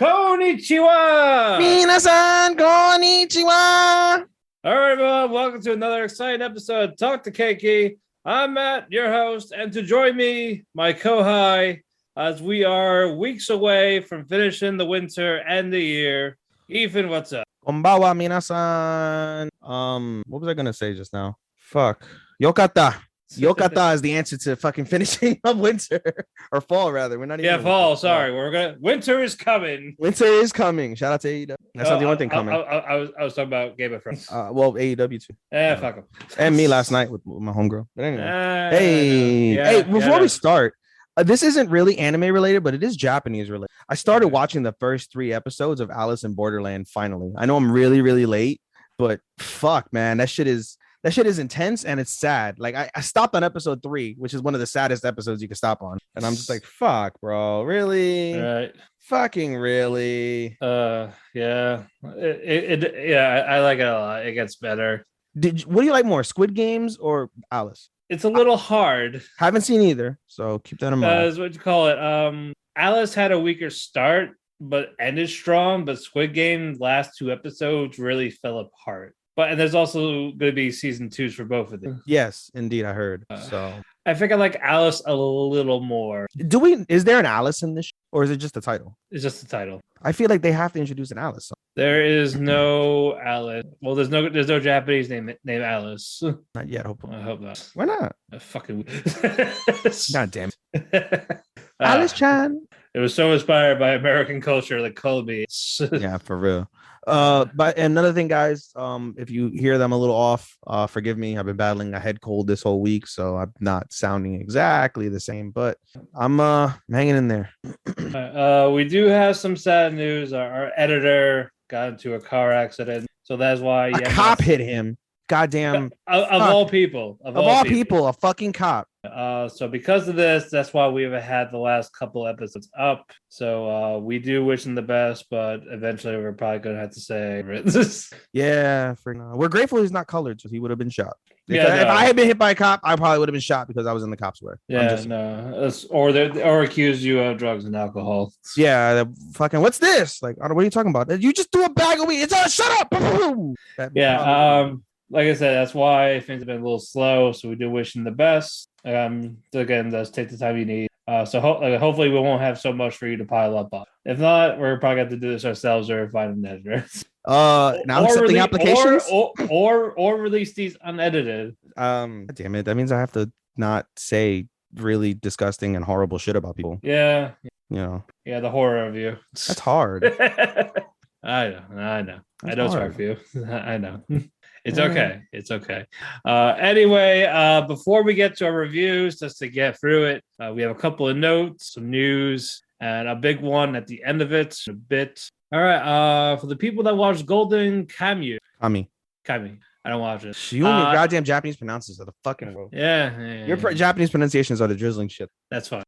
Konnichiwa! Minasan, konnichiwa! All right, everyone, welcome to another exciting episode of Talk to Keki. I'm Matt, your host, and to join me, my co-high, as we are weeks away from finishing the winter and the year. Ethan, what's up? Konbawa, minasan. What was I gonna say just now? Fuck. Yokata. Yokata is the answer to fucking finishing of winter or fall, rather. We're not even fall. Sorry, winter is coming. Winter is coming. Shout out to AEW. That's not the only thing coming. I was talking about Game of Thrones. Well, AEW too. Fuck them. And me last night with my homegirl. But anyway, before we start, this isn't really anime related, but it is Japanese related. I started watching the first 3 episodes of Alice in Borderland. Finally, I know I'm really, really late, but fuck, man, that shit is intense and it's sad. Like I stopped on episode 3, which is one of the saddest episodes you can stop on, and I'm just like, fuck, bro, really? Right. Fucking really? I like it a lot. It gets better. What do you like more, Squid Games or Alice? It's a little hard. Haven't seen either, so keep that in mind. Is what you call it. Alice had a weaker start, but ended strong. But Squid Game last 2 episodes really fell apart. And there's also going to be season 2s for both of them. Yes, indeed, I heard. So I think I like Alice a little more. Is there an Alice in this show, or is it just the title? It's just the title. I feel like they have to introduce an Alice. There is no Alice. Well, there's no Japanese name Alice. Not yet, hopefully. I hope not. Why not? Fucking God damn it. Alice-chan. It was so inspired by American culture, like Kobe. Yeah, for real. But another thing, guys, if you hear them a little off, forgive me. I've been battling a head cold this whole week, so I'm not sounding exactly the same, but I'm hanging in there. We do have some sad news. Our editor got into a car accident, so that's why a cop hit him. Goddamn. Of all people, a fucking cop. So because of this, that's why we have had the last couple episodes up. So we do wish him the best, but eventually we're probably gonna have to say yeah, we're grateful he's not colored, so he would have been shot. If I had been hit by a cop, I probably would have been shot because I was in the cop's way. Or accuse you of drugs and alcohol. Yeah, fucking what's this? Like, what are you talking about? You just threw a bag of weed. It's all shut up. Like I said, that's why things have been a little slow. So we do wish him the best. Again, just take the time you need. So hopefully we won't have so much for you to pile up on. If not, we're probably going to do this ourselves or find an editor. Now accepting applications or release these unedited. Damn it, that means I have to not say really disgusting and horrible shit about people. Yeah, Yeah, the horror of you. That's hard. I know. I know it's hard for you. I know. It's okay. It's okay. Anyway, before we get to our reviews, just to get through it, we have a couple of notes, some news, and a big one at the end of it. A bit. All right. For the people that watch Golden Kamuy. Kami. I don't watch it. You and your goddamn Japanese pronounces are the fucking road. Yeah. Your Japanese pronunciations are the drizzling shit. That's fine.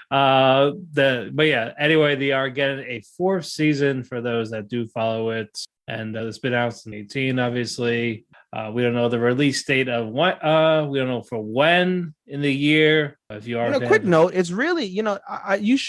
But yeah. Anyway, they are getting a 4th season for those that do follow it. And it's been out in 2018, obviously. We don't know the release date of what. We don't know for when in the year. If you are, quick note, it's really,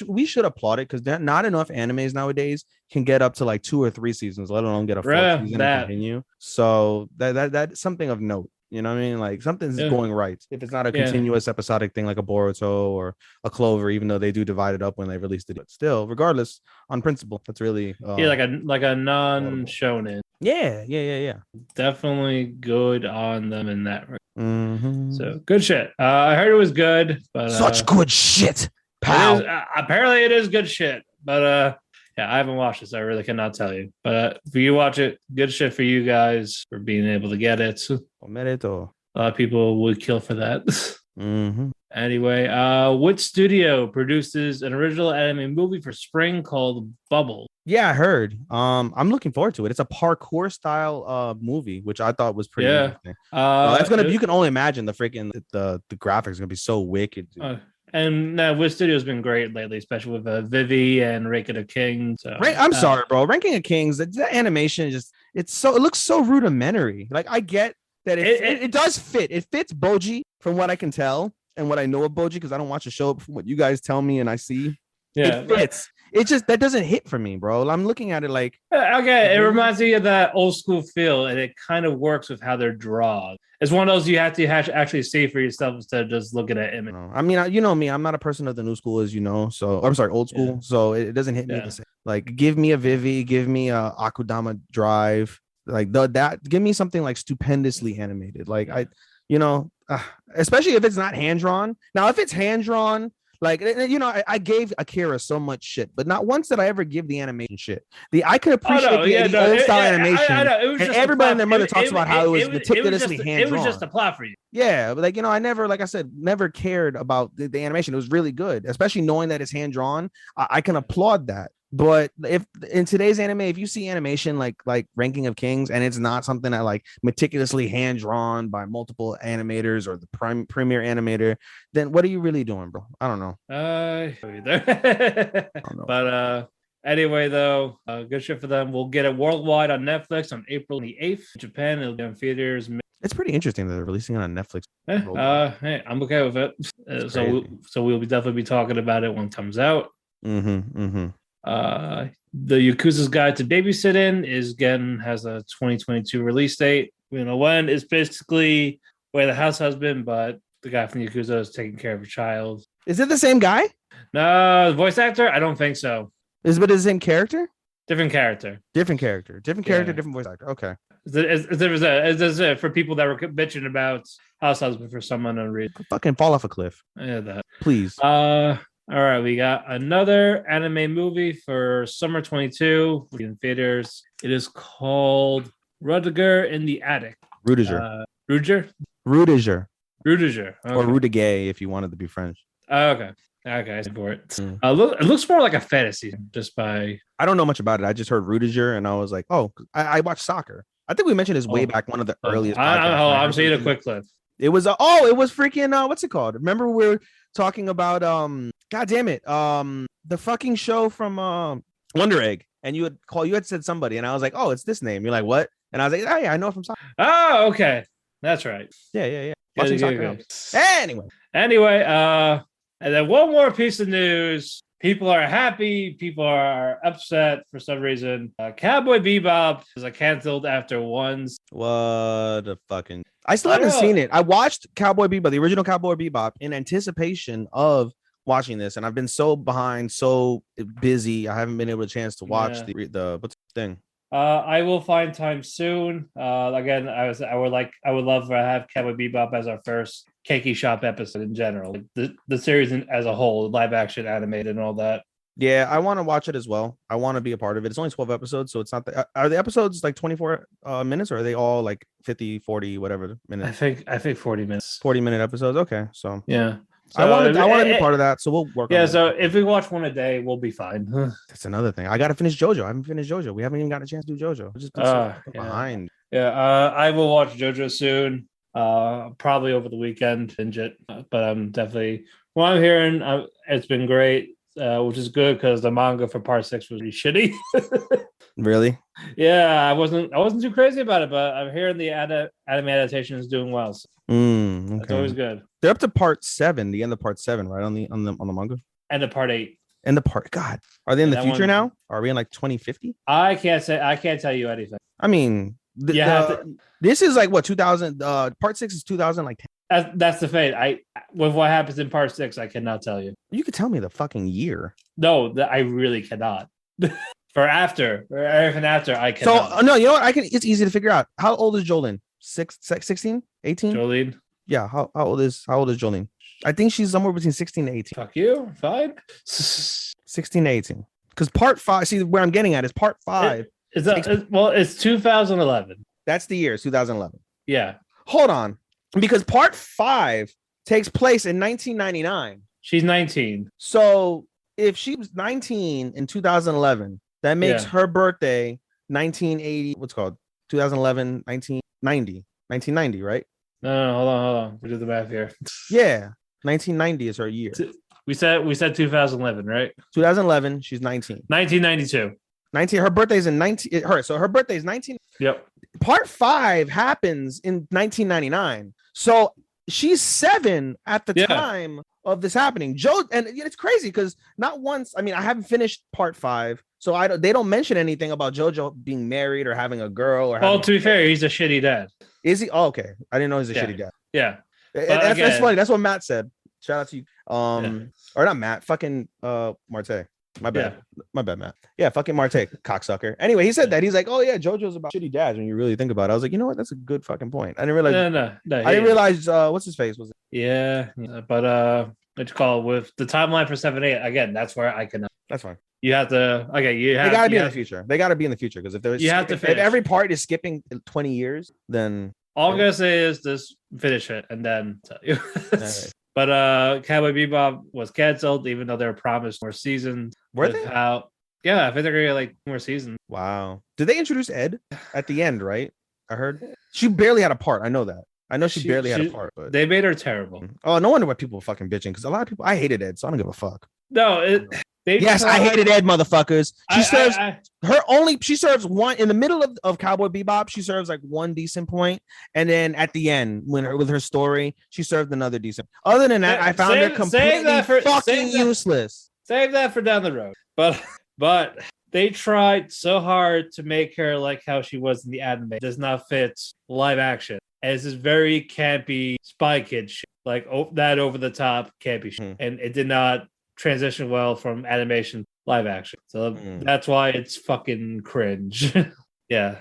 we should applaud it because not enough animes nowadays can get up to like 2 or 3 seasons, let alone get a 4th season and continue. So that's something of note. You know what I mean? Like something's going right. If it's not a continuous episodic thing like a Boruto or a Clover, even though they do divide it up when they released it, but still, regardless, on principle, that's really like a non-shonen. Yeah. Definitely good on them in that. Mm-hmm. So good shit. I heard it was good, but such good shit, pal. Apparently, it is good shit, but yeah, I haven't watched it, so I really cannot tell you. But if you watch it, good shit for you guys for being able to get it. A lot of people would kill for that. Mm-hmm. Anyway, which studio produces an original anime movie for spring called Bubble? Yeah, I heard. I'm looking forward to it. It's a parkour style movie, which I thought was pretty interesting. That's gonna be, you can only imagine the freaking the graphics are gonna be so wicked. And Wiz Studio's been great lately, especially with Vivi and Ranking of Kings. So, I'm sorry, bro. Ranking of Kings, the animation it looks so rudimentary. Like I get that it does fit. It fits Boji from what I can tell and what I know of Boji, because I don't watch a show from what you guys tell me and I see. Yeah, it fits. It just that doesn't hit for me, bro. I'm looking at it like okay. It reminds me of that old school feel, and it kind of works with how they're drawn. It's one of those you have to actually see for yourself instead of just looking at image. I mean, you know me, I'm not a person of the new school, as you know. So I'm sorry, old school. Yeah. So it doesn't hit me the same. Like, give me a Vivi, give me a Akudama Drive, like that. Give me something like stupendously animated. Like especially if it's not hand drawn. Now, if it's hand drawn. Like, I gave Akira so much shit, but not once did I ever give the animation shit. I could appreciate the old style animation. I know. It was and everybody and their mother talks about how it was meticulously hand drawn. It was just a plot for you. Yeah, but I never, like I said, never cared about the animation. It was really good, especially knowing that it's hand drawn. I can applaud that. But if in today's anime, if you see animation like Ranking of Kings, and it's not something that like meticulously hand drawn by multiple animators or the premier animator, then what are you really doing, bro? I don't know. But anyway, though, good shit for them. We'll get it worldwide on Netflix on April the 8th. In Japan, it'll be in theaters. It's pretty interesting that they're releasing it on Netflix. Hey, I'm okay with it. So we'll definitely be talking about it when it comes out. The Yakuza's Guide to Babysitting has a 2022 release date. When it's basically where the house husband, but the guy from Yakuza is taking care of a child. Is it the same guy? No, the voice actor? I don't think so. Is it the same character? Different character, different voice actor. Okay. Is it for people that were bitching about house husband for some unknown reason? Fucking fall off a cliff. Yeah, that. Please. All right, we got another anime movie for summer 22 in theaters. It is called Rudiger in the Attic. Rudiger. Okay. Or Rudiger if you wanted to be French. Okay, for it. It looks more like a fantasy just by... I don't know much about it. I just heard Rudiger and I was like, oh, I watch soccer. I think we mentioned this way back, one of the earliest podcasts. I'm seeing a quick clip. It was freaking what's it called? Remember we were talking about god damn it, the fucking show from Wonder Egg, and you had said somebody, and I was like, oh, it's this name. You're like, what? And I was like, oh yeah, I know from soccer. Oh, okay, that's right. Yeah. Good. Anyway, and then one more piece of news. People are happy. People are upset for some reason. Cowboy Bebop is canceled after once. What a fucking... I still haven't seen it. I watched Cowboy Bebop, the original Cowboy Bebop, in anticipation of watching this, and I've been so behind, so busy. I haven't been able to chance to watch the what's the thing. I will find time soon. Again, I would love to have Cowboy Bebop as our first Keki Shop episode in general. The series as a whole, live action, animated, and all that. Yeah, I want to watch it as well. I want to be a part of it. It's only 12 episodes, so it's not are the episodes like 24 minutes, or are they all like 50, 40, whatever minutes? I think 40 minutes. 40-minute episodes. Okay, so yeah. So I want to be part of that, so we'll work on it. Yeah, so if we watch one a day, we'll be fine. That's another thing. I got to finish JoJo. I haven't finished JoJo. We haven't even got a chance to do JoJo. I've just been behind. Yeah, I will watch JoJo soon. Probably over the weekend, binge it. But I'm definitely... What I'm hearing, it's been great, which is good because the manga for part 6 was really shitty. Really? Yeah, I wasn't too crazy about it, but I'm hearing the anime adaptation is doing well. So okay. That's always good. They're up to part 7, the end of part 7, right? On the manga. End of part 8. God, are they in the future now? Are we in like 2050? I can't tell you anything. I mean, this is like what 2000. Part 6 is 2000, like 10. That's the fate. With what happens in part 6, I cannot tell you. You could tell me the fucking year. No, I really cannot. For everything after, I cannot. So no, you know what? It's easy to figure out. How old is Jolene? 16, 18? Jolene. Yeah. How old is Jolene? I think she's somewhere between 16 to 18. Fuck you. Fine. 16 to 18. Because part 5. See, where I'm getting at is part 5. It's 2011. That's the year, 2011. Yeah. Hold on. Because part 5 takes place in 1999. She's 19. So if she was 19 in 2011, that makes her birthday 1980. What's called 2011, 1990, right? No, hold on. We did the math here. Yeah, 1990 is her year. We said 2011, right? 2011. She's 19. 1992. 19. Her birthday's in 19. So her birthday's 19. Yep. Part 5 happens in 1999. So she's 7 at the time of this happening. And it's crazy because not once. I mean, I haven't finished part 5, so they don't mention anything about JoJo being married or having a girl. Or to be fair, he's a shitty dad. Is he? Oh, okay, I didn't know he's a shitty dad. Yeah, that's funny. That's what Matt said. Shout out to you. Or not Matt. Fucking Marte. My bad. My bad, Matt. Yeah, fucking Marte, cocksucker. Anyway, he said that. He's like, oh yeah, JoJo's about shitty dads when you really think about it. I was like, you know what? That's a good fucking point. I didn't realize. No. I didn't realize. What's his face was it? Yeah, but what you call it with the timeline for 7-8 again? That's where I can. That's fine. You have to. Okay, they gotta be in the future. They gotta be in the future because if there's if every part is skipping 20 years, then all I'm gonna say is just finish it and then tell you. Right. But Cowboy Bebop was canceled, even though they were promised more seasons. Were they? Yeah, I think they're gonna get like more seasons. Wow. Did they introduce Ed at the end? Right? I heard she barely had a part. I know that. I know she barely had a part, but they made her terrible. Oh, no wonder why people were fucking bitching because a lot of people. I hated Ed, so I don't give a fuck. No, I hated Ed, motherfuckers. She serves one in the middle of Cowboy Bebop. She serves like one decent point, and then at the end, with her story, she served another decent. Other than that, I found her completely fucking useless. Save that for down the road. But they tried so hard to make her like how she was in the anime. It does not fit live action. As this very campy Spy Kid shit, like that over the top campy shit, and it did not transition well from animation live action, so that's why it's fucking cringe. Yeah,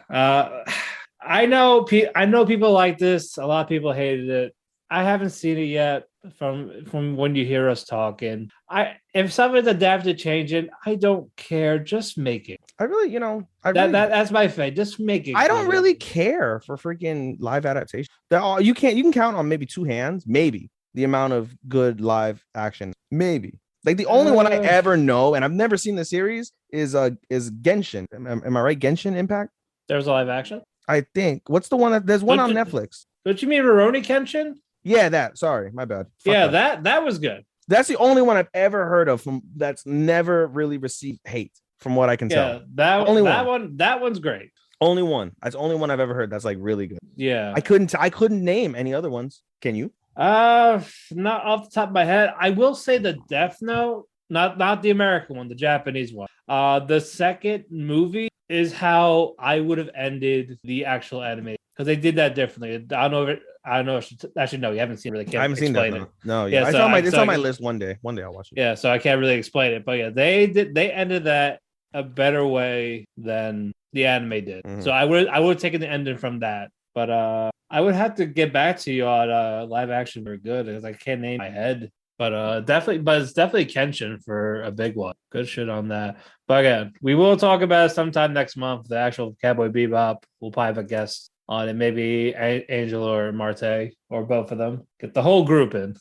I know people like this. A lot of people hated it. I haven't seen it yet. From when you hear us talking, if something's adapted, change it. I don't care. Just make it. I really, that's my fate. Just make it. I don't really care for freaking live adaptation. You can count on maybe 2 hands, maybe the amount of good live action, maybe. Like the only one I ever know, and I've never seen the series, is Genshin. Am I right? Genshin Impact. There's a live action. I think. What's the one there's one on Netflix? Don't you mean Rurouni Kenshin? Yeah, that. Sorry, my bad. That was good. That's the only one I've ever heard of that's never really received hate, from what I can tell. That one's great. Only one. That's the only one I've ever heard that's like really good. Yeah. I couldn't name any other ones. Can you? Not off the top of my head. I will say the Death Note, not the American one, the Japanese one. The second movie is how I would have ended the actual anime because they did that differently. I don't know. Actually, no, you haven't seen it. Really, I haven't seen that. It. No, yeah. It's on my list one day. One day I'll watch it. Yeah, so I can't really explain it, but yeah, they ended that a better way than the anime did. Mm-hmm. So I would have taken the ending from that, but I would have to get back to you on live action for good because I can't name my head. But it's definitely Kenshin for a big one. Good shit on that. But again, we will talk about it sometime next month. The actual Cowboy Bebop. We'll probably have a guest on it, maybe Angel or Marte or both of them. Get the whole group in.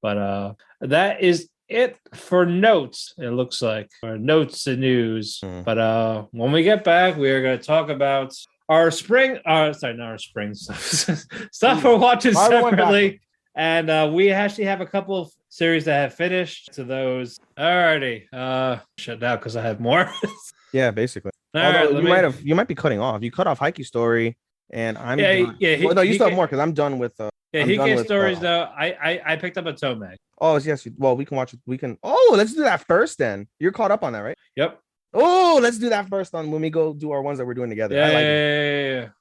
But that is it for notes. It looks like or notes and news. But when we get back, we are going to talk about our spring. Not our spring stuff we're watching separately. And we actually have a couple of series that have finished to those. Alrighty. Shut down because I have more. Yeah, basically. Although you might be cutting off. You cut off Heike Story, and I'm done. No, you still have more because I'm done with. Heike Stories though. I picked up Otome. Oh yes. Well, we can watch it. We can. Oh, let's do that first. Then you're caught up on that, right? Yep. Oh, let's do that first on when we go do our ones that we're doing together.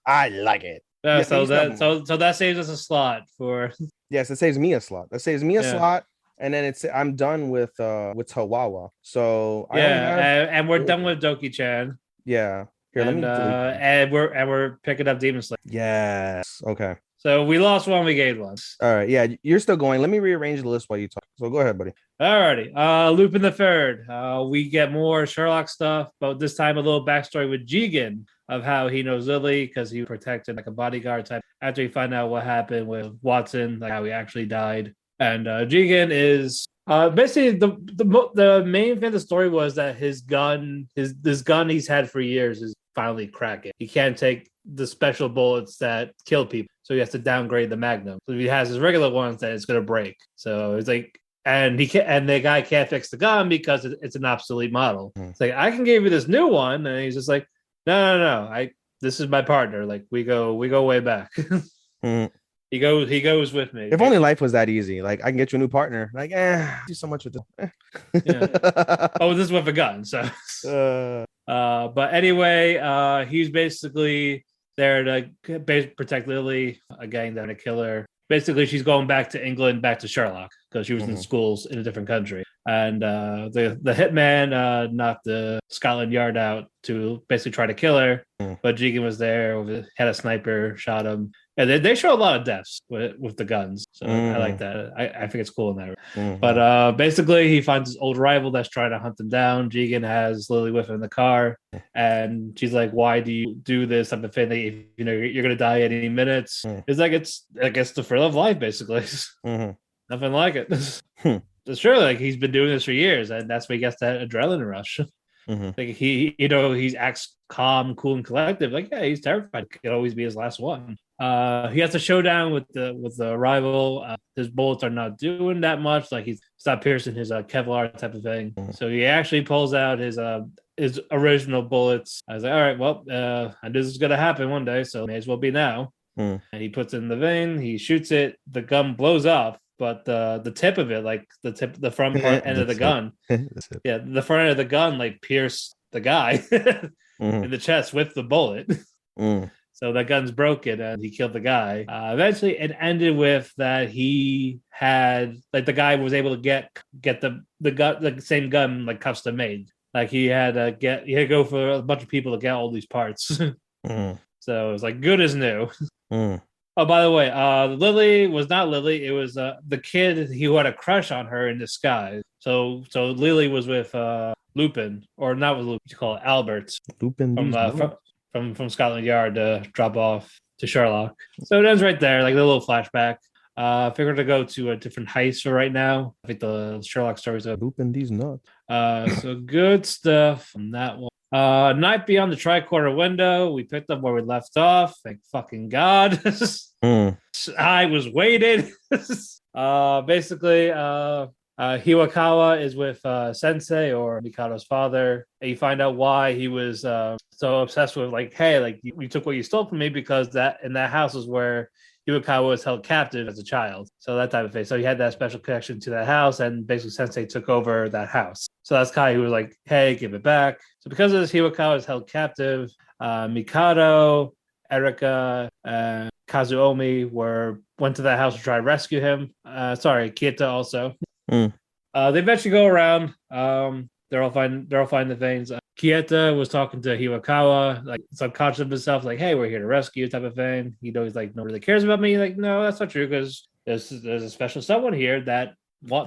I like it. Yeah, so that saves us a slot for. Yes, it saves me a slot. That saves me a slot, and then I'm done with Tawawa. So and we're done with Doki-Chan. Yeah. Here, and we're picking up Demon Slayer. Yes. Okay. So we lost one, we gained one. All right. Yeah, you're still going. Let me rearrange the list while you talk. So go ahead, buddy. Alrighty. Lupin the Third. We get more Sherlock stuff, but this time a little backstory with Jigen of how he knows Lily because he protected like a bodyguard type. After we find out what happened with Watson, like how he actually died, and Jigen is basically the main thing of the story was that his gun he's had for years is finally cracking. He can't take the special bullets that kill people, so he has to downgrade the Magnum. So he has his regular ones that it's gonna break. So it's like, and the guy can't fix the gun because it's an obsolete model. It's like, I can give you this new one, and he's just like, no. This is my partner. Like we go way back. He goes with me. If only life was that easy. Like I can get you a new partner. Like, do so much with this. Yeah. Oh, this is with a gun. So, but anyway, he's basically there to protect Lily, a gang that a killer. Basically, she's going back to England, back to Sherlock, because she was in schools in a different country. And the hitman knocked the Scotland Yard out to basically try to kill her. But Jigen was there, had a sniper, shot him. And they show a lot of deaths with the guns. So I like that. I think it's cool in that. But basically, he finds his old rival that's trying to hunt him down. Jigen has Lily with him in the car. And she's like, why do you do this type of thing? That you know, you're going to die at any minutes. It's like, I guess the thrill of life, basically. Nothing like it. It's true. Like, he's been doing this for years. And that's where he gets that adrenaline rush. Like he acts calm, cool, and collective. Like, yeah, he's terrified. It could always be his last one. He has a showdown with the rival. His bullets are not doing that much. Like, he's not piercing his Kevlar type of thing. So he actually pulls out his original bullets. I was like, all right, well, I knew this was gonna happen one day, so may as well be now. And he puts it in the vein. He shoots it. The gun blows off. But the tip of it, like the front end of the gun, the front end of the gun, like pierced the guy in the chest with the bullet. So that gun's broken, and he killed the guy. Eventually, it ended with that he had, like, the guy was able to get the same gun, like, custom made. Like, he had to go for a bunch of people to get all these parts. So it was like good as new. Oh, by the way, Lily was not Lily. It was the kid who had a crush on her in disguise. So Lily was with Lupin, or not with Lupin. You call it Albert. Lupin from Scotland Yard to drop off to Sherlock. So it ends right there, like a little flashback. I figured to go to a different heist for right now. I think the Sherlock stories are Lupin these nuts. So good stuff from that one. Night Beyond the Tricornered Window. We picked up where we left off. Thank fucking God. I was waiting. Basically, Hiwakawa is with Sensei, or Mikado's father, and you find out why he was so obsessed with, like, hey, like, you took what you stole from me, because that in that house is where Hiwakawa was held captive as a child. So that type of thing. So he had that special connection to that house, and basically Sensei took over that house. So that's Kai, who was like, hey, give it back. So because of this, Hiwakawa is held captive. Mikado, Erika, and Kazuomi went to that house to try to rescue him. Kita also. They eventually go around. They're all fine the things. Kieta was talking to Hiwakawa, like, subconscious of himself, like, hey, we're here to rescue, type of thing. He's like, nobody really cares about me. Like, no, that's not true, because there's a special someone here that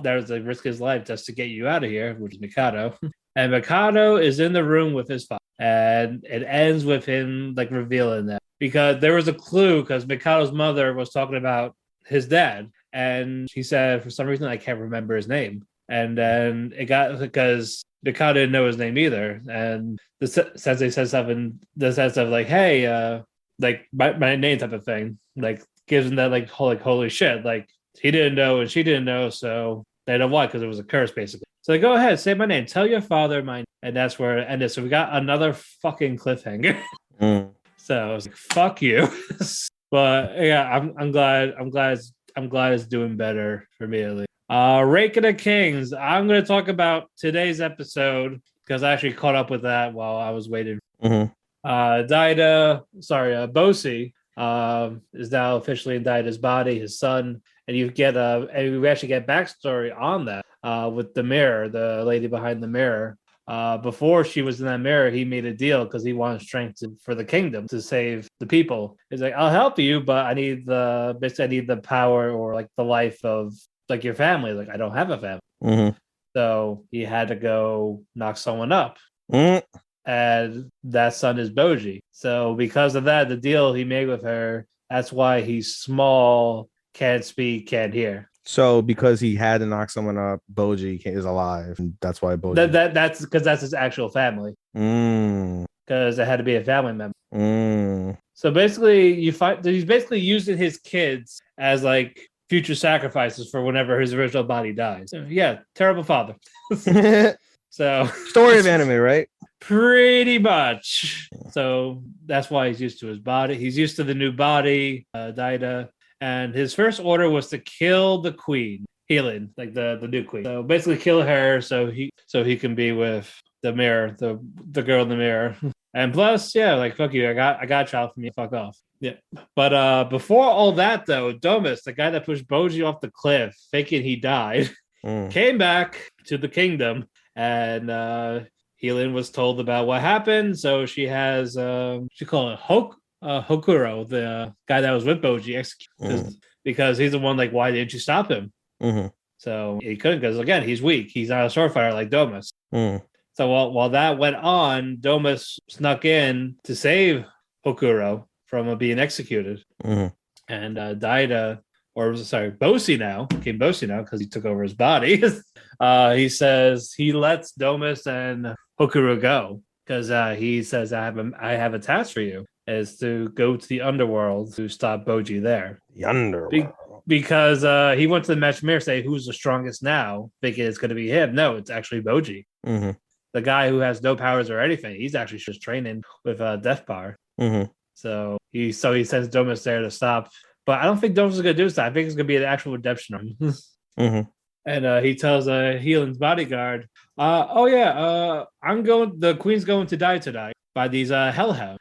there's a risk his life just to get you out of here, which is Mikado. And Mikado is in the room with his father, and it ends with him, like, revealing that, because there was a clue, because Mikado's mother was talking about his dad, and she said, for some reason, I can't remember his name. And then it got, because Mikado didn't know his name either, and the Sensei says something, the sense of, like, hey, like, my name type of thing, like, gives him that, like, holy shit, like, he didn't know and she didn't know, so they don't want, because it was a curse, basically. So they go ahead, say my name, tell your father my name, and that's where it ended. So we got another fucking cliffhanger. So I was like, fuck you. But yeah, I'm glad it's doing better for me, at least. Rake of the Kings. I'm going to talk about today's episode, because I actually caught up with that while I was waiting. Bosi is now officially in Daida's body, his son, and you get and we actually get backstory on that with the mirror, the lady behind the mirror. Before she was in that mirror, he made a deal because he wanted strength for the kingdom to save the people. He's like, I'll help you, but I need the power, or, like, the life of, like, your family. Like, I don't have a family. So he had to go knock someone up. And that son is Boji. So because of that, the deal he made with her, that's why he's small, can't speak, can't hear. So because he had to knock someone up, Boji is alive, and that's why Boji. That's because that's his actual family. Because it had to be a family member. So basically, he's basically using his kids as, like, future sacrifices for whenever his original body dies. So, yeah, terrible father. So story of anime, right? Pretty much. So that's why he's used to his body. He's used to the new body, Daida. and his first order was to kill the queen, Healing, like the new queen. So basically, kill her so he can be with the mirror, the girl in the mirror. And plus, yeah, like fuck you, I got a child from you. Fuck off. Yeah, but before all that though, Domus, the guy that pushed Boji off the cliff, faking he died, came back to the kingdom, and Healing was told about what happened. So she has she called it Hokuro, the guy that was with Boji, executed because he's the one. Like, why didn't you stop him? So he couldn't because again, he's weak. He's not a sword fighter like Domus. So while that went on, Domus snuck in to save Hokuro from being executed, and Bosi now became Bosi now because he took over his body. He says he lets Domus and Hokuro go because he says I have a task for you, is to go to the underworld to stop Boji there. The underworld. Because he went to the match mirror, say who's the strongest now, thinking it's going to be him. No, it's actually Boji. The guy who has no powers or anything. He's actually just training with Death Bar. So he sends Domus there to stop. But I don't think Domus is going to do this. I think it's going to be an actual redemption. And he tells Healing's bodyguard, the queen's going to die tonight by these hellhounds.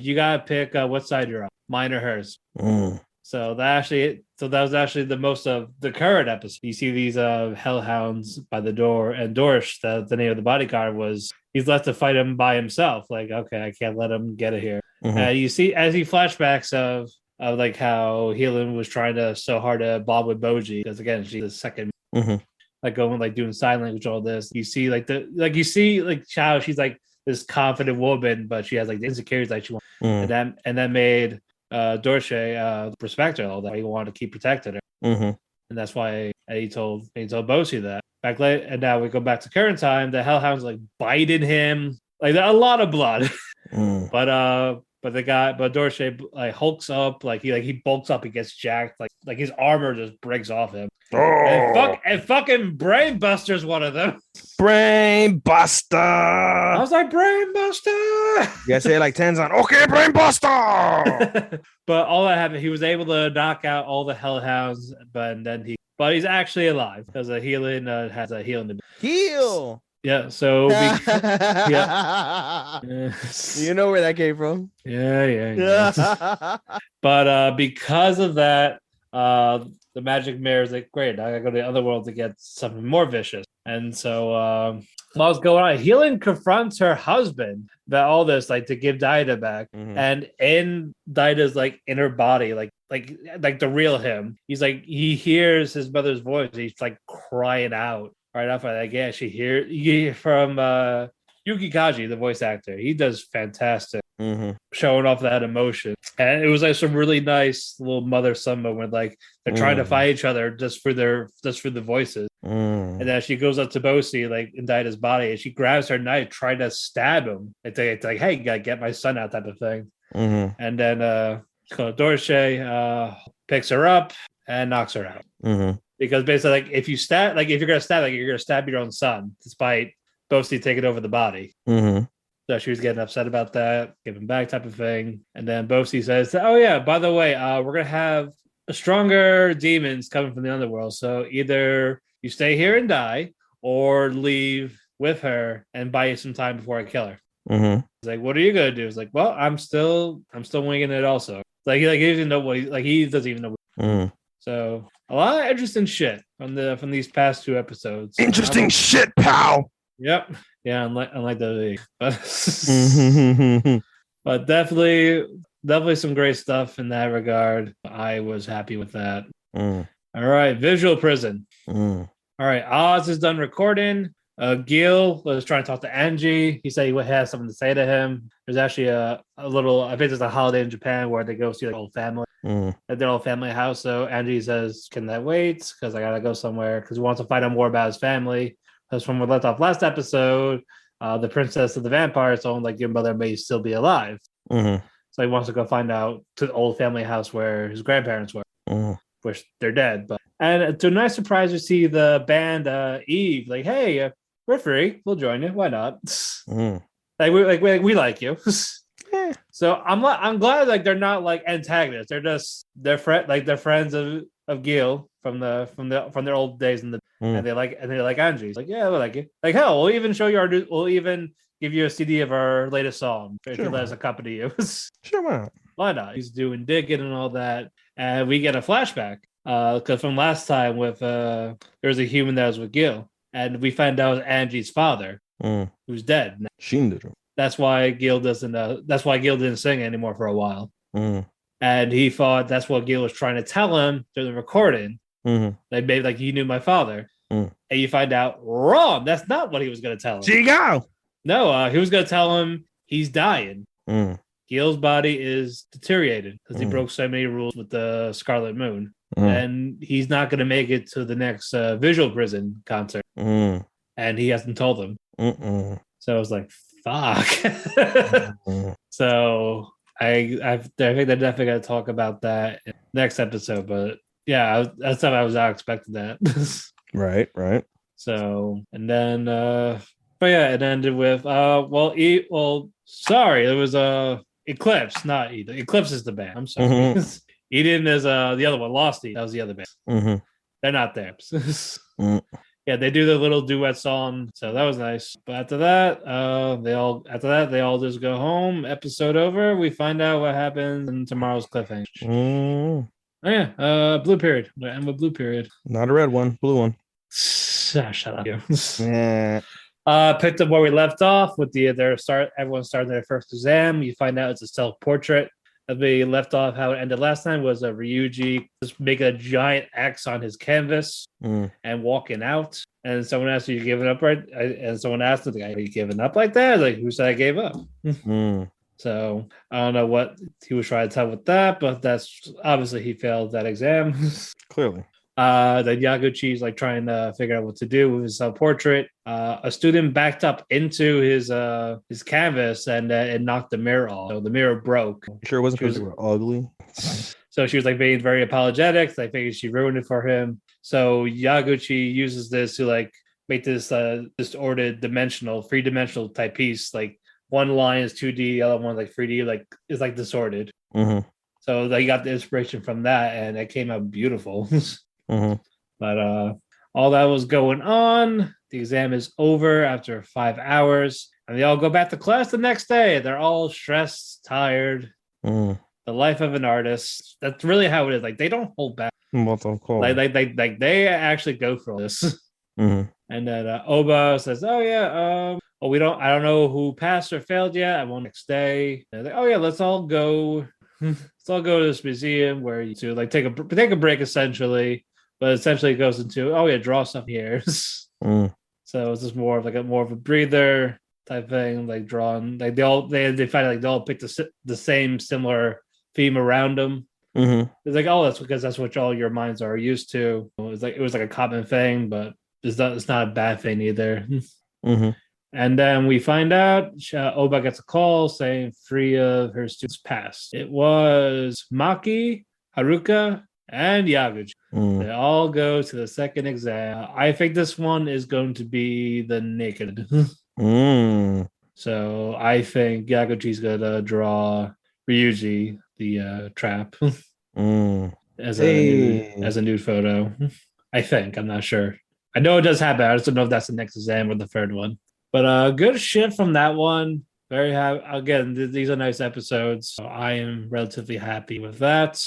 You got to pick what side you're on, mine or hers. So that was actually the most of the current episode. You see these hellhounds by the door, and Dorsch, the name of the bodyguard, he's left to fight him by himself. Like, okay, I can't let him get it here. You see, as he flashbacks of like how Healing was trying so hard to bond with Boji, because again, she's the second, like going like doing sign language, all this. You see how she's like this confident woman, but she has like the insecurities that she wants, and that made Dorche respect her all that. He wanted to keep protecting her, and that's why he told Bosi that back late. And now we go back to current time. The hellhounds like biting him, like a lot of blood. But Dorche like hulks up, like he bulks up, he gets jacked, like his armor just breaks off him. And fucking Brain Buster's one of them. Brain Buster. I was like, Brain Buster. You gotta say it like Tenzan. Okay, Brain Buster. But all that happened, he was able to knock out all the hellhounds, but he's actually alive because Healing has a healing. Heal. Yeah, so you know where that came from. Yeah. But because of that, the magic mirror is like, great, I gotta go to the other world to get something more vicious. And so while it's going on, Healing confronts her husband about all this, like to give Daida back. And in Daida's like inner body, like the real him, he's like, he hears his mother's voice. He's like crying out right off. Like, yeah, you hear from Yuki Kaji, the voice actor. He does fantastic, showing off that emotion. And it was like some really nice little mother-son moment. Like they're trying to fight each other just for the voices. And then she goes up to Bosi, like in Daida's body, and she grabs her knife, trying to stab him. It's like, hey, you gotta get my son out, type of thing. And then Dorche picks her up and knocks her out. Because basically, like if you're gonna stab your own son, despite Bosi taking over the body. So she was getting upset about that, give him back, type of thing. And then Bosi says, "Oh yeah, by the way, we're gonna have stronger demons coming from the underworld. So either you stay here and die, or leave with her and buy you some time before I kill her." It's like, what are you gonna do? It's like, well, I'm still winging it. Also, like he doesn't know he doesn't even know. So a lot of interesting shit from these past two episodes. Interesting shit, pal. Yep. Yeah, unlike the but definitely some great stuff in that regard. I was happy with that. All right, Visual Prison. All right, Oz is done recording. Gil was trying to talk to Angie. He said he has something to say to him. There's actually a little, I think there's a holiday in Japan where they go see their whole family at their old family house. So Angie says, can that wait? Because I gotta go somewhere, because he wants to find out more about his family. Because from what we left off last episode, the princess of the vampires told him like your mother may still be alive. So he wants to go find out to the old family house where his grandparents were, which they're dead. And to a nice surprise, we see the band Eve like, hey, we're free, we'll join you. Why not? We like you. So I'm glad like they're not like antagonists. They're friends of Gil from their old days and they like Angie. Like yeah, we like it. Like hell, we'll even show you we'll even give you a CD of our latest song if you let us accompany you. Sure, why not? Why not? He's doing digging and all that, and we get a flashback because from last time with there was a human that was with Gil, and we find out it was Angie's father who's dead. That's why Gil doesn't. That's why Gil didn't sing anymore for a while. And he thought that's what Gil was trying to tell him through the recording. They made like he knew my father, and you find out wrong. That's not what he was going to tell him. No, he was going to tell him he's dying. Gil's body is deteriorated because he broke so many rules with the Scarlet Moon, and he's not going to make it to the next Visual Prison concert. And he hasn't told them. So I was like, fuck. So I think they're definitely going to talk about that in the next episode. But yeah, that's how I was not expecting that. Right. So, and then, but yeah, it ended with, sorry, it was Eclipse, not Eden. Eclipse is the band. I'm sorry. Eden is the other one, Lost Eden. That was the other band. They're not there. Yeah, they do the little duet song, so that was nice. But after that, they all just go home. Episode over. We find out what happens in tomorrow's cliffhanger. Oh yeah, blue period. We're end with blue period. Not a red one, blue one. Shut up. Yeah. Picked up where we left off with everyone starting their first exam. You find out it's a self-portrait. As we left off, how it ended last time was a Ryuji just making a giant X on his canvas and walking out. And someone asked, "Are you giving up?" Right? And someone asked the guy, "Are you giving up like that?" Like, who said I gave up? So I don't know what he was trying to tell with that, but that's obviously he failed that exam. Clearly. Then Yaguchi's like trying to figure out what to do with his self-portrait. A student backed up into his canvas and it knocked the mirror off. So the mirror broke. Sure, it wasn't because they were ugly. So she was like being very apologetic. I figured she ruined it for him. So Yaguchi uses this to like make this distorted three-dimensional type piece. Like one line is 2D, the other one like 3D, like it's like distorted. So they got the inspiration from that, and it came out beautiful. But all that was going on. The exam is over after 5 hours, and they all go back to class the next day. They're all stressed, tired. The life of an artist. That's really how it is. Like they don't hold back. Like they actually go for this. And then Oba says, "Oh yeah, I don't know who passed or failed yet. I won't next day." And they're like, "Oh yeah, let's all go." Let's all go to this museum where you to like take a break essentially, but essentially it goes into draw some here. So it's just more of a breather type thing, like drawing. Like they find like they all pick the same similar theme around them. It's like that's because that's what all your minds are used to. It was like a common thing, but it's not a bad thing either. And then we find out Oba gets a call saying 3 of her students passed. It was Maki, Haruka, and Yaguchi. They all go to the second exam. I think this one is going to be the naked. So I think Yaguchi's going to draw Ryuji, the trap, as a nude photo. I think. I'm not sure. I know it does happen. I just don't know if that's the next exam or the third one. But good shit from that one. Very happy. Again, these are nice episodes. So I am relatively happy with that.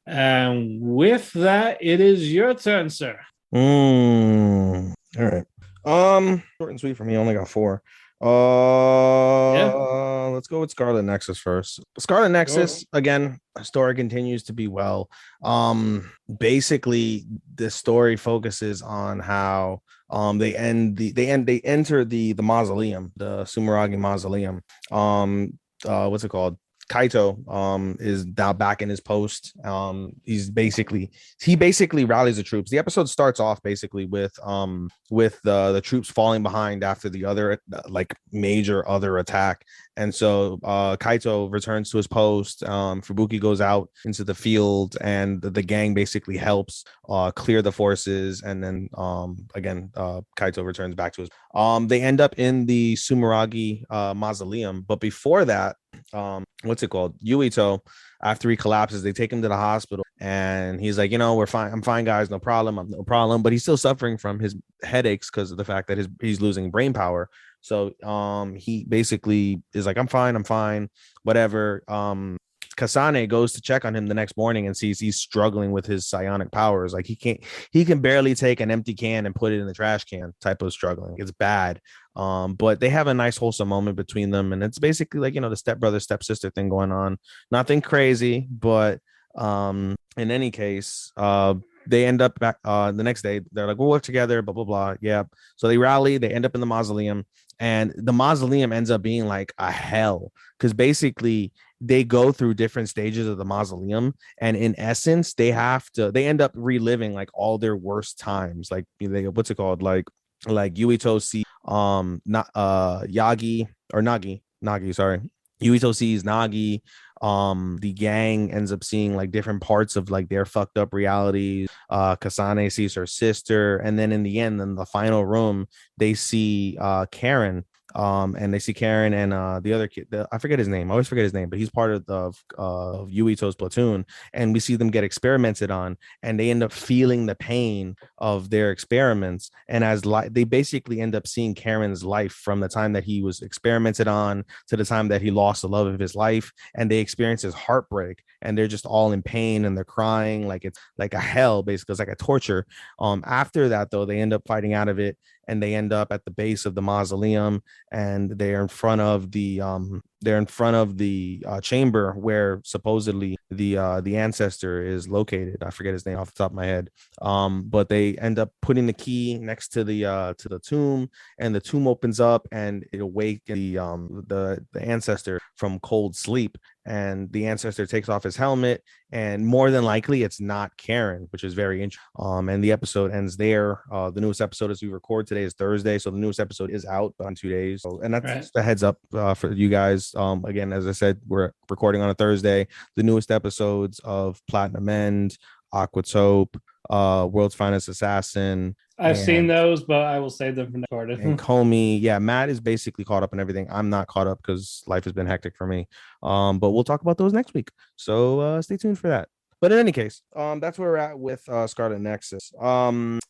And with that, it is your turn, sir. All right. Short and sweet for me. I only got 4. Let's go with Scarlet Nexus first. Scarlet Nexus, again, story continues to be well. Basically, the story focuses on how they enter the mausoleum, the Sumeragi mausoleum. What's it called? Kaito is now back in his post. He basically rallies the troops. The episode starts off basically with the troops falling behind after the other major other attack, and so Kaito returns to his post. Fubuki goes out into the field, and the gang basically helps clear the forces, and then again Kaito returns back to his. They end up in the Sumeragi mausoleum, but before that, what's it called? Yuito, after he collapses, they take him to the hospital and he's like, we're fine. I'm fine, guys. No problem. I'm no problem. But he's still suffering from his headaches because of the fact that he's losing brain power. So he basically is like, I'm fine, whatever. Kasane goes to check on him the next morning and sees he's struggling with his psionic powers. Like he can barely take an empty can and put it in the trash can type of struggling. It's bad. But they have a nice wholesome moment between them. And it's basically like, the stepbrother, stepsister thing going on. Nothing crazy, but in any case, they end up back the next day. They're like, we'll work together, blah, blah, blah. Yeah. So they rally, they end up in the mausoleum, and the mausoleum ends up being like a hell because basically they go through different stages of the mausoleum. And in essence, they end up reliving like all their worst times. Like what's it called? Like Yuito sees Yagi or Nagi, sorry. Yuito sees Nagi. The gang ends up seeing like different parts of like their fucked up realities. Kasane sees her sister, and then in the end, in the final room, they see Karen. And they see Karen and the other kid. I forget his name. I always forget his name, but he's part of Yuito's platoon. And we see them get experimented on, and they end up feeling the pain of their experiments. And they basically end up seeing Karen's life from the time that he was experimented on to the time that he lost the love of his life. And they experience his heartbreak, and they're just all in pain and they're crying like it's like a hell, basically. It's like a torture. After that, though, they end up fighting out of it, and they end up at the base of the mausoleum, and they're in front of the chamber where supposedly the ancestor is located. I forget his name off the top of my head. But they end up putting the key next to the tomb, and the tomb opens up and it awakens the ancestor from cold sleep. And the ancestor takes off his helmet, and more than likely it's not Karen, which is very interesting. And the episode ends there. The newest episode, as we record today, is Thursday, so the newest episode is out on 2 days. So, and that's right. A heads up for you guys. Again, as I said, we're recording on a Thursday. The newest episodes of Platinum End, Aqua Taupe, World's Finest Assassin. I've seen those, but I will save them for next quarter. And Komi, yeah, Matt is basically caught up in everything. I'm not caught up because life has been hectic for me. But we'll talk about those next week. So stay tuned for that. But in any case, that's where we're at with Scarlet Nexus.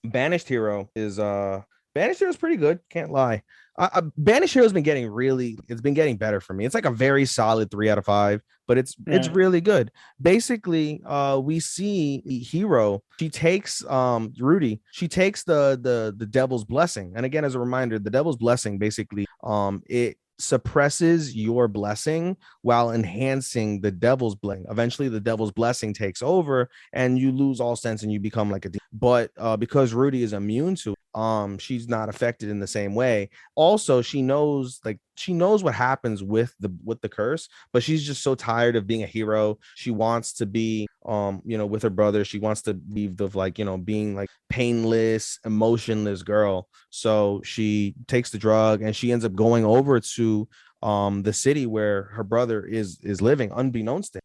Banished Hero is pretty good. Can't lie. Banished Hero's been getting better for me. It's like a very solid 3 out of 5, but it's really good. Basically, we see Hero. She takes Rudy. She takes the Devil's Blessing, and again, as a reminder, the Devil's Blessing basically it suppresses your blessing while enhancing the Devil's Blessing. Eventually, the Devil's Blessing takes over, and you lose all sense, and you become like a demon. But because Rudy is immune to it, she's not affected in the same way. Also, she knows what happens with the curse, but she's just so tired of being a hero. She wants to be with her brother. She wants to leave the being like painless, emotionless girl. So she takes the drug, and she ends up going over to the city where her brother is living, unbeknownst to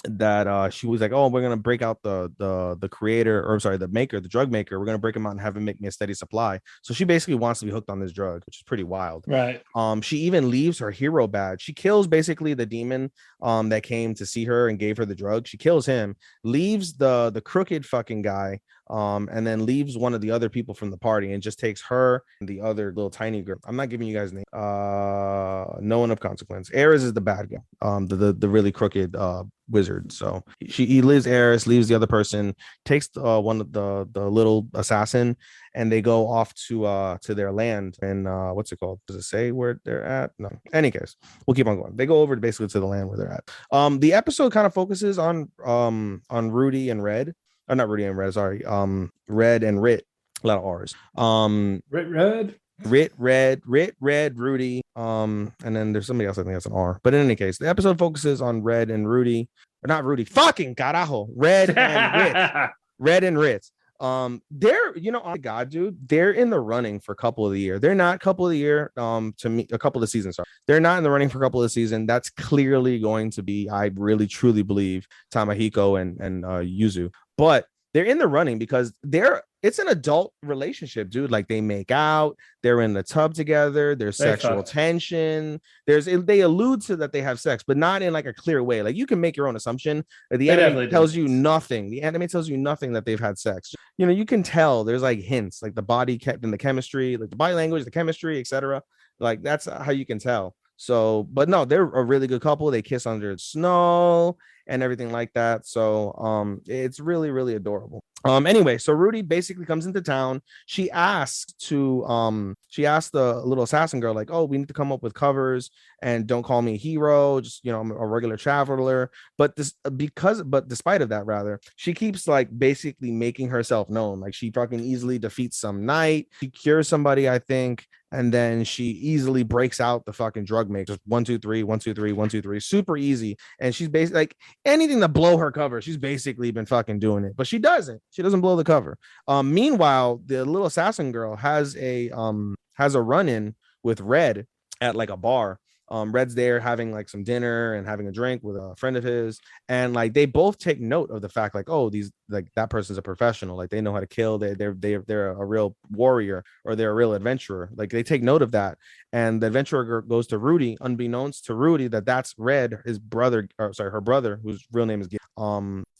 that she was like, oh, we're gonna break out the creator, or I'm sorry, the maker, the drug maker. We're gonna break him out and have him make me a steady supply. So she basically wants to be hooked on this drug, which is pretty wild. Right. She even leaves her hero badge. She kills basically the demon that came to see her and gave her the drug. She kills him, leaves the crooked fucking guy, and then leaves one of the other people from the party and just takes her and the other little tiny girl. I'm not giving you guys names. No one of consequence. Ares is the bad guy. The really crooked wizard. So he leaves Ares, leaves the other person, takes one of the little assassin, and they go off to their land. And what's it called? Does it say where they're at? No. Any case, we'll keep on going. They go over basically to the land where they're at. The episode kind of focuses on Rudy and Red. Or not Rudy and Red, sorry. Red and Rit. A lot of R's. Red, Rudy. And then there's somebody else, I think that's an R. But in any case, the episode focuses on Red and Rudy. Or not Rudy. Fucking carajo. Red and Rit. Red and Rit. They're, oh God, dude, they're in the running for couple of the year. They're not couple of the year, to me, a couple of the seasons. Sorry. They're not in the running for a couple of the season. That's clearly going to be, I really truly believe, Tamahiko and Yuzu. But they're in the running because they're it's an adult relationship, dude. Like they make out, they're in the tub together, there's sexual tension. They allude to that they have sex, but not in like a clear way. Like you can make your own assumption. The anime tells you nothing. The anime tells you nothing that they've had sex. You know, you can tell there's like hints, like the body kept in the chemistry, like the body language, the chemistry, etc. Like that's how you can tell. So, but no, they're a really good couple. They kiss under snow and everything like that. So it's really, really adorable. Anyway, so Rudy basically comes into town. She asked the little assassin girl, like, oh, we need to come up with covers and don't call me a hero, just, you know, I'm a regular traveler. But despite of that, rather, she keeps like basically making herself known. Like she fucking easily defeats some knight, she cures somebody, I think, and then she easily breaks out the fucking drug maker. Just 1, 2, 3, 1, 2, 3, 1, 2, 3, super easy. And she's basically like anything to blow her cover. She's basically been fucking doing it, but she doesn't blow the cover. Meanwhile, the little assassin girl has a run-in with Red at like a bar. Red's there having like some dinner and having a drink with a friend of his, and like they both take note of the fact, like, oh, these, like, that person's a professional, like they know how to kill, they're a real warrior, or they're a real adventurer. Like they take note of that, and the adventurer goes to Rudy, unbeknownst to Rudy that that's Red, his brother, or sorry, her brother, whose real name is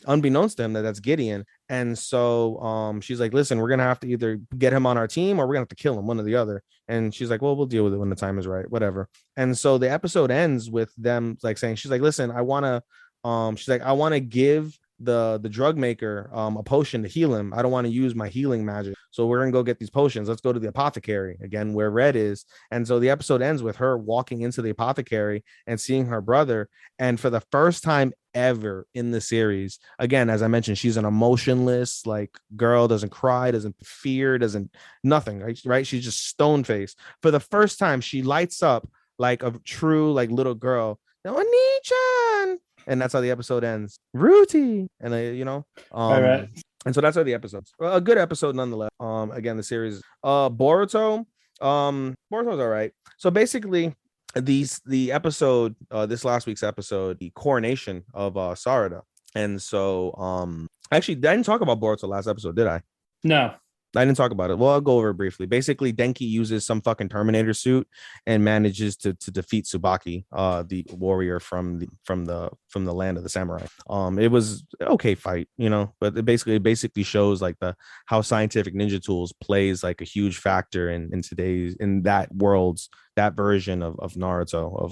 unbeknownst to him that's Gideon. And so she's like, listen, we're gonna have to either get him on our team or we're gonna have to kill him, one or the other. And she's like, well, we'll deal with it when the time is right, whatever. And so the episode ends with them like saying, she's like, listen, I want to give the drug maker a potion to heal him. I don't want to use my healing magic, so we're gonna go get these potions. Let's go to the apothecary again, where Red is. And so the episode ends with her walking into the apothecary and seeing her brother, and for the first time ever in the series, again, as I mentioned, she's an emotionless like girl, doesn't cry, doesn't fear, doesn't nothing, right? She's just stone faced. For the first time, she lights up like a true like little girl. Oni-chan! And that's how the episode ends. Ruti, and right. And so that's how the episode's a good episode nonetheless. Again, the series, Boruto's all right. So basically, the episode, this last week's episode, the coronation of Sarada. And so actually, I didn't talk about Boruto last episode, did I? No, I didn't talk about it. Well, I'll go over it briefly. Basically, Denki uses some fucking Terminator suit and manages to defeat Tsubaki, the warrior from the land of the samurai. It was an okay fight, but it basically shows like how scientific ninja tools plays like a huge factor in that world's, that version of Naruto,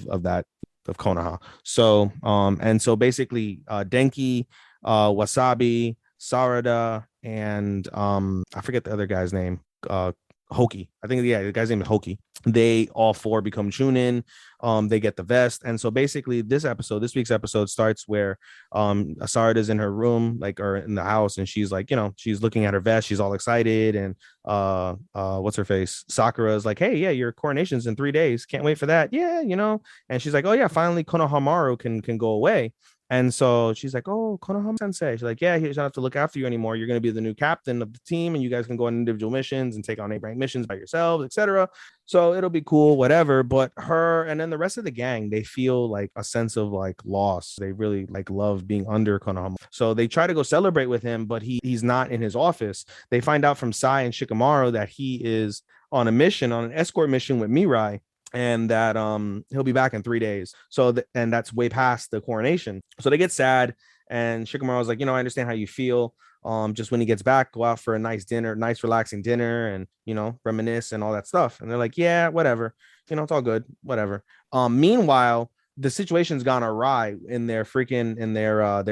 of Konoha. So and so basically Denki, Wasabi, Sarada, and I forget the other guy's name, Hoki. I think, yeah, the guy's name is Hoki. They all four become Chunin. They get the vest. And so basically this week's episode starts where Sarada's in her room, like, or in the house, and she's like, she's looking at her vest, she's all excited, and what's her face? Sakura's like, hey, yeah, your coronation's in 3 days. Can't wait for that. Yeah, and she's like, oh yeah, finally Konohamaru can go away. And so she's like, oh, Konohama Sensei. She's like, yeah, he doesn't have to look after you anymore. You're going to be the new captain of the team, and you guys can go on individual missions and take on 8-rank missions by yourselves, etc. So it'll be cool, whatever. But her and then the rest of the gang, they feel like a sense of like loss. They really like love being under Konohama. So they try to go celebrate with him, but he's not in his office. They find out from Sai and Shikamaru that he is on an escort mission with Mirai, and that he'll be back in 3 days. So and that's way past the coronation. So they get sad, and Shikamaru was like, I understand how you feel. Just when he gets back, go out for a nice relaxing dinner, and reminisce and all that stuff. And they're like, yeah, whatever, it's all good, whatever. Meanwhile, the situation's gone awry in their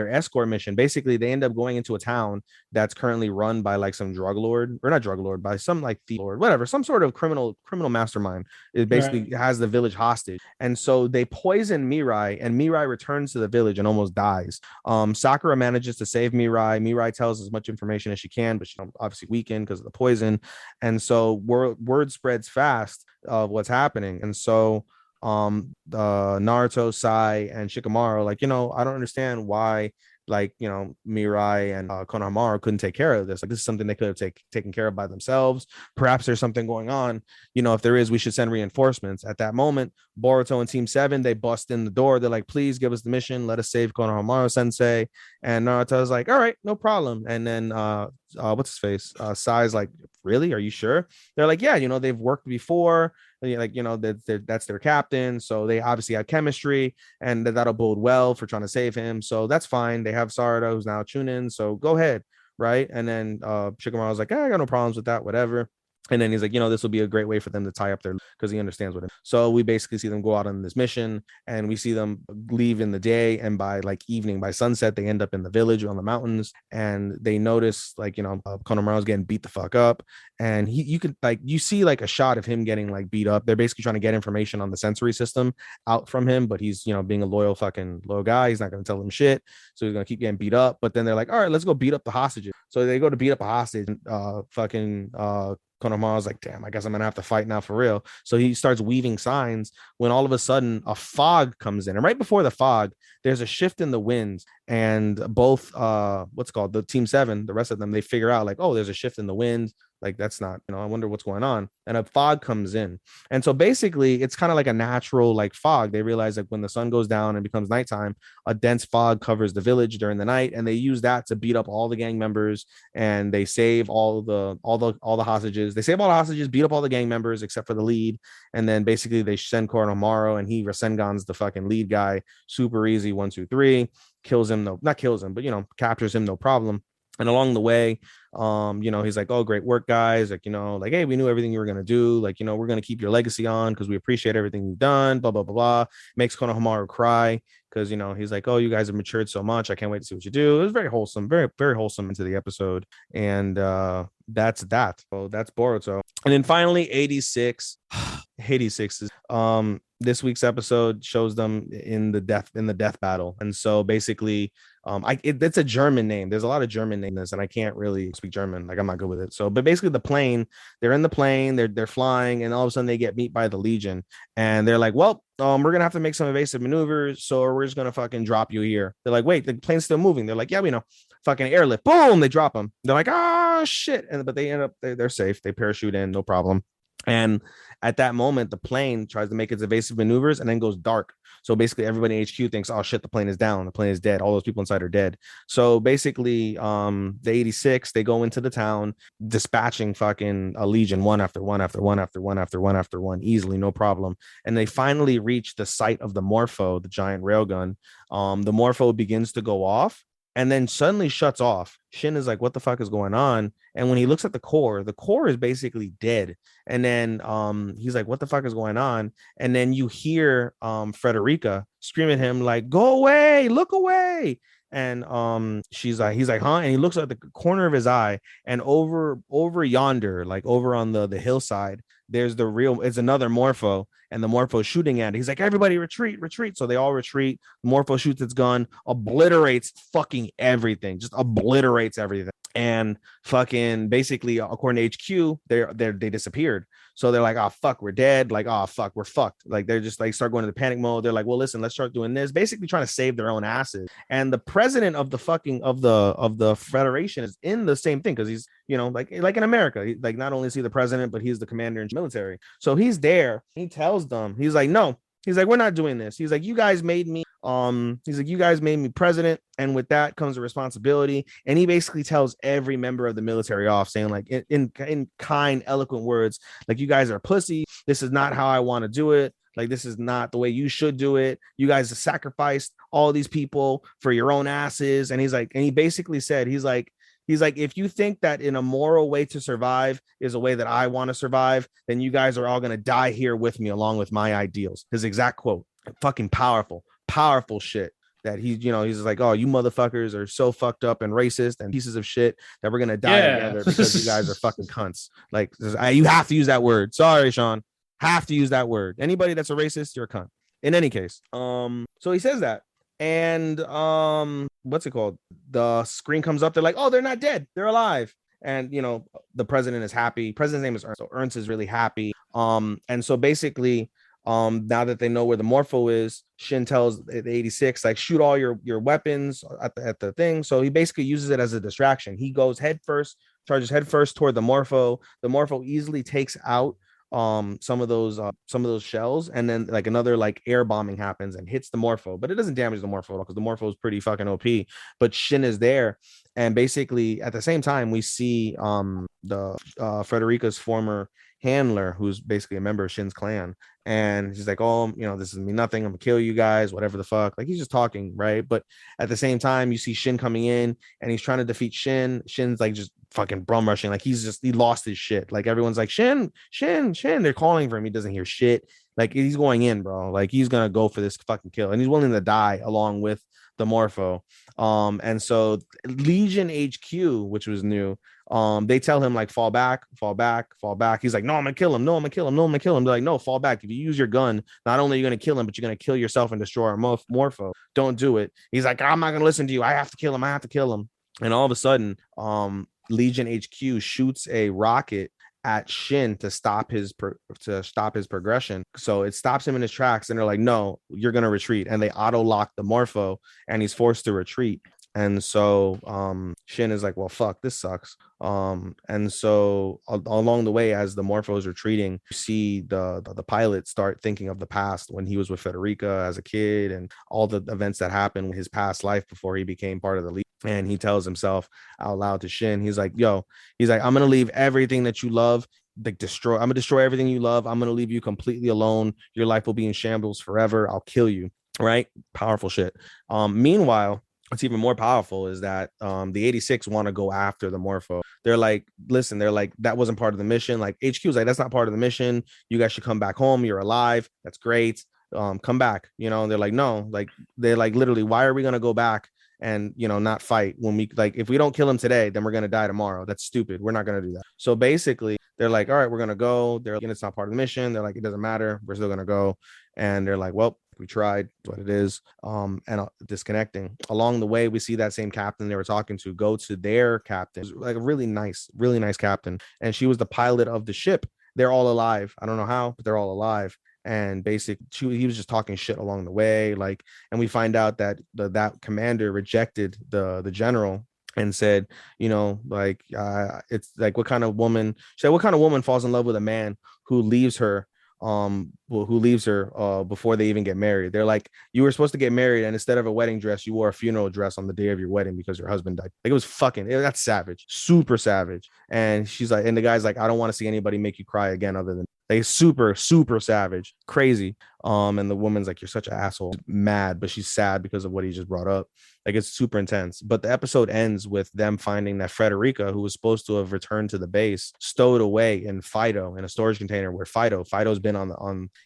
escort mission. Basically, they end up going into a town that's currently run by like some drug lord, or not drug lord, by some like thief lord, whatever, some sort of criminal mastermind. It basically has the village hostage. And so they poison Mirai, and Mirai returns to the village and almost dies. Sakura manages to save Mirai. Mirai tells as much information as she can, but she's obviously weakened because of the poison. And so word spreads fast of what's happening. And so Naruto, Sai, and Shikamaru, like, I don't understand why, like, Mirai and Konohamaru couldn't take care of this. Like, this is something they could have taken care of by themselves. Perhaps there's something going on. If there is, we should send reinforcements. At that moment, Boruto and Team 7, they bust in the door. They're like, please give us the mission. Let us save Konohamaru sensei. And Naruto's like, all right, no problem. And then what's his face? Sai's like, really? Are you sure? They're like, yeah, they've worked before. Like, that's their captain. So they obviously had chemistry, and that'll bode well for trying to save him. So that's fine. They have Sarada, who's now Chunin. So go ahead. Right. And then Shikamaru was like, I got no problems with that, whatever. And then he's like, this will be a great way for them to tie up their, because he understands what it is. So we basically see them go out on this mission, and we see them leave in the day. And by like evening, by sunset, they end up in the village on the mountains, and they notice like, Konohamaru's getting beat the fuck up. And you see like a shot of him getting like beat up. They're basically trying to get information on the sensory system out from him, but he's, being a loyal guy. He's not going to tell them shit. So he's going to keep getting beat up. But then they're like, all right, let's go beat up the hostages. So they go to beat up a hostage. Konohamaru's like, damn, I guess I'm gonna have to fight now for real. So he starts weaving signs when all of a sudden a fog comes in. And right before the fog, there's a shift in the winds. And both the Team 7, the rest of them, they figure out like, oh, there's a shift in the wind. Like, that's not, I wonder what's going on. And a fog comes in. And so basically it's kind of like a natural like fog. They realize like when the sun goes down and becomes nighttime, a dense fog covers the village during the night. And they use that to beat up all the gang members, and they save all the hostages. They save all the hostages, beat up all the gang members except for the lead. And then basically they send Konohamaru, and he Rasengans the fucking lead guy. Super easy. 1, 2, 3. Kills him. No, not kills him, but captures him. No problem. And along the way, he's like, oh, great work, guys. Like, like, hey, we knew everything you were going to do. Like, we're going to keep your legacy on because we appreciate everything you've done, blah, blah, blah, blah. Makes Konohamaru cry because, he's like, oh, you guys have matured so much. I can't wait to see what you do. It was very wholesome, very, very wholesome into the episode. And that's that. So that's Boruto. And then finally, 86. 86 is this week's episode shows them in the death battle. And so basically it's a German name. There's a lot of German names, and I can't really speak German. Like, I'm not good with it. So, but basically they're in the plane, they're flying, and all of a sudden they get beat by the Legion, and they're like, well, we're gonna have to make some evasive maneuvers, so we're just gonna fucking drop you here. They're like, wait, the plane's still moving. They're like, yeah, we know. Fucking airlift. Boom, they drop them. They're like, oh shit. But they end up, they're safe. They parachute in, no problem. And at that moment, the plane tries to make its evasive maneuvers and then goes dark. So basically everybody in HQ thinks, oh shit, the plane is down. The plane is dead. All those people inside are dead. So basically, the 86, they go into the town, dispatching fucking a Legion one after one after one after one after one after one, easily, no problem. And they finally reach the site of the Morpho, the giant railgun. The Morpho begins to go off, and then suddenly shuts off. Shin is like, what the fuck is going on? And when he looks at the core is basically dead. And then he's like, what the fuck is going on? And then you hear Frederica scream at him like, go away, look away. And he's like, huh? And he looks at the corner of his eye, and over yonder, like over on the hillside, it's another Morpho, and the Morpho shooting at it. He's like, everybody retreat. So they all retreat. The Morpho shoots its gun, obliterates fucking everything, just obliterates everything. And fucking basically, according to HQ, they disappeared. So they're like, oh fuck, we're dead. Like, oh fuck, we're fucked. Like, they're just like start going into panic mode. They're like, well, listen, let's start doing this. Basically trying to save their own asses. And the president of the fucking of the Federation is in the same thing, because he's, like in America, like not only is he the president, but he's the commander in military. So he's there. He tells them, he's like, no. He's like, we're not doing this. He's like, you guys made me president, and with that comes a responsibility. And he basically tells every member of the military off, saying like in kind, eloquent words, like, you guys are pussy. This is not how I want to do it. Like, this is not the way you should do it. You guys have sacrificed all these people for your own asses. And he's like, and he basically said, he's like, if you think that in a moral way to survive is a way that I want to survive, then you guys are all going to die here with me, along with my ideals. His exact quote. Fucking powerful shit. That he's just like, oh, you motherfuckers are so fucked up and racist and pieces of shit that we're going to die together because you guys are fucking cunts. Like, you have to use that word. Sorry, Sean. Have to use that word. Anybody that's a racist, you're a cunt. In any case, so he says that. And what's it called? The screen comes up. They're like, oh, they're not dead. They're alive. And the president is happy. President's name is Ernst. So Ernst is really happy. And so basically, now that they know where the Morpho is, Shin tells the 86, like, shoot all your weapons at the thing. So he basically uses it as a distraction. He goes charges head first toward the Morpho. The Morpho easily takes out some of those shells, and then like another like air bombing happens and hits the Morpho, but it doesn't damage the Morpho at all because the Morpho is pretty fucking OP. But Shin is there, and basically at the same time we see the Frederica's former handler, who's basically a member of Shin's clan, and he's like, oh, this is me nothing, I'm gonna kill you guys, whatever the fuck, like he's just talking, right? But at the same time you see Shin coming in and he's trying to defeat Shin's like just fucking brum rushing, like he lost his shit, like everyone's like Shin, they're calling for him, he doesn't hear shit, like he's going in, bro, like he's gonna go for this fucking kill, and he's willing to die along with the Morpho. And so Legion HQ, which was new, they tell him like fall back. He's like, no, I'm gonna kill him. They're like, no, fall back. If you use your gun, not only are you gonna kill him, but you're gonna kill yourself and destroy our Morpho. Don't do it. He's like, I'm not gonna listen to you. I have to kill him. And all of a sudden, Legion HQ shoots a rocket at Shin to stop his progression. So it stops him in his tracks, and they're like, no, you're gonna retreat. And they auto lock the Morpho, and he's forced to retreat. And so Shin is like, well, fuck, this sucks. And so along the way, as the Morpho is retreating, you see the pilot start thinking of the past when he was with Federica as a kid and all the events that happened in his past life before he became part of the League. And he tells himself out loud to Shin, he's like, I'm gonna leave everything that you love, I'm gonna destroy everything you love. I'm gonna leave you completely alone. Your life will be in shambles forever. I'll kill you. Right? Powerful shit. Meanwhile, what's even more powerful is that the 86 want to go after the Morpho. They're like, listen, that wasn't part of the mission. Like HQ's like, that's not part of the mission. You guys should come back home. You're alive. That's great. Come back. They're like, no, like they're like, literally, why are we gonna go back and not fight when we, like, if we don't kill him today, then we're gonna die tomorrow? That's stupid. We're not gonna do that. So basically they're like, all right, we're gonna go. They're like, it's not part of the mission. They're like, it doesn't matter, we're still gonna go. And they're like, well, we tried, what it is. And disconnecting along the way, we see that same captain they were talking to go to their captain, like a really nice captain, and she was the pilot of the ship. They're all alive. I don't know how, but they're all alive. And basically he was just talking shit along the way, like, and we find out that that commander rejected the general and said, it's like, what kind of woman falls in love with a man who leaves her before they even get married? They're like, you were supposed to get married, and instead of a wedding dress, you wore a funeral dress on the day of your wedding because your husband died. Like, it was that's savage, super savage. And she's like, and the guy's like, I don't want to see anybody make you cry again other than, like, super savage, crazy. And the woman's like, you're such an asshole, mad, but she's sad because of what he just brought up. Like, it's super intense. But the episode ends with them finding that Frederica, who was supposed to have returned to the base, stowed away in Fido in a storage container where Fido's been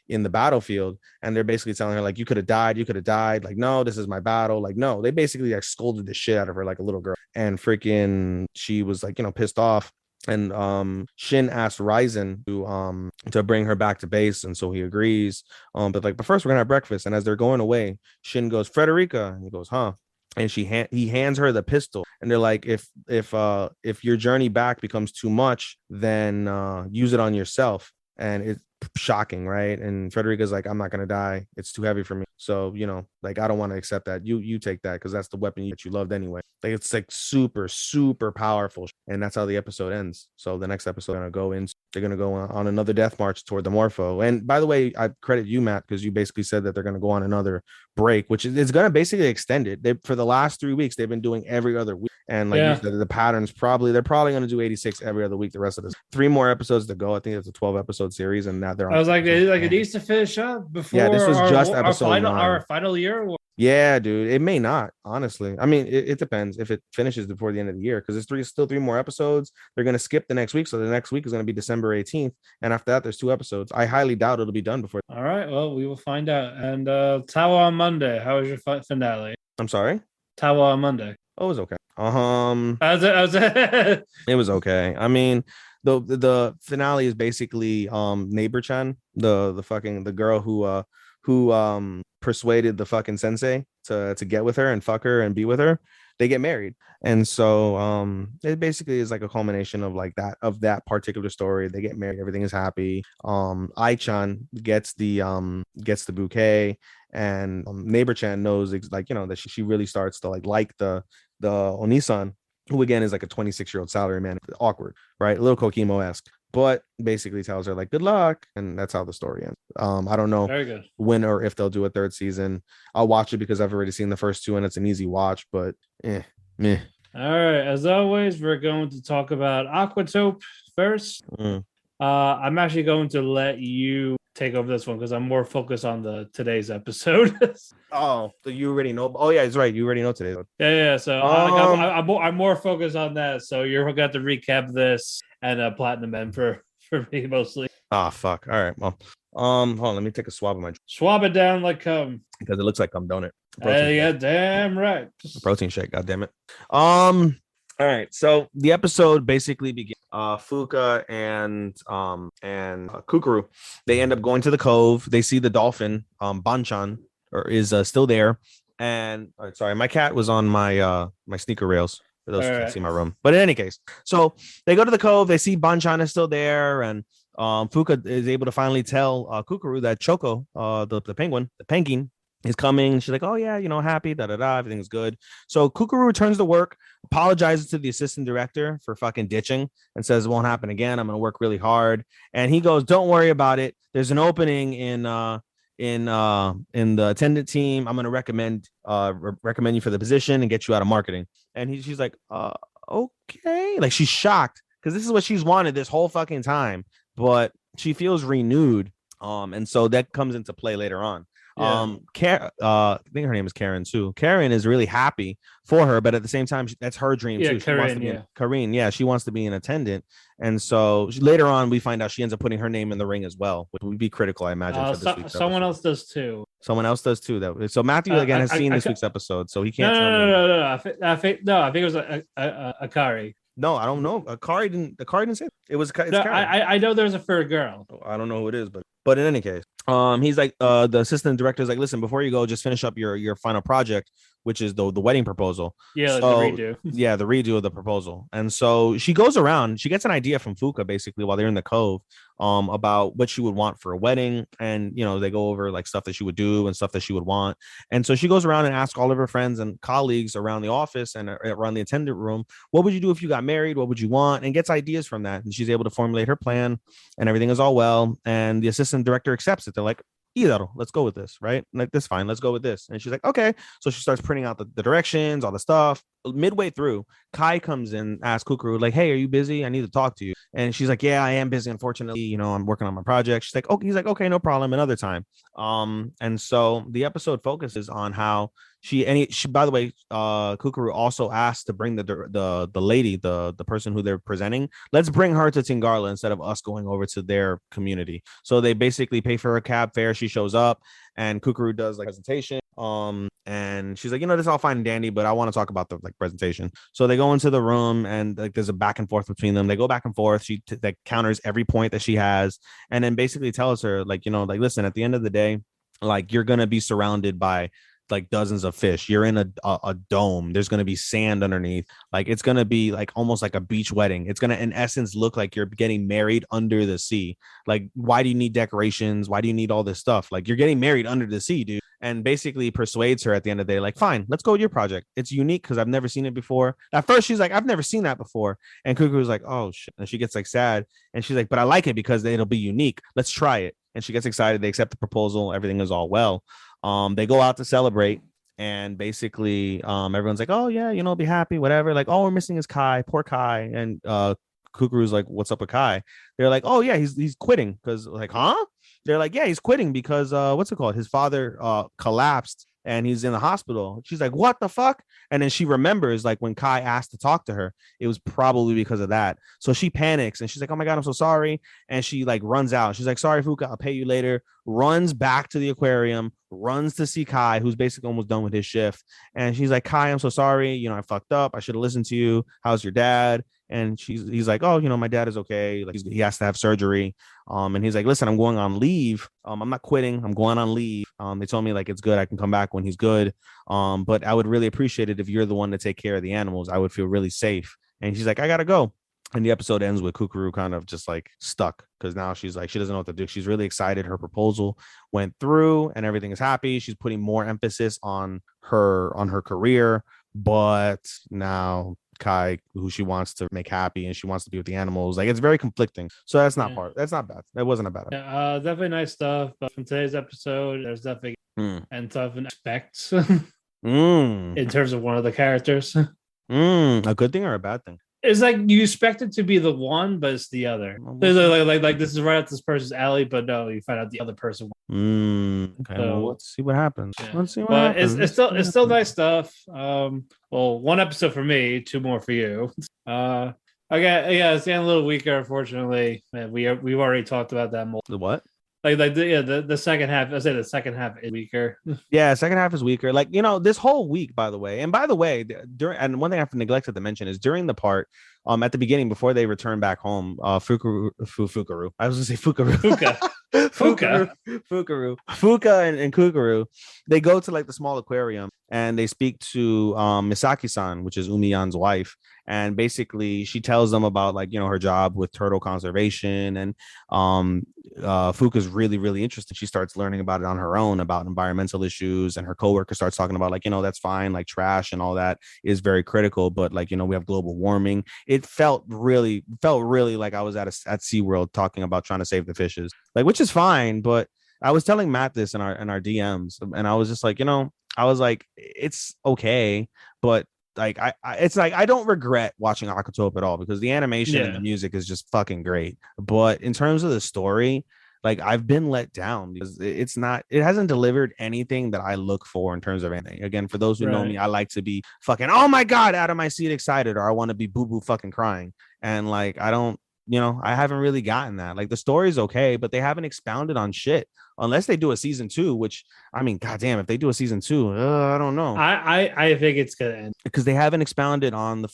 in the battlefield. And they're basically telling her, like, you could have died. Like, no, this is my battle. Like, no, they basically like scolded the shit out of her like a little girl. And freaking, she was like, pissed off. And Shin asked Ryzen to bring her back to base, and so he agrees. But first we're gonna have breakfast. And as they're going away, Shin goes, Frederica, and he goes, huh? And he hands her the pistol, and they're like, if your journey back becomes too much, then use it on yourself. And it's shocking, right? And Frederica's like, I'm not gonna die, it's too heavy for me. So like, I don't want to accept that. You take that, because that's the weapon that you loved anyway. Like, it's like super powerful. And that's how the episode ends. So the next episode they're gonna go on another death march toward the Morpho. And by the way, I credit you, Matt, because you basically said that they're gonna go on another break, which is gonna basically extend it. For the last 3 weeks, they've been doing every other week. And like you said, the pattern's they're probably gonna do 86 every other week the rest of this. 3 more episodes to go. I think it's a 12-episode series, and now they're on. I was like, it needs to finish up before. Yeah, this was just episode 9. Our final year. Yeah, dude, it may not, honestly. I mean, it depends if it finishes before the end of the year, because there's still 3 more episodes. They're going to skip the next week, so the next week is going to be December 18th, and after that there's 2 episodes. I highly doubt it'll be done before. All right, well, we will find out. And Tawa on Monday, how was your finale? I'm sorry? Tawa on Monday. Oh, it was okay. It was okay. I mean, the finale is basically Neighbor-chan, the girl who persuaded the fucking sensei to get with her and fuck her and be with her. They get married. And so it basically is like a culmination of that particular story. They get married, everything is happy. Ai-chan gets the bouquet, and Neighbor-chan knows that she really starts to like the Onisan, who again is like a 26-year-old salaryman. Awkward, right? A little Kokimo-esque. but basically tells her like good luck, and that's how the story ends. I don't know Very good. when or if they'll do a third season. I'll watch it because I've already seen the first two and it's an easy watch, but meh. All right, as always, we're going to talk about Aquatope first. I'm actually going to let you take over this one because I'm more focused on the today's episode. Oh, so you already know. Oh yeah, it's right. You already know today. Yeah. So I'm more focused on that. So you're going to have to recap this and Platinum M for me mostly. Ah, fuck. All right. Well, hold on. Let me take a swab of my. Swab it down like cum. Because it looks like I'm doing it. Yeah, damn right. Protein shake. God damn it. All right. So the episode basically begins. Fuka and Kukuru, they end up going to the cove. They see the dolphin. Banchan is still there. And sorry, my cat was on my my sneaker rails. For those who can see my room. But in any case, so they go to the cove. They see Banchan is still there, and Fuka is able to finally tell Kukuru that Choco, the penguin, is coming. She's like, oh yeah, happy, everything's good. So Kukuru returns to work, apologizes to the assistant director for fucking ditching, and says it won't happen again. I'm gonna work really hard. And he goes, don't worry about it. There's an opening in the attendant team. I'm gonna recommend you for the position and get you out of marketing. And she's like, okay, like she's shocked because this is what she's wanted this whole fucking time, but she feels renewed. And so that comes into play later on. Yeah. I think her name is Karen too. Karen is really happy for her, but at the same time, that's her dream too. Karen, she wants to be an attendant, and so later on, we find out she ends up putting her name in the ring as well, which would be critical, I imagine. For this week's someone episode. else does too. Someone else does too. Though, so Matthew again has seen this week's episode, so he can't. No. I think it was Akari. No, I don't know. Akari didn't say it was. It's I know there's a third girl. I don't know who it is, but in any case, he's like the assistant director is like, listen, before you go, just finish up your final project, which is the wedding proposal. Yeah, the redo. Yeah, the redo of the proposal. And so she goes around. She gets an idea from Fuka basically while they're in the cove, about what she would want for a wedding, and they go over like stuff that she would do and stuff that she would want. And so she goes around and asks all of her friends and colleagues around the office and around the attendant room, what would you do if you got married? What would you want? And gets ideas from that. And she's able to formulate her plan, and everything is all well. And the assistant director accepts it. They're like, let's go with this, right? Like, this fine, let's go with this. And she's like, okay. So she starts printing out the directions, all the stuff. Midway through, Kai comes in, asks Kukuru, like, hey, are you busy? I need to talk to you. And she's like, yeah, I am busy, unfortunately. I'm working on my project. She's like, oh, he's like, okay, no problem, another time. And so the episode focuses on how she by the way, Kukuru also asked to bring the lady, the person who they're presenting. Let's bring her to Tingarla instead of us going over to their community. So they basically pay for her cab fare. She shows up, and Kukuru does like presentation. And she's like, this is all fine and dandy, but I want to talk about the presentation. So they go into the room, and like there's a back and forth between them. They go back and forth. She like counters every point that she has, and then basically tells her like, listen, at the end of the day, like you're gonna be surrounded by like dozens of fish. You're in a dome. There's going to be sand underneath. Like it's going to be like almost like a beach wedding. It's going to in essence look like you're getting married under the sea. Like, why do you need decorations? Why do you need all this stuff? Like, you're getting married under the sea, dude. And basically persuades her at the end of the day, like, fine, let's go with your project. It's unique because I've never seen it before. At first she's like, I've never seen that before. And Kukuru's like, oh shit. And she gets like sad, and she's like, but I like it because it'll be unique. Let's try it. And she gets excited. They accept the proposal. Everything is all well. They go out to celebrate, and basically everyone's like, oh yeah, be happy, whatever. Like, all we're missing is Kai, poor Kai. And Kukuru's like, what's up with Kai? They're like, oh yeah, he's quitting. Because like, huh? They're like, yeah, he's quitting because what's it called? His father collapsed and he's in the hospital. She's like, what the fuck? And then she remembers like when Kai asked to talk to her, it was probably because of that. So she panics and she's like, oh my God, I'm so sorry. And she like runs out. She's like, sorry, Fuka, I'll pay you later. Runs back to the aquarium, runs to see Kai, who's basically almost done with his shift. And she's like, Kai, I'm so sorry. I fucked up. I should have listened to you. How's your dad? And he's like, oh, my dad is okay. Like he has to have surgery. And he's like, listen, I'm going on leave. I'm not quitting. I'm going on leave. They told me like it's good. I can come back when he's good. But I would really appreciate it if you're the one to take care of the animals. I would feel really safe. And she's like, I gotta go. And the episode ends with Kukuru kind of just like stuck because now she's like, she doesn't know what to do. She's really excited. Her proposal went through and everything is happy. She's putting more emphasis on her career, but now Kai, who she wants to make happy, and she wants to be with the animals. Like, it's very conflicting. So that's not bad. That wasn't a bad episode. Yeah, definitely nice stuff. But from today's episode, there's definitely and tough and expects in terms of one of the characters. A good thing or a bad thing? It's like you expect it to be the one, but it's the other. Like this is right up this person's alley, but no, you find out the other person. Okay, so, well, let's see what happens. Yeah. Let's see what happens. It's still nice stuff. Well, one episode for me, 2 more for you. It's getting a little weaker, unfortunately. Man, we've already talked about that more. The what? The second half. I say the second half is weaker. Yeah, second half is weaker. Like, this whole week, by the way, and and one thing I've neglected to mention is during the part at the beginning before they return back home, Fukaru. I was gonna say Fukaru. Fuka and Kukuru, they go to like the small aquarium and they speak to Misaki-san, which is Umiyan's wife, and basically she tells them about like her job with turtle conservation, and Fuka's really, really interested. She starts learning about it on her own, about environmental issues, and her coworker starts talking about like that's fine, like trash and all that is very critical, but like we have global warming. It felt really like I was at SeaWorld talking about trying to save the fishes, like, which is fine. But I was telling Matt this in our DMs, and I was just like, I was like, it's okay, but like it's like I don't regret watching Aquatope at all, because the animation and the music is just fucking great. But in terms of the story, like, I've been let down because it hasn't delivered anything that I look for in terms of anything. Again, for those who know me, I like to be fucking, oh my God, out of my seat excited, or I want to be boo fucking crying. And like, I don't, I haven't really gotten that. Like, the story's okay, but they haven't expounded on shit unless they do a season 2, which, I mean, goddamn, if they do a season 2, I don't know. I think it's gonna end because they haven't expounded on the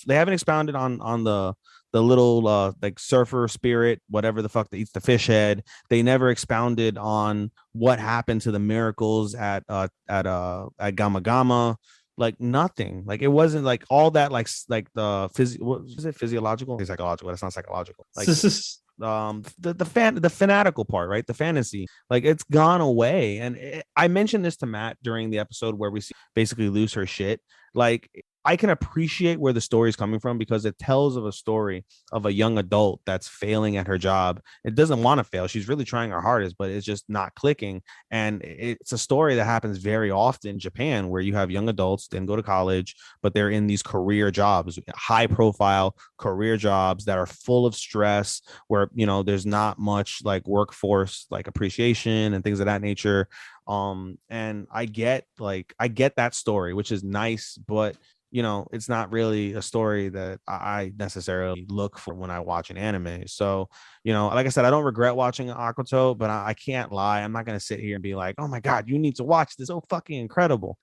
little like surfer spirit, whatever the fuck that eats the fish head. They never expounded on what happened to the miracles at Gama Gama. Like, nothing. Like, it wasn't like all that like the what is it, physiological, psychological? That's not psychological. Like the fanatical part, right? The fantasy, like, it's gone away. And I mentioned this to Matt during the episode where we see basically lose her shit. Like, I can appreciate where the story is coming from, because it tells of a story of a young adult that's failing at her job. It doesn't want to fail. She's really trying her hardest, but it's just not clicking. And it's a story that happens very often in Japan, where you have young adults then go to college, but they're in these career jobs, high profile career jobs that are full of stress, where, there's not much like workforce, like appreciation and things of that nature. And I get that story, which is nice, but it's not really a story that I necessarily look for when I watch an anime. So, like I said, I don't regret watching Aquatope, but I can't lie. I'm not going to sit here and be like, oh my God, you need to watch this. Oh, fucking incredible.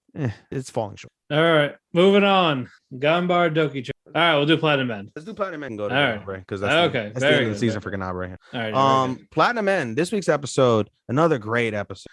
It's falling short. All right, moving on. Ganbare Douki-chan. All right, we'll do Platinum End. Let's do Platinum End and go to Ganbare, because that's okay. That's the end of the season for Ganbare. All right. Platinum End, this week's episode, another great episode.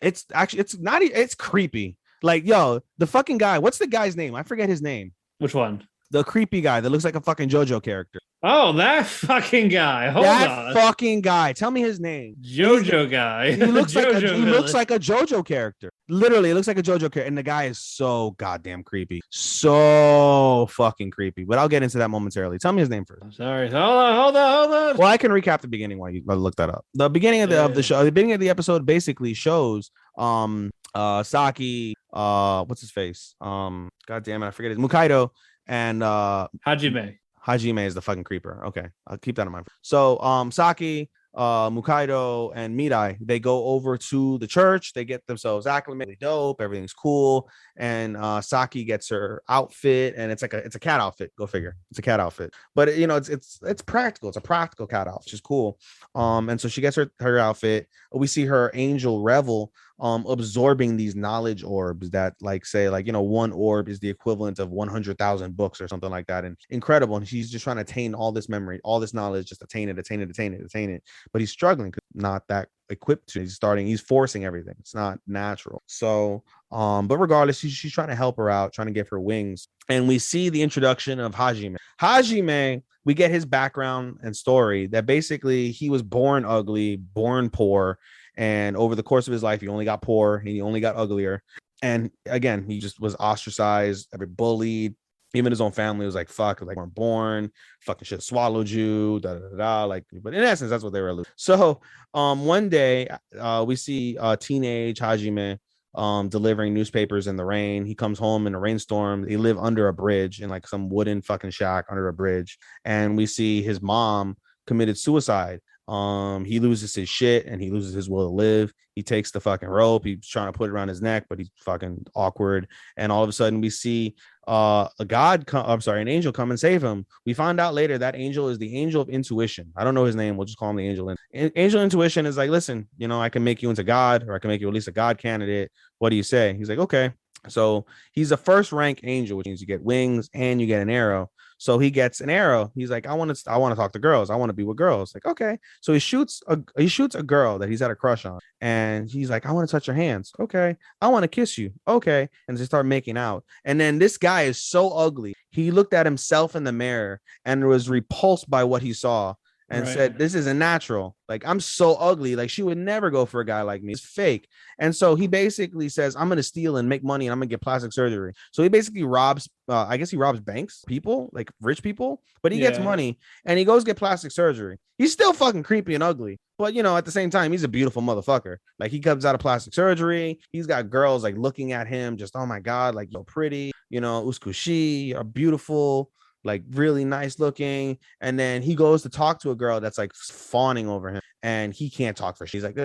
It's creepy. Like, yo, the fucking guy, what's the guy's name? I forget his name. Which one? The creepy guy that looks like a fucking JoJo character. Oh, that fucking guy. Hold on. That fucking guy. Tell me his name. JoJo guy. He looks like a JoJo character. Literally, it looks like a JoJo character. And the guy is so goddamn creepy. So fucking creepy. But I'll get into that momentarily. Tell me his name first. I'm sorry. Hold on. Well, I can recap the beginning while you look that up. The beginning of the show, the beginning of the episode basically shows Saki, what's his face? God damn it, I forget his Mukaido and Hajime. Hajime is the fucking creeper. Okay, I'll keep that in mind. So Saki, Mukaido, and Mirai, they go over to the church. They get themselves acclimated, dope, everything's cool. And Saki gets her outfit, and it's a cat outfit. Go figure, it's a cat outfit. But it's practical. It's a practical cat outfit, which is cool. And so she gets her outfit. We see her angel Revel absorbing these knowledge orbs that one orb is the equivalent of 100,000 books or something like that, and incredible. And she's just trying to attain all this memory, all this knowledge, just attain it, but he's struggling because not that equipped to. He's forcing everything. It's not natural. So but regardless, she's trying to help her out, trying to give her wings. And we see the introduction of Hajime. We get his background and story, that basically he was born ugly, born poor, and over the course of his life, he only got poor and he only got uglier. And again, he just was ostracized, bullied, Even his own family was like, fuck, like, weren't born, fucking shit swallowed you, da da da. Like, but in essence, that's what they were alluding. So, one day, we see teenage Hajime delivering newspapers in the rain. He comes home in a rainstorm. They live under a bridge in like some wooden fucking shack under a bridge. And we see his mom committed suicide. He loses his shit and he loses his will to live. He takes the fucking rope. He's trying to put it around his neck, but he's fucking awkward. And all of a sudden we see an angel come and save him. We find out later that angel is the angel of intuition. I don't know his name. We'll just call him the angel. Angel intuition is like, listen, I can make you into God, or I can make you at least a God candidate. What do you say? He's like, okay. So he's a first rank angel, which means you get wings and you get an arrow. So he gets an arrow. He's like, I want to talk to girls. I want to be with girls. Like, okay. So he shoots a girl that he's had a crush on. And he's like, I want to touch your hands. Okay. I want to kiss you. Okay. And they start making out. And then this guy is so ugly. He looked at himself in the mirror and was repulsed by what he saw and said, this isn't natural. Like, I'm so ugly. Like, she would never go for a guy like me. It's fake. And so he basically says, I'm going to steal and make money and I'm going to get plastic surgery. So he basically robs, I guess he robs banks, people, like rich people, but he gets money and he goes get plastic surgery. He's still fucking creepy and ugly. But, at the same time, he's a beautiful motherfucker. Like, he comes out of plastic surgery. He's got girls like looking at him just, oh my God, like, so pretty, Uskushi are beautiful, like really nice looking. And then he goes to talk to a girl that's like fawning over him and he can't talk for. She's like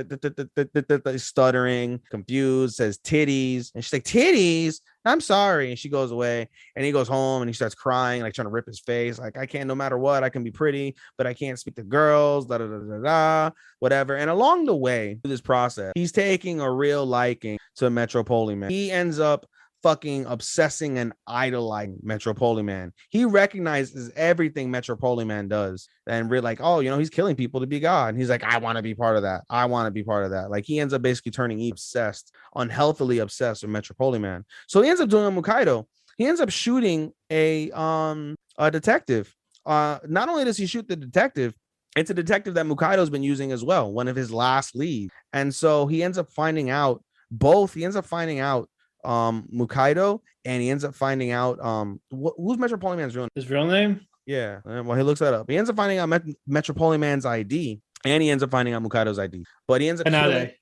stuttering, confused, says titties. And she's like, titties? I'm sorry. And she goes away and he goes home and he starts crying, like trying to rip his face. Like, I can't, no matter what, I can be pretty, but I can't speak to girls, whatever. And along the way through this process, he's taking a real liking to Metro Poliman. He ends up fucking obsessing and idolizing Metro Poliman. He recognizes everything Metro Poliman does and we're like, oh, he's killing people to be God. And he's like, I want to be part of that. I want to be part of that. Like, he ends up basically turning obsessed, unhealthily obsessed with Metro Poliman. So he ends up doing a Mukaido. He ends up shooting a detective. Not only does he shoot the detective, it's a detective that Mukaido's been using as well, one of his last leads. And so he ends up finding out Mukaido, and he ends up finding out who's Metro Poliman's real name? His real name? Yeah. Well, he looks that up. He ends up finding out Metro Poliman's ID, and he ends up finding out Mukaido's ID. But he ends up Kanade.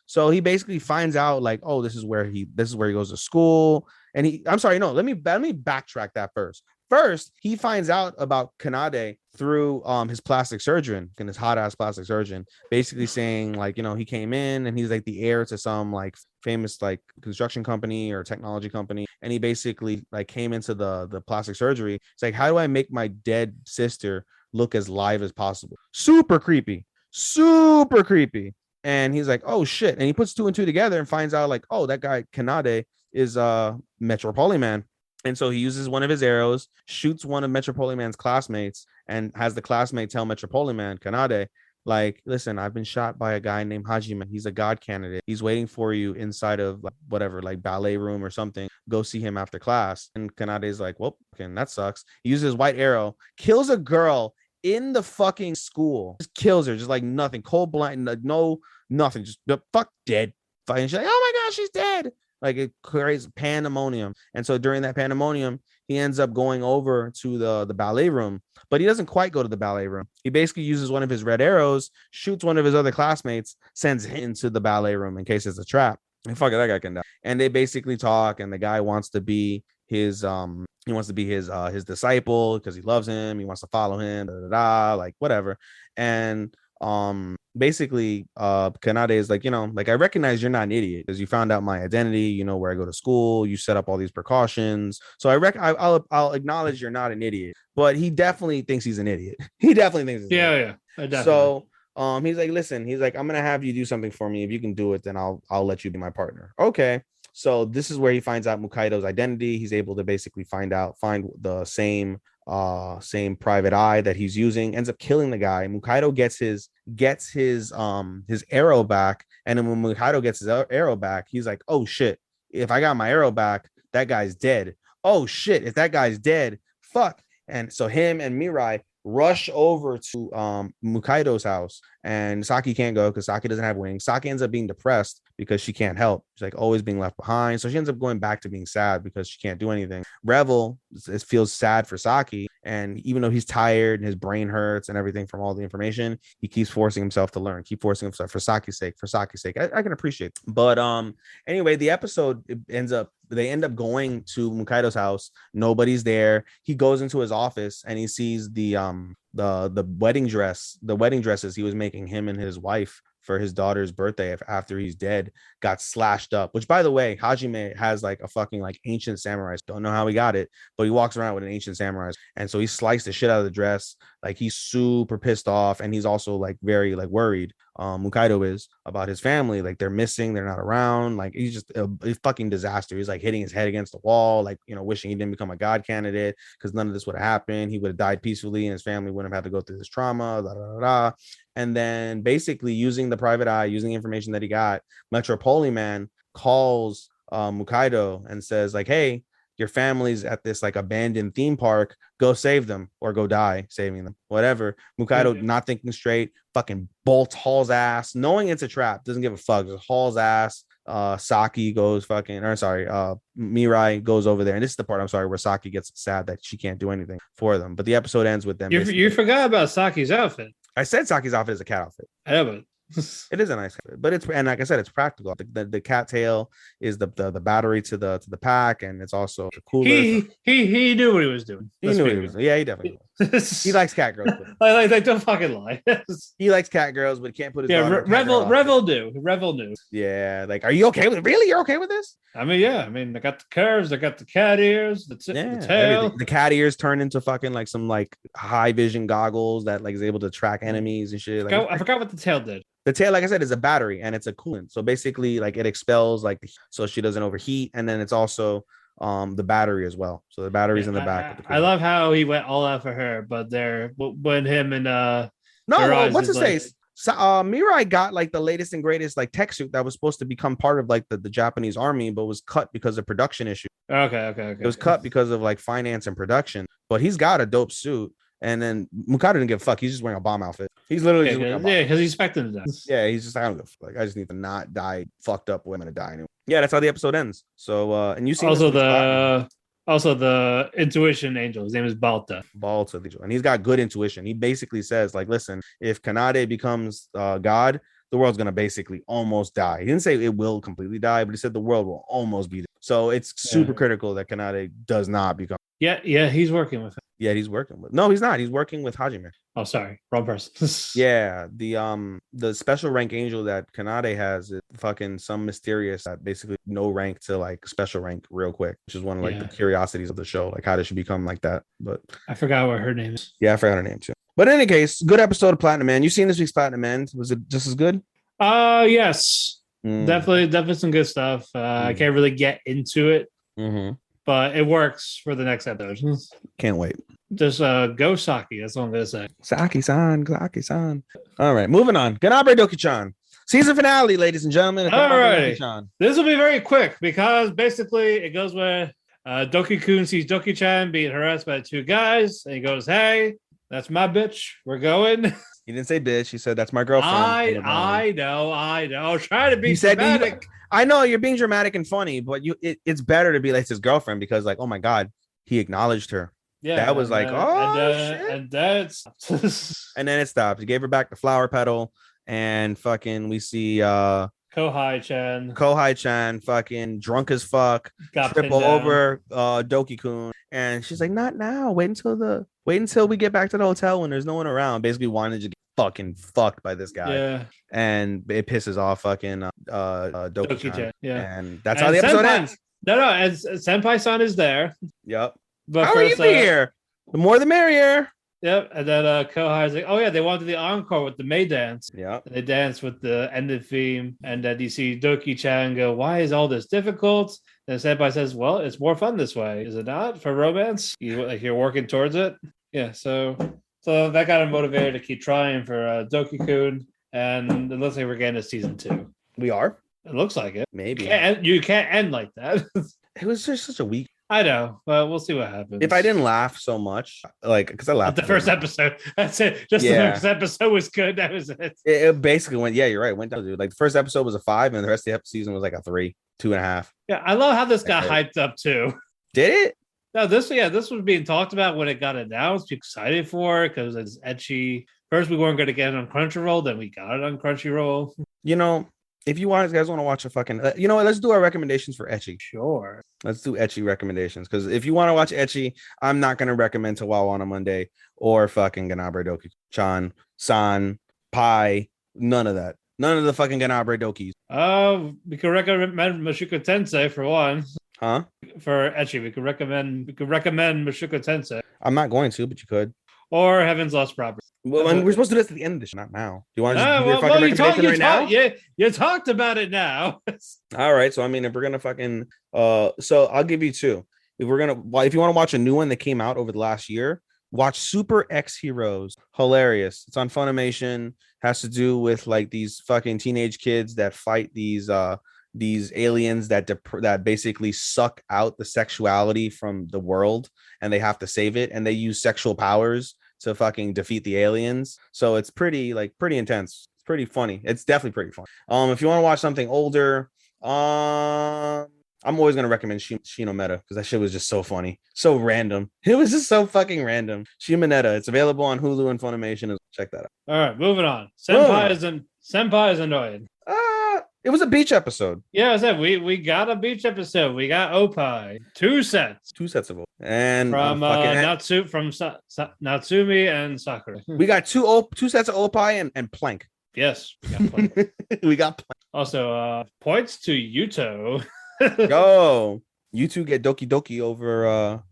So he basically finds out like, oh, this is where he goes to school. And let me backtrack that first. First, he finds out about Kanade through his plastic surgeon and his hot ass plastic surgeon, basically saying like, he came in and he's like the heir to some like famous like construction company or technology company. And he basically like came into the plastic surgery. It's like, how do I make my dead sister look as live as possible? Super creepy. And he's like, oh shit. And he puts two and two together and finds out like, oh, that guy Kanade is Metro Poliman. And so he uses one of his arrows, shoots one of Metro Poliman's classmates, and has the classmate tell Metro Poliman, Kanade, like, listen, I've been shot by a guy named Hajime. He's a God candidate. He's waiting for you inside of like, whatever, like ballet room or something. Go see him after class. And Kanade's like, well, okay, that sucks. He uses his white arrow, kills a girl in the fucking school. Just kills her, just like nothing. Cold blind, no, nothing. Just fuck dead. Fucking she's like, oh my God, she's dead. Like, it creates pandemonium. And so during that pandemonium, he ends up going over to the ballet room, but he doesn't quite go to the ballet room. He basically uses one of his red arrows, shoots one of his other classmates, sends him into the ballet room in case it's a trap. And fuck it, that guy can die. And they basically talk, and the guy wants to be his disciple because he loves him. He wants to follow him, like whatever. And basically Kanade is like, like, I recognize you're not an idiot because you found out my identity, where I go to school, you set up all these precautions. So I'll acknowledge you're not an idiot, but he definitely thinks he's an idiot. He definitely thinks he's an idiot. So he's like, listen, he's like, I'm gonna have you do something for me. If you can do it, then I'll let you be my partner. Okay. So this is where he finds out Mukaido's identity. He's able to basically find the same private eye that he's using, ends up killing the guy. Mukaido gets his arrow back, and then when Mukaido gets his arrow back, he's like, oh shit, if I got my arrow back, that guy's dead. Oh shit, if that guy's dead, fuck. And so him and Mirai rush over to Mukaido's house, and Saki can't go because Saki doesn't have wings. Saki ends up being depressed because she can't help. She's like always being left behind. So she ends up going back to being sad because she can't do anything. Revel feels sad for Saki. And even though he's tired and his brain hurts and everything from all the information, he keeps forcing himself to learn, keep forcing himself for Saki's sake, I can appreciate it. But anyway, the episode they end up going to Mukaido's house. Nobody's there. He goes into his office and he sees the wedding dresses he was making him and his wife for his daughter's birthday after he's dead got slashed up, which by the way, Hajime has like a fucking like ancient samurai. Don't know how he got it, but he walks around with an ancient samurai. And so he sliced the shit out of the dress. Like he's super pissed off. And he's also like very like worried. Mukaido is about his family. Like they're missing, they're not around. Like he's just a fucking disaster. He's like hitting his head against the wall, like, you know, wishing he didn't become a god candidate because none of this would have happened. He would have died peacefully and his family wouldn't have had to go through this trauma. Da, da, da, da. And then basically using the private eye, using the information that he got, Metropoliman calls Mukaido and says like, hey, your family's at this like abandoned theme park, go save them or go die saving them, whatever. Mukaido not thinking straight, fucking bolts, hauls ass, knowing it's a trap, doesn't give a fuck, just hauls ass. Saki goes Mirai goes over there, and this is the part where Saki gets sad that she can't do anything for them, but the episode ends with them. You forgot about Saki's outfit. I said Saki's outfit is a cat outfit. I know, but it is a nice outfit, but it's, and like I said, it's practical. The cat tail is the battery to the pack, and it's also the cooler. He knew what he was doing. He knew what he was doing. Yeah, he definitely was. He likes cat girls. like don't fucking lie. He likes cat girls, but he can't put his Revel knew. Yeah, like, are you okay with? Really, you're okay with this? I mean, yeah. I mean, they got the curves, they got the cat ears, the tail. Everything. The cat ears turn into fucking like some like high vision goggles that like is able to track enemies and shit. Like, I forgot what the tail did. The tail, like I said, is a battery and it's a coolant. So basically, like it expels like so she doesn't overheat, and then it's also the battery as well. So the battery's in the back. I love how he went all out for her, but when him and what's his face? So, Mirai got like the latest and greatest like tech suit that was supposed to become part of like the Japanese army, but was cut because of production issues. Okay. It was cut because of like finance and production, but he's got a dope suit. And then Mukaido didn't give a fuck. He's just wearing a bomb outfit. He's literally just wearing a bomb. Yeah, because he's expecting to die. Yeah, he's just, I don't give a fuck. Like, I just need to not die fucked up when I'm gonna die anyway. Yeah, that's how the episode ends. So and you see also the intuition angel. His name is Balta, and he's got good intuition. He basically says, like, listen, if Kanade becomes God, the world's gonna basically almost die. He didn't say it will completely die, but he said the world will almost be dead. So it's super critical that Kanade does not become. Yeah, he's working with him. Yeah, he's working with. No, he's not. He's working with Hajime. Oh, sorry, wrong person. Yeah, the special rank angel that Kanade has is fucking some mysterious basically no rank to like special rank real quick, which is one of like the curiosities of the show. Like, how did she become like that? But I forgot what her name is. Yeah, I forgot her name too. But in any case, good episode of Platinum Man. You seen this week's Platinum End? Was it just as good? Yes, definitely some good stuff. I can't really get into it. But it works for the next episode. Can't wait. Just go Saki. That's all I'm gonna say. Saki-san. All right, moving on. Ganbare Douki-chan. Season finale, ladies and gentlemen. All right. This will be very quick because basically it goes where Doki-kun sees Doki-chan being harassed by two guys, and he goes, "Hey, that's my bitch. We're going." He didn't say bitch. He said, "That's my girlfriend." I know. Try to be dramatic. I know you're being dramatic and funny, but it's better to be like his girlfriend because, like, oh my god, he acknowledged her. Yeah, that was like, shit. And that's and then it stopped. He gave her back the flower petal, and fucking we see Kohai-chan fucking drunk as fuck, trip over Doki-kun, and she's like, "Not now. Wait until we get back to the hotel when there's no one around." Basically wanted to get fucking fucked by this guy. Yeah. And it pisses off fucking Doki-chan. Yeah. And that's how the episode ends. No, and Senpai-san is there. Yep. But how are you here? The more the merrier. Yep. And then Kohai's like, "Oh yeah, they wanted the encore with the May dance." Yeah. They dance with the ended theme, and then you see Doki-chan go, "Why is all this difficult?" And Senpai says, "Well, it's more fun this way, is it not? For romance, you're working towards it." Yeah. So that got him motivated to keep trying for Doki-kun, and it looks like we're getting to season 2. We are. It looks like it. Maybe. You can't end like that. It was just such a week. I know, but we'll see what happens. If I didn't laugh so much, like, because I laughed at the first episode, that's it. Just the first episode was good. That was it. It basically went. Yeah, you're right. It went down, dude. Like the first episode was a 5, and the rest of the season was like a 3, 2.5. Yeah, I love how this got hyped up too. Did it? No, this was being talked about when it got announced. Excited for it because it's ecchi. First, we weren't going to get it on Crunchyroll, then we got it on Crunchyroll. You know, if you guys want to watch a fucking, you know what? Let's do our recommendations for ecchi. Sure. Let's do ecchi recommendations because if you want to watch ecchi, I'm not going to recommend Tawawa on a Monday or fucking Ganbare Douki-chan, San, Pai, none of that. None of the fucking Ganbare Dokis. We could recommend Mushoku Tensei for one. Huh? For ecchi, we could recommend Mushoku Tensei. I'm not going to, but you could. Or Heaven's Lost Property. Well, and we're supposed to do this at the end of the show, not now. Do you want to do your fucking recommendation right now? Yeah, you talked about it now. All right. So I mean, if we're gonna fucking so I'll give you 2. If you want to watch a new one that came out over the last year, watch Super X Heroes. Hilarious. It's on Funimation. Has to do with like these fucking teenage kids that fight these aliens that basically suck out the sexuality from the world, and they have to save it, and they use sexual powers to fucking defeat the aliens. So it's pretty intense. It's pretty funny. It's definitely pretty fun. If you want to watch something older, I'm always gonna recommend Shinometa because that shit was just so funny, so random. It was just so fucking random. Shimoneta. It's available on Hulu and Funimation. Check that out. All right, moving on. Senpai is annoying. It was a beach episode. Yeah, I said we got a beach episode. We got Opie. 2 sets. 2 sets of Opie. And from Natsumi and Sakura. We got two sets of Opie and Plank. Yes, we got Plank. We got Plank. Also, points to Yuto. Go. You two get Doki Doki over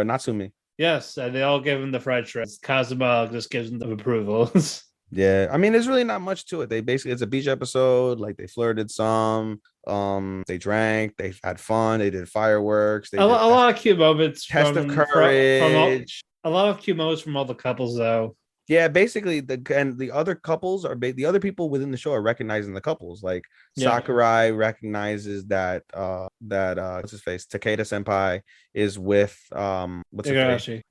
Natsumi. Yes, and they all give him the fried shreds. Kazuma just gives them the approvals. Yeah, I mean, there's really not much to it. It's a beach episode. Like they flirted some, they drank, they had fun, they did fireworks. A lot of cute moments. Test of courage. A lot of cute moments from all the couples, though. Yeah, basically the other couples the other people within the show are recognizing the couples. Like Sakurai recognizes that what's his face, Takeda senpai is with Igarashi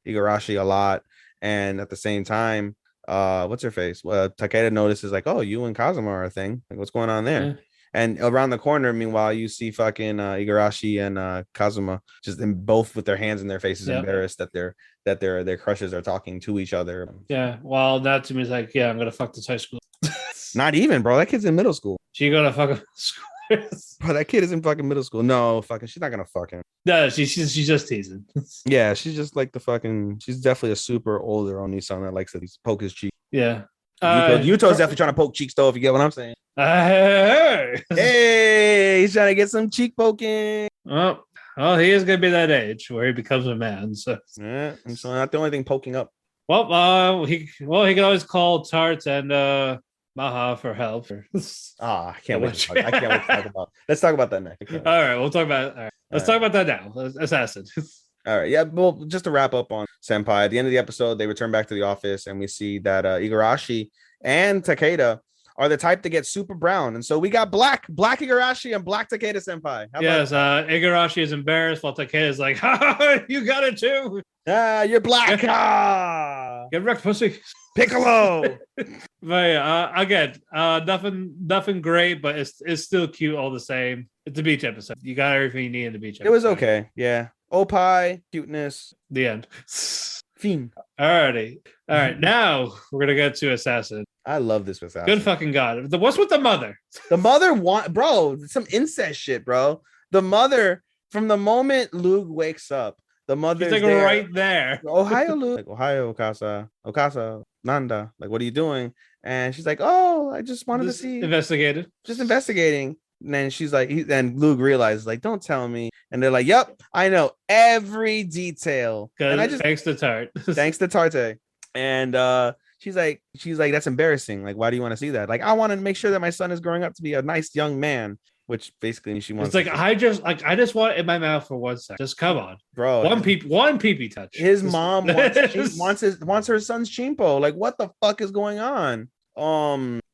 a lot, and at the same time. What's her face? Takeda notices like, oh, you and Kazuma are a thing. Like, what's going on there? Yeah. And around the corner, meanwhile, you see fucking Igarashi and Kazuma just both with their hands in their faces, embarrassed that their crushes are talking to each other. Yeah, while Natsumi's like, yeah, I'm gonna fuck this high school. Not even, bro. That kid's in middle school. She gonna fuck him. Bro, that kid is in fucking middle school. No, fucking, she's not gonna fuck him. No, she's just teasing. Yeah, she's just like she's definitely a super older Oni-san that likes to poke his cheek. Yeah. Yuto's definitely trying to poke cheeks though, if you get what I'm saying. Hey, he's trying to get some cheek poking. Well, he is gonna be that age where he becomes a man. So yeah, and so not the only thing poking up. Well, he can always call Tart and Maha for help. I can't wait. To talk about. Let's talk about that next. All right, we'll talk about. All right. Let's talk about that now. Assassin. All right, yeah. Well, just to wrap up on Senpai, at the end of the episode, they return back to the office, and we see that Igarashi and Takeda are the type to get super brown, and so we got black Igarashi and black Takeda Senpai. Yes, Igarashi is embarrassed while Takeda is like, "You got it too. You're black. Get wrecked, pussy." Piccolo. But yeah, again, nothing great, but it's still cute all the same. It's a beach episode. You got everything you need in the beach episode. It was okay. Yeah. Opie, cuteness. The end. Fiend. Alrighty. All right. Now we're gonna get to Assassin. I love this Assassin. Good fucking god. What's with the mother? The mother bro, some incest shit, bro. The mother, from the moment Luke wakes up, the mother's like there. Right there. Ohio, Luke. Like, Ohio, Okasa, Nanda. Like, what are you doing? And she's like, oh, I just wanted to see. Just investigating. And then she's like, and Luke realizes, like, don't tell me. And they're like, yep, I know every detail. And thanks to Tart. Thanks to Tarte. And she's like, that's embarrassing. Like, why do you want to see that? Like, I want to make sure that my son is growing up to be a nice young man. Which basically she wants. It's like I just want it in my mouth for 1 second. Just come on, bro. One pee touch. His mom wants her son's chimpo. Like, what the fuck is going on?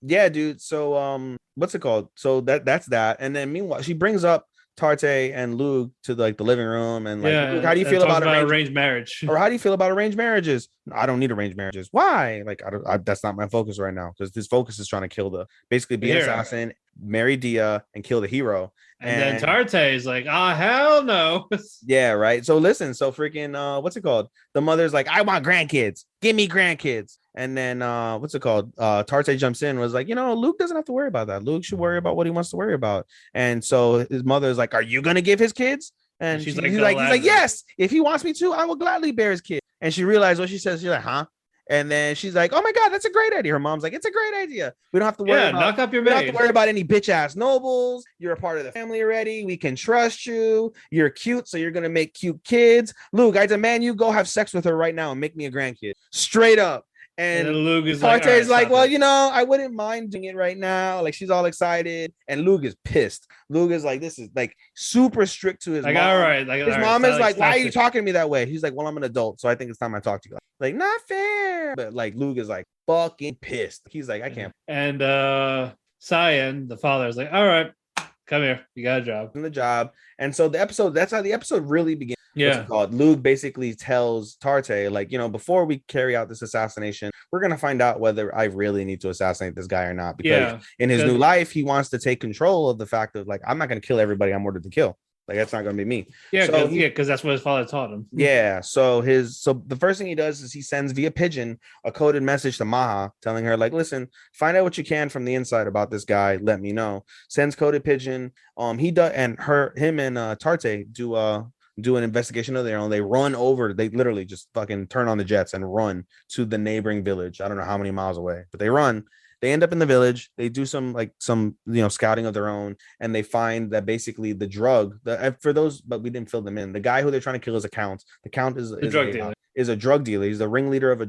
Yeah, dude. So what's it called? So that's that. And then meanwhile, she brings up Tarte and Luke to like the living room and like, Luke, how do you feel about arranged marriage? Or how do you feel about arranged marriages? I don't need arranged marriages. Why? Like, that's not my focus right now, because this focus is trying to kill basically be an assassin, marry Dia, and kill the hero. And then Tarte is like, hell no. Yeah, right. So listen, so freaking what's it called? The mother's like, I want grandkids. Give me grandkids. And then what's it called? Tarte jumps in, was like, Luke doesn't have to worry about that. Luke should worry about what he wants to worry about. And so his mother's like, are you gonna give his kids? And he's like, yes, if he wants me to, I will gladly bear his kid. And she realized what she says. She's like, huh? And then she's like, oh my God, that's a great idea. Her mom's like, it's a great idea. We don't have to worry knock up your maid. We don't have to worry about any bitch ass nobles. You're a part of the family already. We can trust you. You're cute, so you're gonna make cute kids. Luke, I demand you go have sex with her right now and make me a grandkid. Straight up. And Luke is Tarte's like, well, I wouldn't mind doing it right now. Like, she's all excited, and Luke is pissed. Luke is like, this is like super strict to his mom. All right, his mom is like, why are you talking to me that way? He's like, well, I'm an adult, so I think it's time I talk to you. Like, not fair. But like, Luke is like fucking pissed. He's like, I can't. And Cyan, the father, is like, all right, come here, you got a job. In the job. And so that's how the episode really begins. Yeah. Luke basically tells Tarte, like, before we carry out this assassination, we're gonna find out whether I really need to assassinate this guy or not. Because in his new life, he wants to take control of the fact of like, I'm not gonna kill everybody I'm ordered to kill. Like, that's not gonna be me. Yeah, because that's what his father taught him. Yeah. So the first thing he does is he sends via pigeon a coded message to Maha, telling her, like, listen, find out what you can from the inside about this guy. Let me know. Sends coded pigeon. He does, and him and Tarte do an investigation of their own. They run over, they literally just fucking turn on the jets and run to the neighboring village. I don't know how many miles away, but they run. They end up in the village. They do some scouting of their own, and they find that basically the drug, for those, but we didn't fill them in. The guy who they're trying to kill is a count. The count is a drug dealer. Is a drug dealer. He's the ringleader of a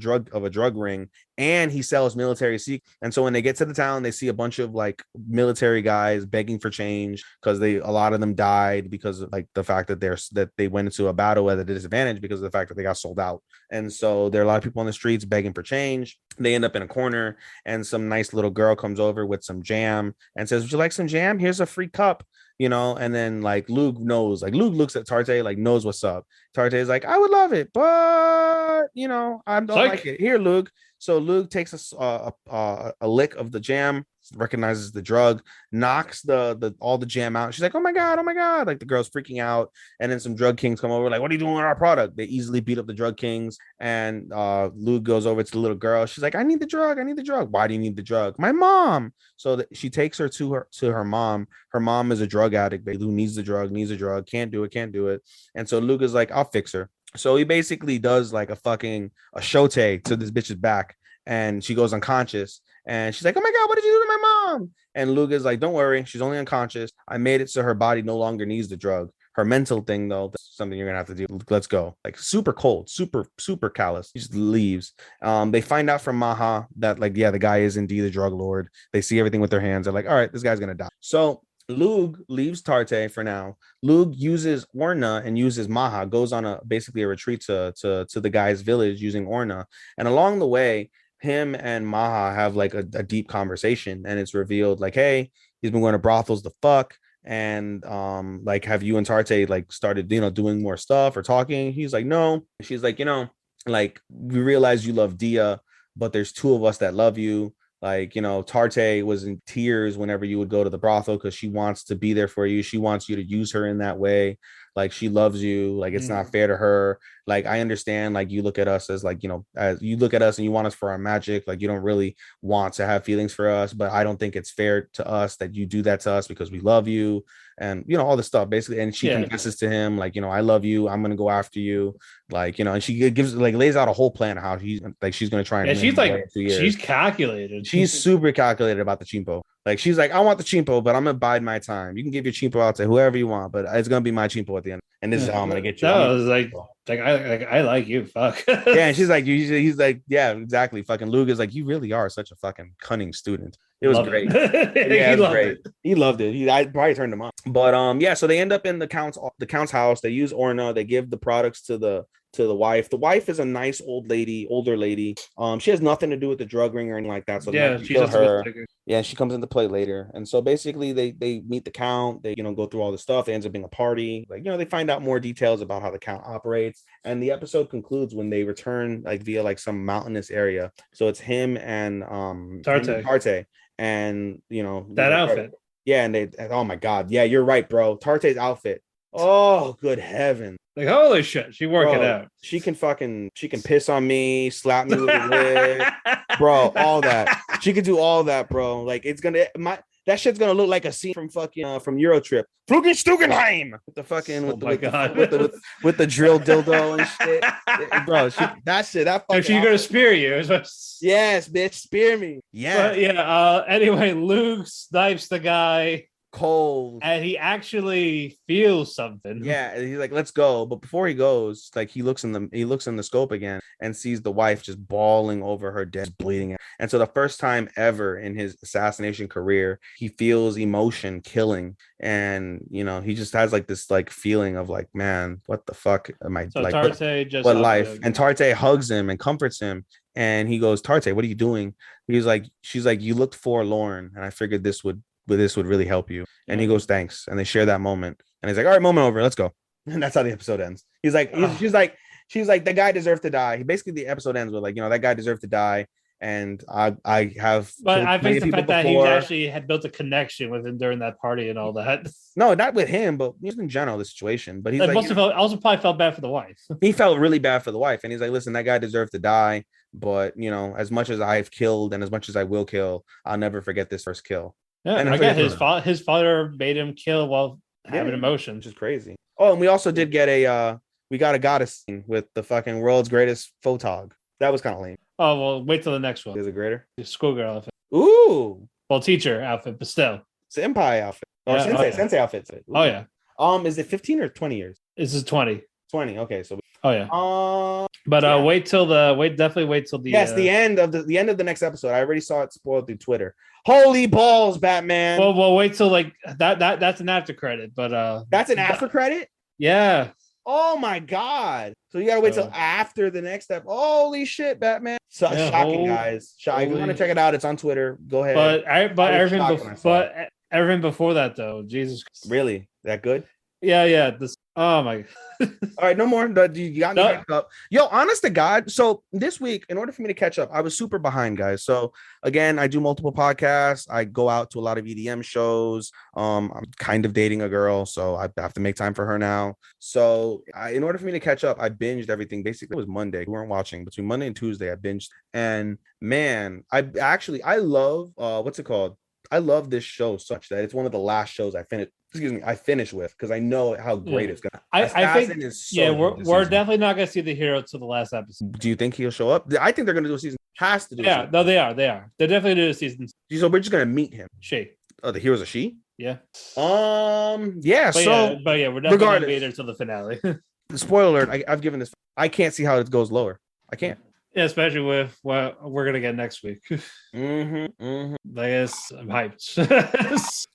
drug ring, and he sells military secrets. And so when they get to the town, they see a bunch of like military guys begging for change because a lot of them died because of like the fact that they went into a battle at a disadvantage because of the fact that they got sold out. And so there are a lot of people on the streets begging for change. They end up in a corner, and some nice little girl comes over with some jam and says, would you like some jam? Here's a free cup. And then like Luke knows, like Luke looks at Tarte, like knows what's up. Tarte is like, I would love it, but I don't like it. Here, Luke. So Luke takes a lick of the jam, recognizes the drug, knocks all the jam out. She's like, oh my god, like the girl's freaking out. And then some drug kings come over, like, what are you doing with our product? They easily beat up the drug kings. And Luke goes over to the little girl. She's like, I need the drug. Why do you need the drug? My mom. So she takes her to her mom. Her mom is a drug addict, who needs the drug, can't do it. And so Luke is like, I'll fix her. So he basically does like a shote to this bitch's back, and she goes unconscious. And she's like, oh my god, what did you do to my mom? And Luke is like, don't worry, she's only unconscious. I made it so her body no longer needs the drug. Her mental thing, though, that's something you're gonna have to do. Let's go. Like, super cold, super callous. He just leaves. They find out from Maha that, like, yeah, the guy is indeed a drug lord. They see everything with their hands. They're like, all right, this guy's gonna die. So Luke leaves Tarte for now. Luke uses Orna and uses Maha, goes on basically a retreat to the guy's village using Orna. And along the way, him and Maha have like a deep conversation, and it's revealed like, hey, he's been going to brothels to fuck. And like, have you and Tarte like started doing more stuff or talking? He's like, no. She's like, like, we realize you love Dia, but there's two of us that love you. Like, Tarte was in tears whenever you would go to the brothel because she wants to be there for you. She wants you to use her in that way. Like, she loves you. Like, it's not fair to her. Like, I understand, like, you look at us as like, as you look at us and you want us for our magic. Like, you don't really want to have feelings for us, but I don't think it's fair to us that you do that to us because we love you. And, all this stuff basically. And she confesses to him, like, I love you. I'm going to go after you. Like, and she gives, like, lays out a whole plan of how she's going to try and. And she's like, she's calculated. She's super calculated about the chimpo. Like, she's like, I want the chimpo, but I'm gonna bide my time. You can give your chimpo out to whoever you want, but it's gonna be my chimpo at the end. And this is how I'm gonna get you. No, it's like I like you. Fuck. Yeah, and she's like, he's like, yeah, exactly. Fucking Luke is like, you really are such a fucking cunning student. It was great. Yeah, it was great. He loved it. I probably turned him on. But yeah, so they end up in the count's house. They use Orna. They give the products to the to the wife. The wife is a nice older lady. She has nothing to do with the drug ring or anything like that. So yeah, she's just her. Yeah, she comes into play later. And so basically they meet the Count. They, go through all the stuff. It ends up being a party. Like, they find out more details about how the Count operates. And the episode concludes when they return like via like some mountainous area. So it's him and Tarte. And that outfit. Yeah, and oh my god. Yeah, you're right, bro. Tarte's outfit. Oh, good heaven. Like, holy shit, she worked it out. She can piss on me, slap me with a whip, bro, all that. She could do all that, bro. Like, that shit's gonna look like a scene from fucking from Euro Trip. Flugenstugenheim with the fucking with the drill dildo and shit. Bro, that if she's gonna spear you. Yes, bitch, spear me. Yeah. Anyway, Luke snipes the guy cold, and he actually feels something. Yeah, he's like, let's go. But before he goes, like, he looks in the scope again and sees the wife just bawling over her dead, bleeding. And so the first time ever in his assassination career, he feels emotion killing, and he just has like this like feeling of like, man, what the fuck am I like? What life? And Tarte hugs him and comforts him, and he goes, Tarte, what are you doing? She's like, you looked forlorn, and I figured this would really help you. And he goes, thanks. And they share that moment. And he's like, all right, moment over, let's go. And that's how the episode ends. She's like, that guy deserved to die. Basically, the episode ends with like, that guy deserved to die. And I have. But I think the fact that he actually had built a connection with him during that party and all that. No, not with him, but just in general, the situation. But he's also probably felt bad for the wife. He felt really bad for the wife. And he's like, listen, that guy deserved to die. But, as much as I've killed and as much as I will kill, I'll never forget this first kill. Yeah, and I get his father made him kill while having emotions, which is crazy. Oh, and we also did get a goddess scene with the fucking world's greatest photog. That was kind of lame. Oh, well, wait till the next one. Is it greater? The schoolgirl outfit. Ooh. Well, teacher outfit, but still. Senpai outfit. Or sensei outfit. Ooh. Oh yeah. Is it 15 or 20 years? This is 20. 20. Okay, so. Oh yeah. But definitely wait till the. Yes, the end of the next episode. I already saw it spoiled through Twitter. Holy balls, Batman! Well, wait till like that. That's an after credit, but that's an after credit. Yeah. Oh my god! So you gotta wait till after the next step. Holy shit, Batman! Shocking, guys. Shocking. If you want to check it out, it's on Twitter. Go ahead. But everything before that though, Jesus. Really? That good? Yeah. Oh my. All right, no more. You got me back up. Yo, honest to God. So this week, in order for me to catch up, I was super behind, guys. So again, I do multiple podcasts. I go out to a lot of EDM shows. I'm kind of dating a girl, so I have to make time for her now. So in order for me to catch up, I binged everything. Basically, it was Monday. We weren't watching. Between Monday and Tuesday, I binged. And man, I love what's it called? I love this show such that it's one of the last shows I finish with, because I know how great it's gonna. I think we're definitely not gonna see the hero till the last episode. Do you think he'll show up? I think they're gonna do a season. Has to do. Yeah, no, they are. They're definitely doing a season. So we're just gonna meet him. She. Oh, the hero's a she. Yeah. Yeah. We're definitely gonna meet her till the finale. Spoiler alert! I've given this. I can't see how it goes lower. I can't. Yeah, especially with what we're gonna get next week. I guess I'm hyped.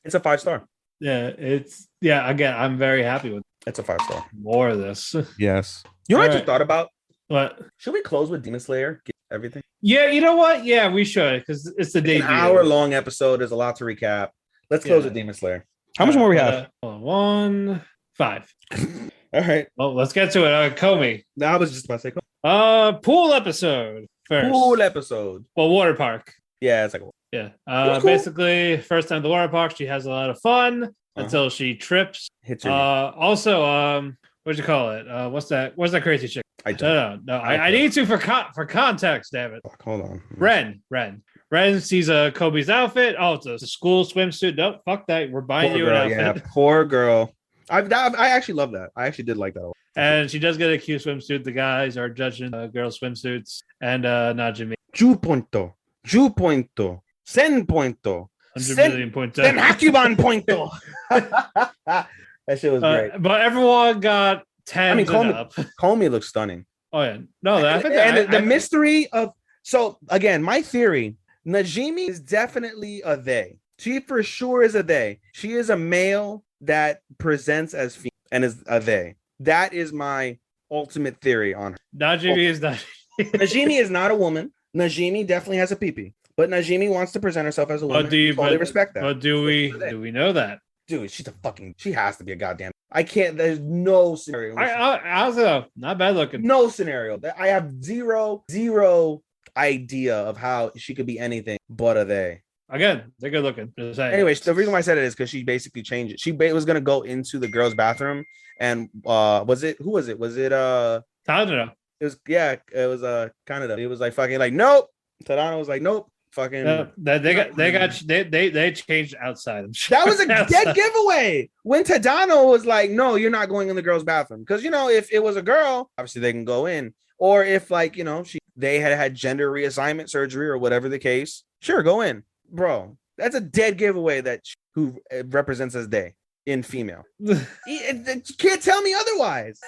It's a 5-star. Yeah, again, I'm very happy with it. It's a 5-star. More of this. Yes. You know what I just thought about? What? Should we close with Demon Slayer? Get everything? Yeah, you know what? Yeah, we should, because it's the debut. An hour-long episode. There's a lot to recap. Let's close with Demon Slayer. How much more we have? 1, 5. All right. Well, let's get to it. Komi. No, I was just about to say pool episode first. Pool episode. Well, water park. Yeah, it's like cool. Basically, first time at the water park, she has a lot of fun until she trips. Hits her. Also, what'd you call it? What's that crazy chick? I need to for context, damn it. Hold on. Ren sees Kobe's outfit. Oh, it's a school swimsuit. Nope, fuck that. We're buying you an outfit. Yeah, poor girl. I actually love that. I actually did like that a lot. And she does get a cute swimsuit. The guys are judging girls' swimsuits. And Najimi. 10 pointo. 10 pointo. 100 pointo. 100 million pointo. Then Hakuban pointo. That shit was great. But everyone got 10 up. Komi looks stunning. Oh, yeah. No, the mystery of... So, again, my theory, Najimi is definitely a they. She for sure is a they. She is a male that presents as female and is a they. That is my ultimate theory on her. Najimi is not. Najimi is not a woman. Najimi definitely has a pee-pee, but Najimi wants to present herself as a woman. Totally respect that. But do we know that? Dude, she has to be a goddamn. I can't. There's no scenario. I also not bad looking. No scenario. I have zero idea of how she could be anything but a they. Again, they're good looking. Anyways, the reason why I said it is because she basically changed it. She was gonna go into the girls' bathroom, and who was it? Was it Tadano? It was Kaneda. It was like fucking like nope. Tadano was like nope. Fucking they changed outside. That was a dead giveaway when Tadano was like, no, you're not going in the girls' bathroom. Because if it was a girl, obviously they can go in. Or if they had gender reassignment surgery or whatever the case, sure, go in. Bro, that's a dead giveaway that who represents as they in female. You can't tell me otherwise.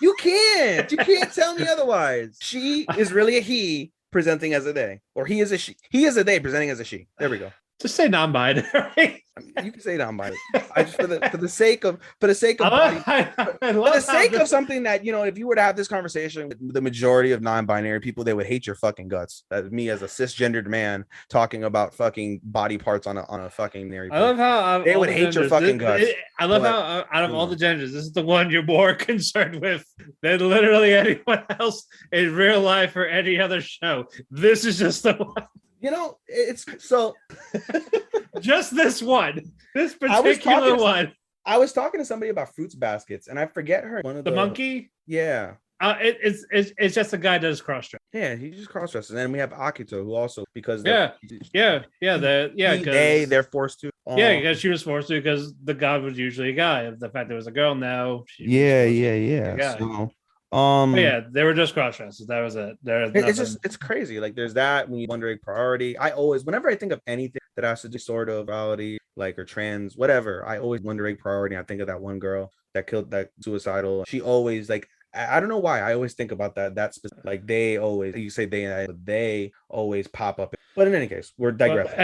You can't tell me otherwise. She is really a he presenting as a they, or he is a she. He is a they presenting as a she. There we go. Just say non-binary. You can say non-binary. For the sake of something that if you were to have this conversation with the majority of non-binary people, they would hate your fucking guts. That me as a cisgendered man talking about fucking body parts on a fucking nary. I love how they would hate your fucking guts. I love how out of all the genders, this is the one you're more concerned with than literally anyone else in real life or any other show. This is just the one. It's so just this one, this particular one. I was talking to somebody about fruits baskets, and I forget her. One of the monkey. Yeah. It's just a guy that does cross dress. Yeah, he just cross dresses, and then we have Akito, who also because they're forced to. Because she was forced to because the god was usually a guy. The fact there was a girl now. They were just cross dresses. That was it. It's crazy. Like there's that when you wondering priority. Whenever I think of anything that has to do sort of reality, like or trans, whatever, I always wondering priority. I think of that one girl that killed that suicidal. She always I don't know why I always think about that. That's like they always pop up. But in any case, we're digressing.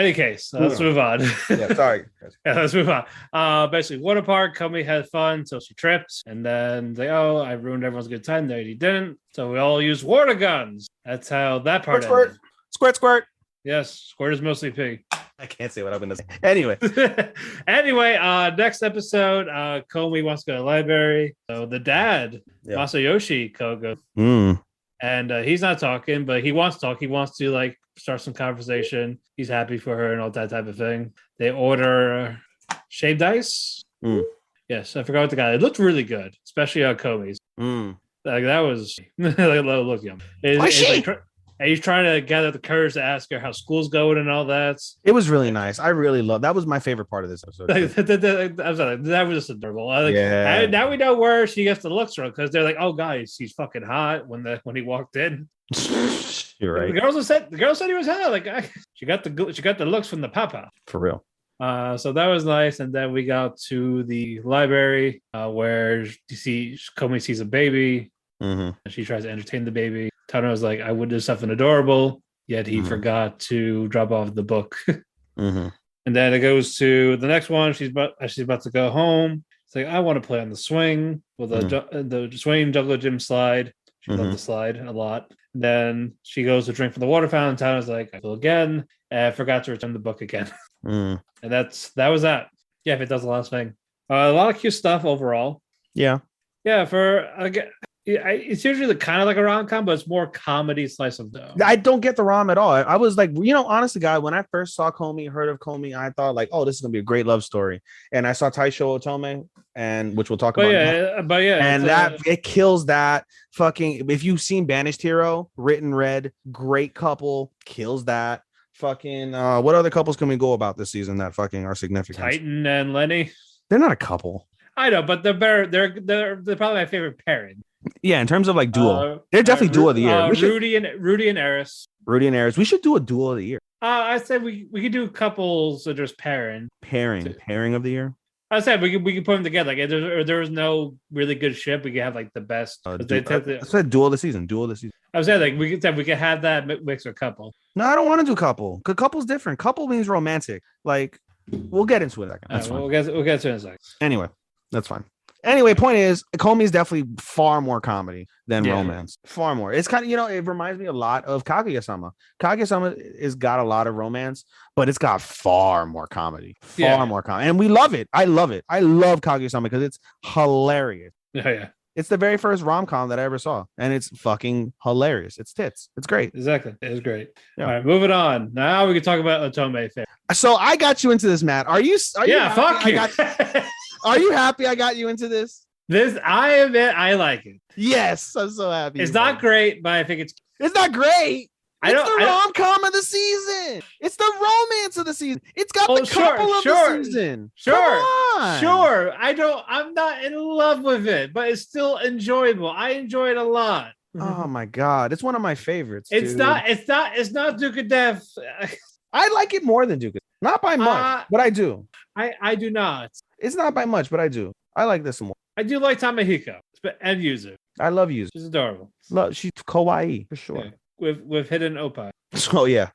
Let's move on. Sorry. Let's move on. Basically, water park. Komi had fun until she tripped, and then I ruined everyone's good time. No, he didn't. So we all used water guns. That's how that part ended. Squirt. Yes, squirt is mostly pig. I can't say what I'm gonna say. Anyway, next episode, Komi wants to go to the library. So the dad, Masayoshi, goes, and he's not talking, but he wants to talk. He wants to start some conversation. He's happy for her and all that type of thing. They order shaved ice. Yes, I forgot what the guy. It looked really good, especially on Komi's. That was look yum. And he's trying to gather the courage to ask her how school's going and all that. It was really nice. I really loved that. Was my favorite part of this episode. I'm sorry, that was just adorable. And now we know where she gets the looks from because they're like, "Oh, guys, he's fucking hot." When he walked in, you're right. The girl said he was hot. She got the looks from the papa for real. So that was nice. And then we got to the library where Komi sees a baby. And she tries to entertain the baby. Tano was like, I would do something adorable, yet he forgot to drop off the book. And then it goes to the next one. She's about to go home. It's like, I want to play on the swing with the swing juggler gym slide. She loved the slide a lot. And then she goes to drink from the water fountain. Tano's like, I will again. And I forgot to return the book again. And that was that. Yeah, if it does the last thing. A lot of cute stuff overall. Yeah. It's usually kind of like a rom-com, but it's more comedy slice of dough. I don't get the rom at all. I was like, honestly, guy, when I first saw heard of Komi, I thought like, oh, this is gonna be a great love story. And I saw Taisho Otome, and which we'll talk about. And it kills that fucking. If you've seen Banished Hero, written red, great couple, kills that fucking. What other couples can we go about this season that fucking are significant? Titan and Lenny. They're not a couple. I know, but they're better. They're probably my favorite pairing. Yeah, in terms of like duo, they're definitely duo of the year. Rudy and Eris. We should do a duo of the year. I said we could do couples of just pairing of the year. I said we could put them together. Like if there was no really good ship, we could have like the best. I said duo of the season. I was saying like we could have that mix with couple. No, I don't want to do couple. Because couple's different. Couple means romantic. Like we'll get into it. That's fine. We'll get to it in a second. Anyway, that's fine. Anyway, point is, Komi is definitely far more comedy than romance. Far more. It's kind of, it reminds me a lot of Kaguya-sama. Kaguya-sama has got a lot of romance, but it's got far more comedy. Far more comedy. And we love it. I love it. I love Kaguya-sama because it's hilarious. Yeah. It's the very first rom-com that I ever saw, and it's fucking hilarious. It's tits. It's great. Exactly. It is great. Yeah. All right, moving on. Now we can talk about Otome Fairy. So I got you into this, Matt. Are you fuck you. Are you happy I got you into this? I admit I like it. Yes, I'm so happy. It's not great, but I think it's not great. It's the rom-com of the season. It's the romance of the season. It's got the couple of the season. Sure. I'm not in love with it, but it's still enjoyable. I enjoy it a lot. Oh my god, it's one of my favorites. It's not Duke of Death. I like it more than Duke. Not by much, but I do. I do not. It's not by much, but I do. I like this more. I do like Tamehiko and Yuzu. I love Yuzu. She's adorable. She's kawaii for sure. Yeah. With hidden oppa. Oh yeah.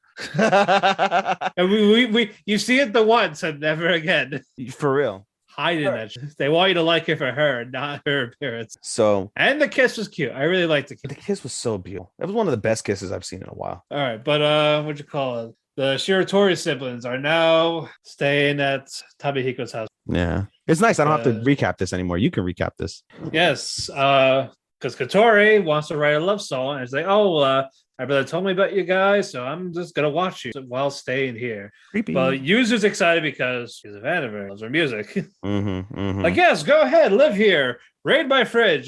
And we you see it the once and never again. For real. Hiding that. They want you to like it for her, not her appearance. So, and the kiss was cute. I really liked the kiss. The kiss was so beautiful. It was one of the best kisses I've seen in a while. All right, but what'd you call it? The Shiratori siblings are now staying at Tamehiko's house. Yeah. It's nice. I don't have to recap this anymore. You can recap this. Yes. Because Katori wants to write a love song, and it's like, my brother told me about you guys, so I'm just gonna watch you while staying here. Creepy. But Yuzu's excited because she's a fan of her, loves her music. Like, yes, go ahead, live here, raid my fridge,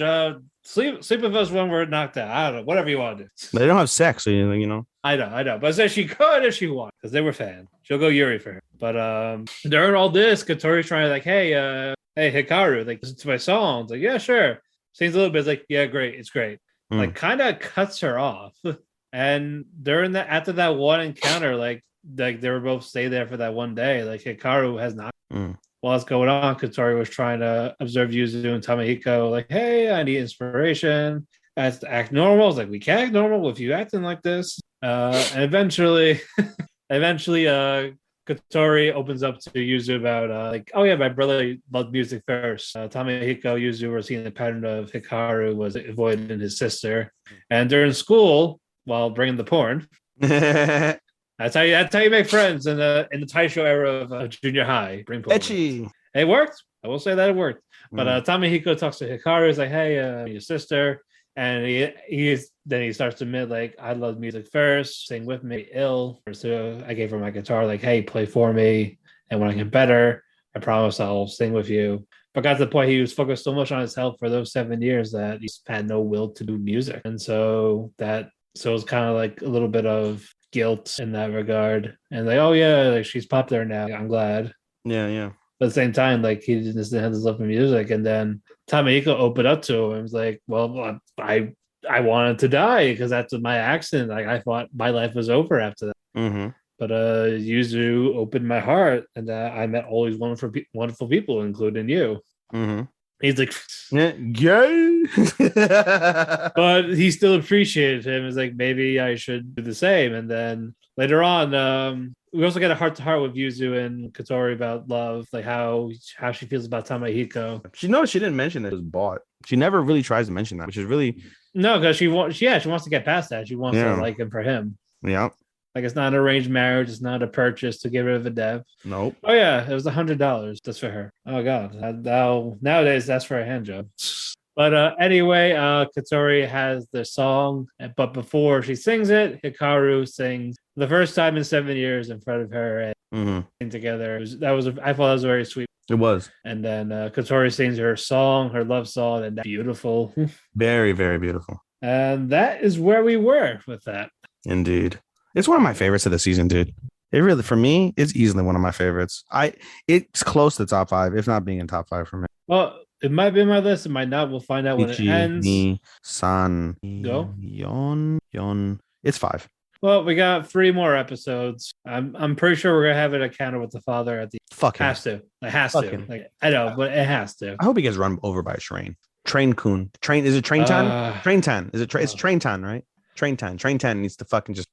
sleep with us when we're knocked out. I don't know, whatever you want to do. They don't have sex, so you know. I know, but I said she could if she wanted, because they were fans. She'll go Yuri for her. But during all this, Katori's trying to like, hey Hikaru, like listen to my songs. Like, yeah, sure. Sings a little bit. It's like, yeah, great, it's great. Like, kind of cuts her off. And after that one encounter, like they were both stay there for that one day. Like Hikaru has not. While it's going on, Katori was trying to observe Yuzu and Tamehiko. Like, hey, I need inspiration. I have to act normal. It's like, we can't act normal with you acting like this. And eventually, Katori opens up to Yuzu about like, oh yeah, my brother loved music first. Tamehiko, Yuzu were seeing the pattern of Hikaru was avoiding his sister, and during school, while bringing the porn, that's how you make friends in the Taisho era of junior high. Bring porn. Etchy. It worked. I will say that it worked. But Tamehiko talks to Hikaru. He's like, hey, your sister. And he starts to admit, like, I love music first, sing with me, ill. So I gave her my guitar, like, hey, play for me. And when I get better, I promise I'll sing with you. But got to the point he was focused so much on his health for those 7 years that he had no will to do music. And so it's kind of like a little bit of guilt in that regard. And like, oh yeah, like she's popular now. I'm glad. Yeah. But at the same time, like he just didn't have this love for music. And then Tamehiko opened up to him and was like, well, I wanted to die because after my accident, like I thought my life was over after that. But Yuzu opened my heart, and I met all these wonderful people, including you. He's like, gay. But he still appreciated him. It's like, maybe I should do the same. And then later on, we also get a heart-to-heart with Yuzu and Katori about love, like how she feels about Tamehiko. She didn't mention that it was bought. She never really tries to mention that, which is really... No, because she wants to get past that. She wants to like him for him. Yeah. Like, it's not an arranged marriage. It's not a purchase to get rid of a debt. Nope. Oh, yeah. It was $100 just for her. Oh, God. Nowadays, that's for a hand job. But anyway, Katori has the song. But before she sings it, Hikaru sings the first time in 7 years in front of her and together. I thought that was very sweet. It was. And then Katori sings her song, her love song, and that's beautiful. Very, very beautiful. And that is where we were with that. Indeed. It's one of my favorites of the season, dude. It really, for me, it's easily one of my favorites. It's close to top 5, if not being in top 5 for me. Well, it might be in my list. It might not. We'll find out when it ends. Go. Yon. It's 5. Well, we got 3 more episodes. I'm pretty sure we're gonna have an encounter with the father at the. Fuck him. Has to. It has to. Like, I know, but it has to. I hope he gets run over by a train. Train-kun. Train. Is it train time? Train time. Is it? It's train time, right? Train time. Train 10 needs to fucking just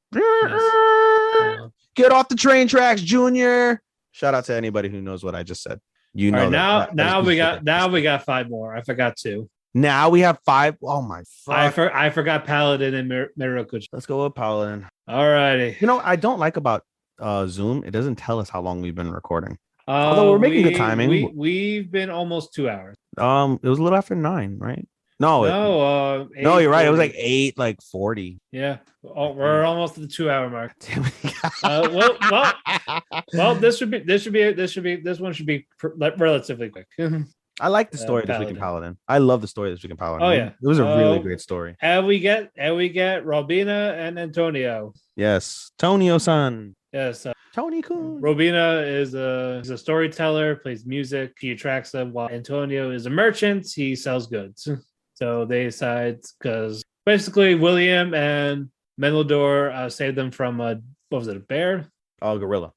get off the train tracks, Junior. Shout out to anybody who knows what I just said. You know, now we got 5 more. I forgot 2. Now we have 5. Oh my! Fuck. I forgot Paladin and Miroku. Let's go with Paladin. All righty. You know, I don't like about Zoom. It doesn't tell us how long we've been recording. Although we're making good timing. We've been almost 2 hours. It was a little after 9, right? No, no, you're right. It was like 8:40. Yeah, we're almost at the 2 hour mark. Well, this one should be relatively quick. I like the story this week in Paladin. I love the story this week in Paladin. Oh yeah, it was a really great story. And we get Robina and Antonio. Yes, Tonio-san. Yes, Tony-kun. Robina is a storyteller, plays music. He attracts them, while Antonio is a merchant. He sells goods. So they decide, because basically William and Menelor saved them from what was it, a bear? Oh, gorilla.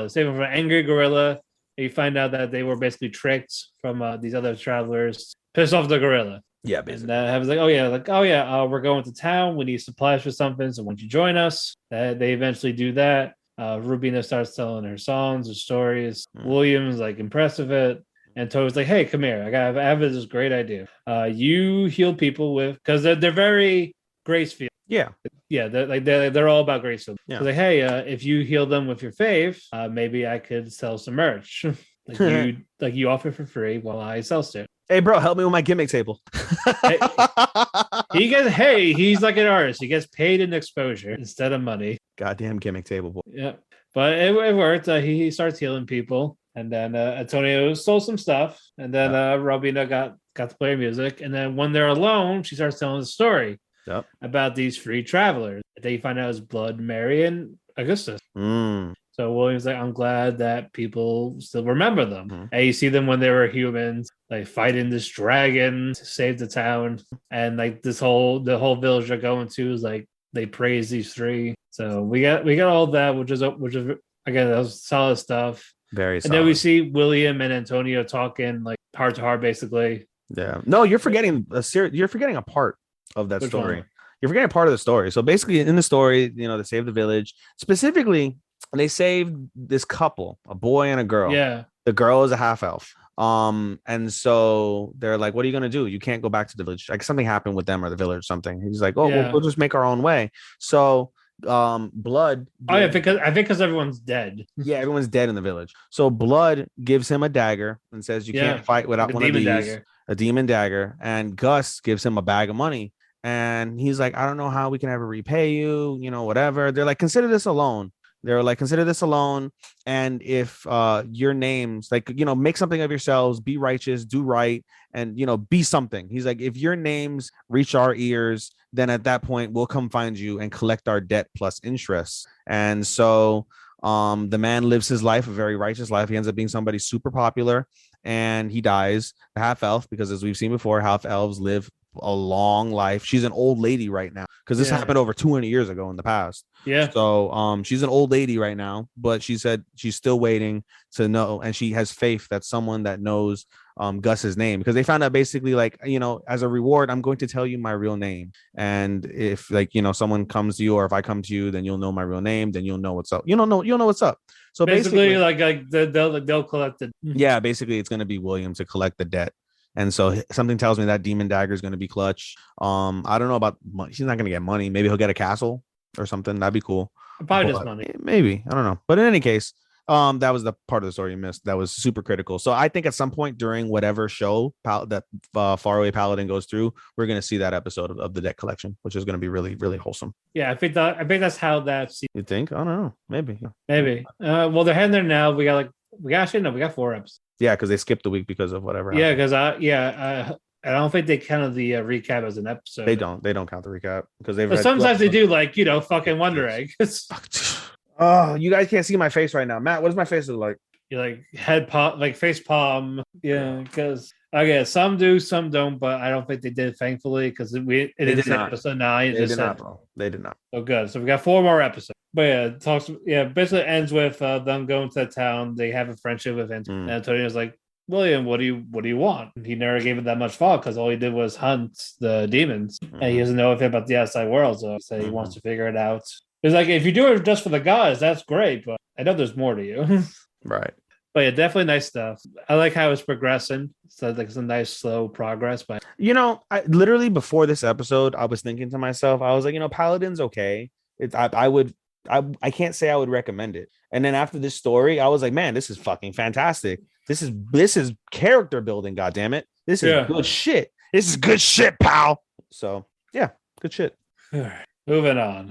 Saved them from an angry gorilla. You find out that they were basically tricked from these other travelers, pissed off the gorilla. Yeah, basically. And I was like, we're going to town. We need supplies for something. So why don't you join us? They eventually do that. Rubina starts telling her songs or stories. William's like impressed with it. And Toad's like, hey, come here. I have this great idea. You heal people because they're very grace-filled. Yeah. Yeah, they're all about grace. Yeah. Like, hey, if you heal them with your fave, maybe I could sell some merch. you offer for free while I sell stuff. Hey, bro, help me with my gimmick table. He's like an artist. He gets paid in exposure instead of money. Goddamn gimmick table, boy. Yeah, but it worked. He starts healing people, and then Antonio stole some stuff, and then Robina got to play music, and then when they're alone, she starts telling the story. Yep. About these free travelers. They find out it's Blood, Mary, and Augustus. So William's like, I'm glad that people still remember them. And you see them when they were humans, like fighting this dragon to save the town. And like the whole village they're going to is like they praise these 3. So we got all that, which is again, that was solid stuff. Very solid. And then we see William and Antonio talking like heart to heart, basically. Yeah. No, you're forgetting a part of that story. You're forgetting part of the story. So basically in the story, they saved the village. Specifically, they saved this couple, a boy and a girl. Yeah. The girl is a half elf. And so they're like, what are you going to do? You can't go back to the village. Like something happened with them or the village or something. He's like, we'll just make our own way. So Blood. I think because everyone's dead. Yeah, everyone's dead in the village. So Blood gives him a dagger and says, you can't fight without one of these. Dagger. A demon dagger. And Gus gives him a bag of money. And he's like, I don't know how we can ever repay you, whatever. They're like, consider this a loan. And if your names, make something of yourselves, be righteous, do right, and, be something. He's like, if your names reach our ears, then at that point, we'll come find you and collect our debt plus interest. And so the man lives his life, a very righteous life. He ends up being somebody super popular and he dies. The half elf, because as we've seen before, half elves live a long life. She's an old lady right now because this happened over 200 years ago in the past. Yeah. So she's an old lady right now, but she said she's still waiting to know, and she has faith that someone that knows Gus's name, because they found out basically as a reward, I'm going to tell you my real name, and if someone comes to you or if I come to you, then you'll know my real name, then you'll know what's up. You'll know what's up. So basically they'll collect it. Yeah, basically it's going to be William to collect the debt. And so something tells me that demon dagger is going to be clutch. I don't know about money. He's not going to get money. Maybe he'll get a castle or something. That'd be cool. Probably just money. Maybe. I don't know. But in any case, that was the part of the story you missed. That was super critical. So I think at some point during whatever show that Faraway Paladin goes through, we're going to see that episode of the deck collection, which is going to be really, really wholesome. Yeah, I think that's how that's. You think? I don't know. Maybe. Well, they're heading there now. We got 4 episodes. Yeah, because they skipped the week because of whatever. Yeah, because I don't think they counted the recap as an episode. They don't count the recap because they've. But sometimes they do, fucking Wonder Egg. Oh, you guys can't see my face right now, Matt. What does my face look like? You like head palm, like face palm. Yeah, because some do, some don't, but I don't think they did. Thankfully, because it is episode 9. They did not, bro. They did not. Oh, good. So we got 4 more episodes. But basically ends with them going to the town. They have a friendship with Antonio. And Antonio's like, William, what do you want? He never gave it that much thought because all he did was hunt the demons. And he doesn't know anything about the outside world. So he said he wants to figure it out. It's like, if you do it just for the gods, that's great. But I know there's more to you. Right. But yeah, definitely nice stuff. I like how it's progressing. So like it's a nice slow progress. But I literally before this episode, I was thinking to myself, I was like, Paladin's okay. I can't say I would recommend it. And then after this story, I was like, man, this is fucking fantastic. This is character building, goddammit. This is good shit. This is good shit, pal. So yeah, good shit. Moving on.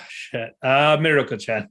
Shit. Miracle-chan.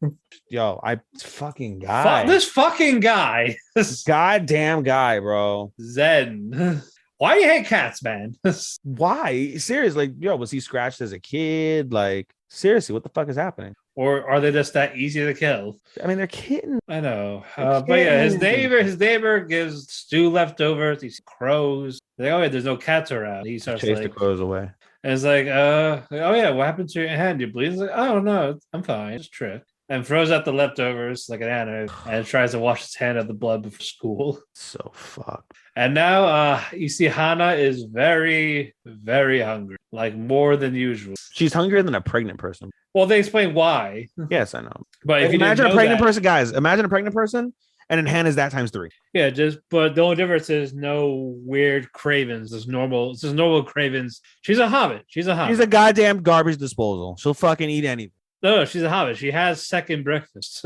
Yo, fucking guy. This fucking guy. This goddamn guy, bro. Zen. Why do you hate cats, man? Why? Seriously, like, yo, was he scratched as a kid? Like, seriously, what the fuck is happening? Or are they just that easy to kill? I mean, they're kittens. I know. But yeah, his neighbor gives stew leftovers. These crows. Like, oh yeah, there's no cats around. He starts chase the crows away. And it's like, oh yeah, what happened to your hand? You bleed? He's like, oh no, I'm fine. Just tripped. And throws out the leftovers like an anime and tries to wash his hand of the blood before school. So fucked. And now you see Hana is very, very hungry, like more than usual. She's hungrier than a pregnant person. Well, they explain why. Yes, I know. But if you imagine a pregnant person, guys, imagine a pregnant person, and then Hannah's that times 3. Yeah, but the only difference is no weird cravens. It's just normal cravens. She's a hobbit. She's a goddamn garbage disposal. She'll fucking eat anything. No, she's a hobbit. She has second breakfast.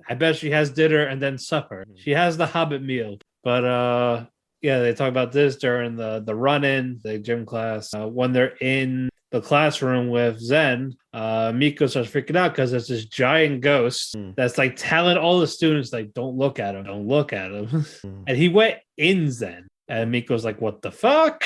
I bet she has dinner and then supper. She has the hobbit meal. But yeah, they talk about this during the run-in, the gym class. When they're in the classroom with Zen, Miko starts freaking out because there's this giant ghost that's like telling all the students, like, don't look at him. Don't look at him. And he went in Zen. And Miko's like, what the fuck?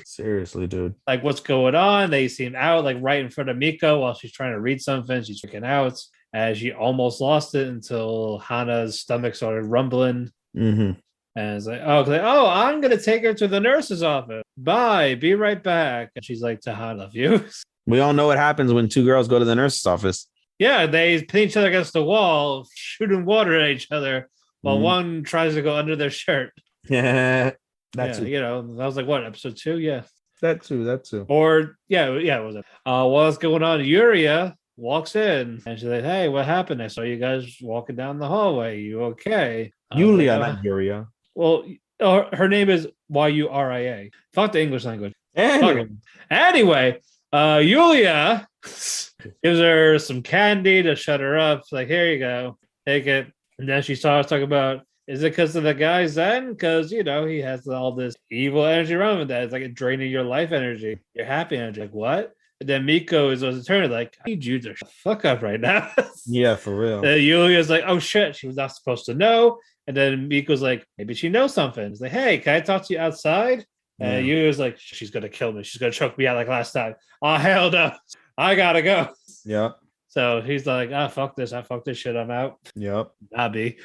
Seriously, dude. Like, what's going on? They see him out, like, right in front of Miko while she's trying to read something. She's freaking out. And she almost lost it until Hana's stomach started rumbling. Mm-hmm. And it's like, I'm going to take her to the nurse's office. Bye. Be right back. And she's like, to Hana, love you. We all know what happens when 2 girls go to the nurse's office. Yeah, they pin each other against the wall, shooting water at each other while one tries to go under their shirt. Yeah. That was like what, episode 2? Yeah. That too. Or it was it. What's going on? Yuria walks in and she's like, hey, what happened? I saw you guys walking down the hallway. You okay? Yulia, not Yuria. Well, her name is Yuria. Fuck the English language. Anyway, Yulia gives her some candy to shut her up. It's like, here you go. Take it. And then she starts talking about, is it because of the guy Zen? Because, he has all this evil energy around him that it's like draining your life energy, your happy energy. Like, what? And then Miko is on the turn, like, I need you to shut the fuck up right now. Yeah, for real. And Yulia's like, oh shit, she was not supposed to know. And then Miko's like, maybe she knows something. It's like, hey, can I talk to you outside? And Yulia's like, she's going to kill me. She's going to choke me out like last time. Oh, hell no. I got to go. Yeah. So he's like, fuck this. I fuck this shit. I'm out. Yep. Nobby.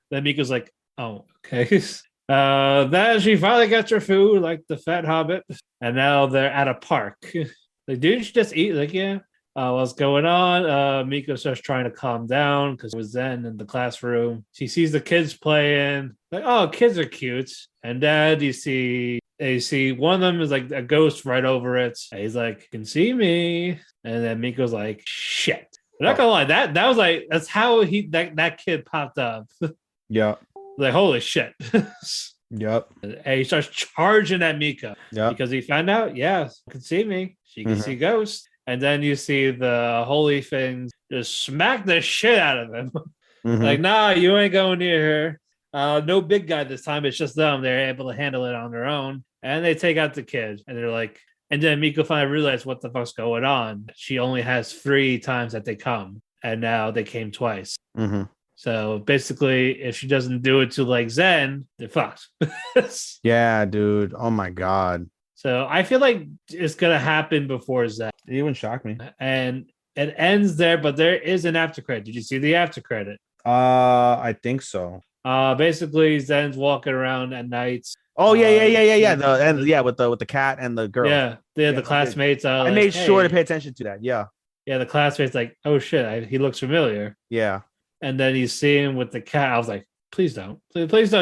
Then Miko's like, oh, okay. Then she finally gets her food, like the fat hobbit. And now they're at a park. Like, didn't she just eat? Like, yeah. What's going on? Miko starts trying to calm down because it was Zen in the classroom. She sees the kids playing. Like, oh, kids are cute. And then you see one of them is like a ghost right over it. And he's like, you can see me. And then Miko's like, shit. I'm not gonna lie, that was like, that's how that kid popped up. Yeah. Like, holy shit. Yep. And he starts charging at Miko. Yeah. Because he found out, yes, she can see me. She can see ghosts. And then you see the holy things just smack the shit out of him. Mm-hmm. Like, nah, you ain't going near her. No big guy this time. It's just them. They're able to handle it on their own. And they take out the kid. And they're like, and then Miko finally realized what the fuck's going on. She only has 3 times that they come. And now they came twice. Mm-hmm. So basically, if she doesn't do it to like Zen, they're fucked. Yeah, dude. Oh my God. So I feel like it's going to happen before Zen. It wouldn't shock me. And it ends there, but there is an after credit. Did you see the after credit? I think so. Basically, Zen's walking around at night. Oh yeah. With the cat and the girl. Yeah, the classmates. I made sure to pay attention to that. Yeah. Yeah, the classmates like, oh shit, he looks familiar. Yeah. And then you see him with the cat. I was like, please don't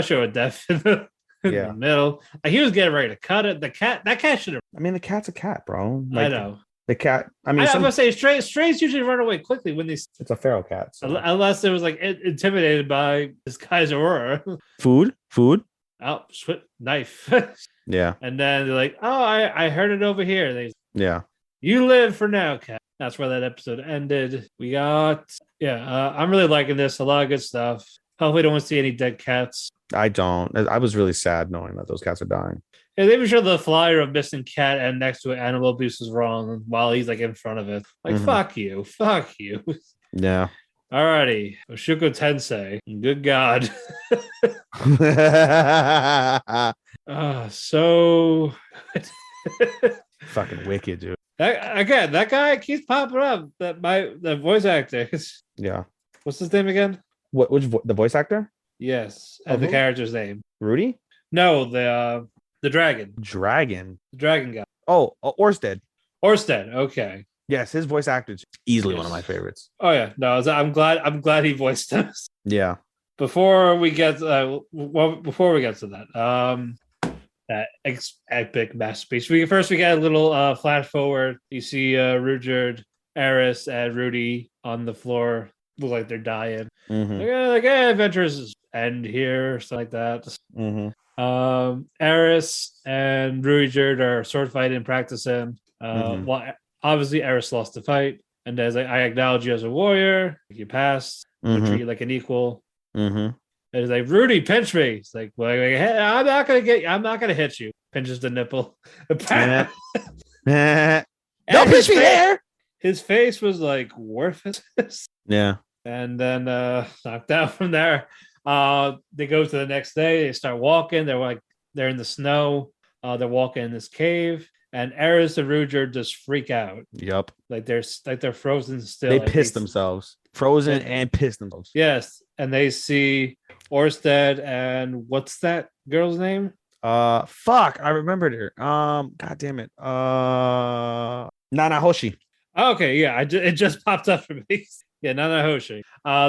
show a death in the middle. Like, he was getting ready to cut it. That cat should have. I mean, the cat's a cat, bro. Like, I know. The cat. I mean, I'm gonna say strays usually run away quickly when they. It's a feral cat. So. Unless it was like intimidated by this guy's aurora. Food. Oh, knife. Yeah. And then they're like, oh, I heard it over here. Yeah. You live for now, cat. That's where that episode ended. We got, I'm really liking this. A lot of good stuff. Hopefully, don't want to see any dead cats. I don't. I was really sad knowing that those cats are dying. Yeah, they even showed the flyer of missing cat, and next to it, animal abuse is wrong while he's like in front of it. Like, fuck you. Yeah. Alrighty. Mushoku Tensei. Good God. So fucking wicked, dude. That guy keeps popping up. The voice actor. Yeah. What's his name again? The voice actor? Yes, and the character's name. Rudy? No, the dragon. The dragon guy. Oh, Orsted. Okay. Yes, his voice actor is easily one of my favorites. Oh yeah, no, I'm glad he voiced us. Yeah. Before we get to that, that epic masterpiece. We get a little flash forward. You see Ruijerd, Eris, and Rudy on the floor. Look like they're dying. Adventures end here, something like that. Eris and Ruijerd are sword fighting, practicing. Well, obviously Eris lost the fight, and as I acknowledge you as a warrior, you passed. I treat you like an equal. And it's like, Rudy, pinch me. It's like, well, hey, I'm not gonna hit you. Pinches the nipple. Don't pinch me there. His face was like worth it. Yeah. And then knocked out from there. They go to the next day. They start walking. They're in the snow. They're walking in this cave, and Eris and Ruijerd just freak out. Yep. Like they're frozen still. They piss themselves. Frozen and pissed themselves. Yes, and they see Orsted and what's that girl's name? Fuck, I remembered her. God damn it. Nanahoshi. Okay, yeah, it just popped up for me. Yeah, Nanahoshi.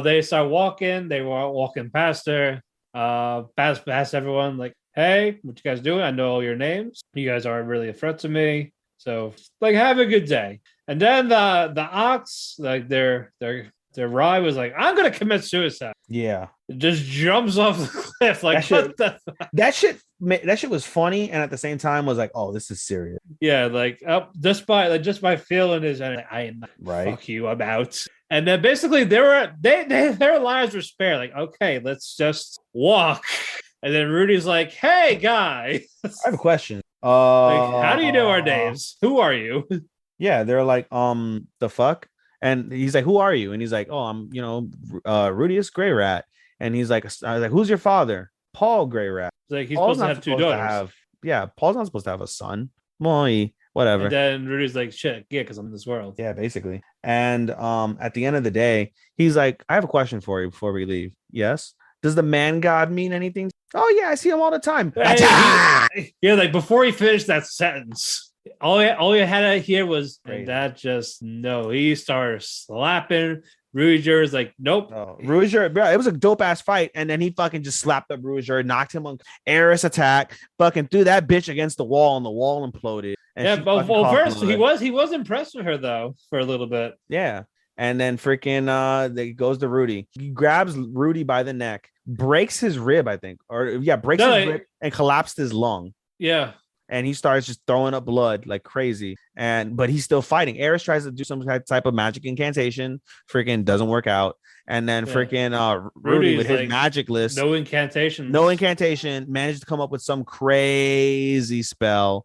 They start walking. They were walking past her, past everyone. Like, hey, what you guys doing? I know all your names. You guys aren't really a threat to me. So, like, have a good day. And then the ox, like their ride was like, I'm gonna commit suicide. Yeah, it just jumps off the cliff. Like, that shit was funny, and at the same time was like, oh, this is serious. Yeah, like just by feeling his, I am right. Fuck you, I'm out. And then basically their lives were spared. Like, okay, let's just walk. And then Rudy's like, hey, guy, I have a question. Like, how do you know our names? Who are you? Yeah, they're like, the fuck. And he's like, who are you? And he's like, oh, I'm, Rudius Grey Rat. And he's like, I was like, who's your father? Paul Grey Rat. Like, he's supposed to have two daughters. Paul's not supposed to have a son. Moi, whatever. And then Rudy's like, shit, yeah, because I'm in this world. Yeah, basically. And at the end of the day, he's like, I have a question for you before we leave. Yes. Does the man god mean anything? Oh yeah, I see him all the time. Yeah, like before he finished that sentence, all you had to hear was, and that just no. He started slapping. Ruijerd's like, nope. Oh, Ruijerd, bro, it was a dope ass fight, and then he fucking just slapped up Ruijerd, knocked him on Eris attack, fucking threw that bitch against the wall, and the wall imploded. Yeah, well, first he was impressed with her though for a little bit. Yeah. And then freaking they goes to Rudy. He grabs Rudy by the neck, breaks his rib, I think. His rib and collapsed his lung. Yeah. And he starts just throwing up blood like crazy. But he's still fighting. Eris tries to do some type of magic incantation. Freaking doesn't work out. And then freaking Rudy with his magic list. No incantation. Managed to come up with some crazy spell.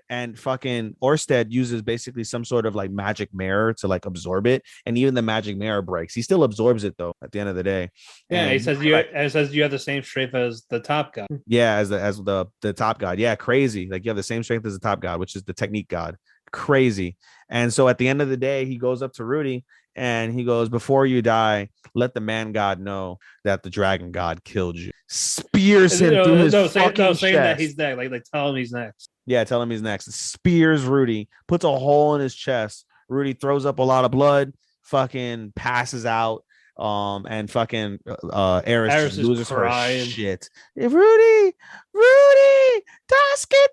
And fucking Orsted uses basically some sort of like magic mirror to like absorb it, and even the magic mirror breaks. He still absorbs it though. At the end of the day, yeah. He says you have the same strength as the top god. Yeah, as the top god. Yeah, crazy. Like you have the same strength as the top god, which is the technique god. Crazy. And so at the end of the day, he goes up to Rudy and he goes, "Before you die, let the man god know that the dragon god killed you." Spears him through his fucking chest. Saying that he's next. Like tell him he's next. Yeah, tell him he's next. Spears Rudy, puts a hole in his chest. Rudy throws up a lot of blood, fucking passes out. And fucking Eris loses her shit. Rudy, das geht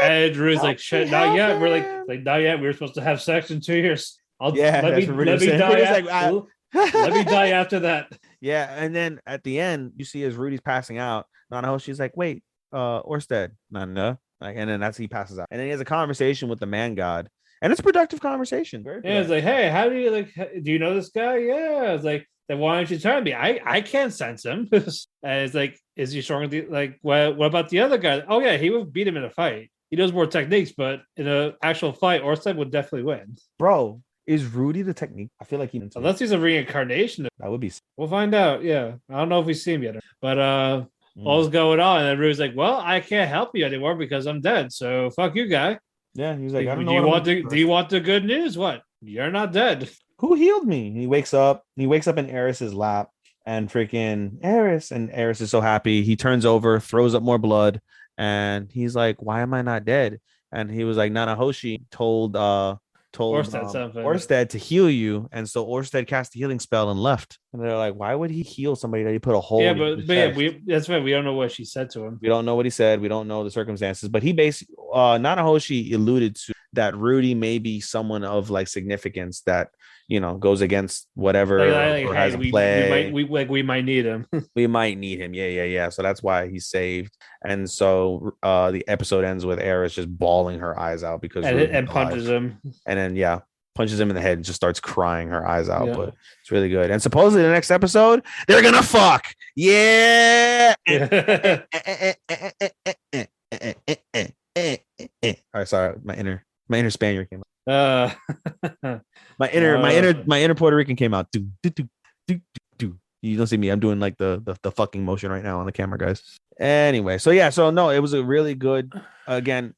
And Rudy's like, shit, not yet. We're like, not yet. We were supposed to have sex in 2 years. Let me die. Let me die after that. Yeah, and then at the end, you see as Rudy's passing out, Nanahoshi's like, wait, Orsted, Nana. Like, and then that's he passes out. And then he has a conversation with the man god. And it's a productive conversation. Very productive. Yeah, it's like, hey, how do you do you know this guy? Yeah. It's like, then why don't you tell me? I can't sense him. And it's like, is he stronger? Like, what about the other guy? Oh yeah, he would beat him in a fight. He knows more techniques, but in an actual fight, Orsted would definitely win. Bro, is Rudy the technique? I feel like unless he's a reincarnation. That would be. We'll find out. Yeah, I don't know if we've seen him yet, but all's going on, and Rudy's like, "Well, I can't help you anymore because I'm dead. So fuck you, guy." Yeah, he's like, "I don't know. Do you want the good news? What? You're not dead. Who healed me?" He wakes up. He wakes up in Eris's lap, and freaking Eris is so happy. He turns over, throws up more blood, and he's like, "Why am I not dead?" And he was like, "Nanahoshi told Orsted to heal you," and so Orsted cast a healing spell and left. And they're like, "Why would he heal somebody that he put a hole?" Yeah, but that's right. We don't know what she said to him. We don't know what he said. We don't know the circumstances. But he basically, Nanahoshi alluded to that Rudy may be someone of like significance that goes against whatever or has a play. We might need him. We might need him. Yeah. So that's why he's saved. And so the episode ends with Eris just bawling her eyes out because and punches him. And then punches him in the head and just starts crying her eyes out. Yeah. But it's really good. And supposedly the next episode they're gonna fuck. Yeah. All right, sorry, my inner Spaniard came out. My inner Puerto Rican came out. Do. You don't see me. I'm doing like the fucking motion right now on the camera, guys. Anyway, so no, it was a really good, it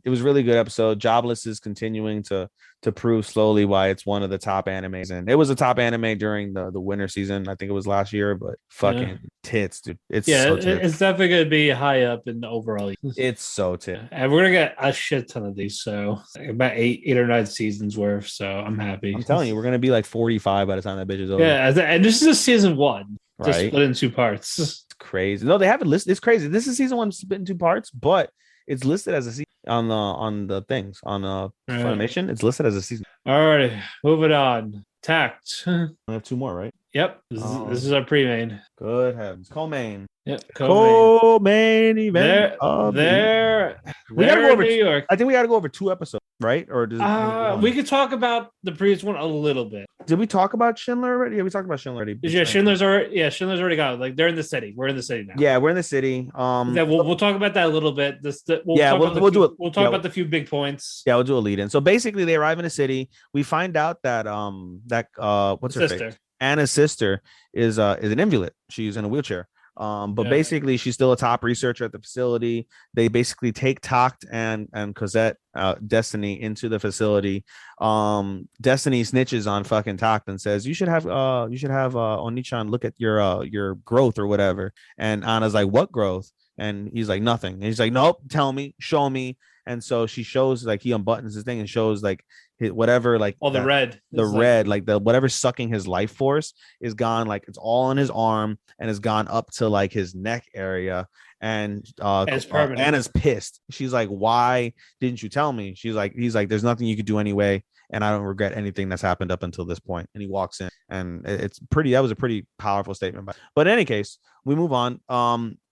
was really good episode. Jobless is continuing to prove slowly why it's one of the top animes, and it was a top anime during the winter season. I think it was last year, but fucking tits, dude. It's it's definitely gonna be high up in the overall. It's so tit, and we're gonna get a shit ton of these. So about eight or 9 seasons worth. So I'm happy. I'm telling you, we're gonna be like 45 by the time that bitch is over. Yeah, and this is season 1, just right? Split in 2 parts. It's crazy. No, they have it listed. It's crazy. This is season 1 split in 2 parts, but it's listed as a season on the things on Funimation. It's listed as a season. All right, moving on. Tact. We have 2 more, right? Yep. This is our pre-main. Good heavens. Co-main. Yep. Co-main event. We gotta go over New York. I think we gotta go over 2 episodes, right? Or does we could talk about the previous one a little bit. Did we talk about Schindler already? Yeah, we talked about Schindler already. Yeah, Schindler's already got it. Like they're in the city. We're in the city now. Yeah, we're in the city. We'll talk about that a little bit. We'll talk about the few big points. Yeah, we'll do a lead in. So basically, they arrive in the city. We find out that what's her sister? Anna's sister is an invalid. She's in a wheelchair. But basically she's still a top researcher at the facility. They basically take Tact and Cosette, Destiny into the facility. Destiny snitches on fucking Tact and says, you should have Oni-chan look at your growth or whatever. And Anna's like, what growth? And he's like, nothing. And he's like, nope, tell me, show me. And so she shows, like, he unbuttons his thing and shows like whatever, like the red, like the whatever sucking his life force is gone, like it's all on his arm and has gone up to like his neck area. And Anna's pissed. She's like, why didn't you tell me? He's like, there's nothing you could do anyway, and I don't regret anything that's happened up until this point. And he walks in, and that was a pretty powerful statement. But in any case, we move on.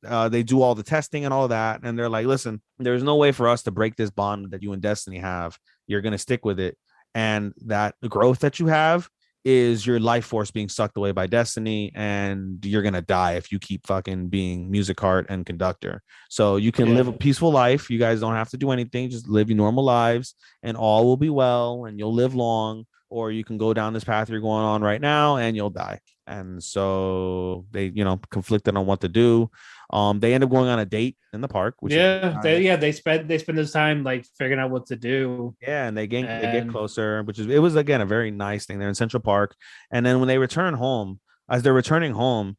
They do all the testing and all of that, and they're like, listen, there's no way for us to break this bond that you and Destiny have. You're going to stick with it. And that growth that you have is your life force being sucked away by Destiny, and you're going to die if you keep fucking being music heart and conductor. So you can live a peaceful life. You guys don't have to do anything. Just live your normal lives and all will be well and you'll live long, or you can go down this path you're going on right now and you'll die. And so they, conflicted on what to do. They end up going on a date in the park. Which they spend this time like figuring out what to do. Yeah, and they get closer, it was again a very nice thing. They're in Central Park, and then when they return home, as they're returning home,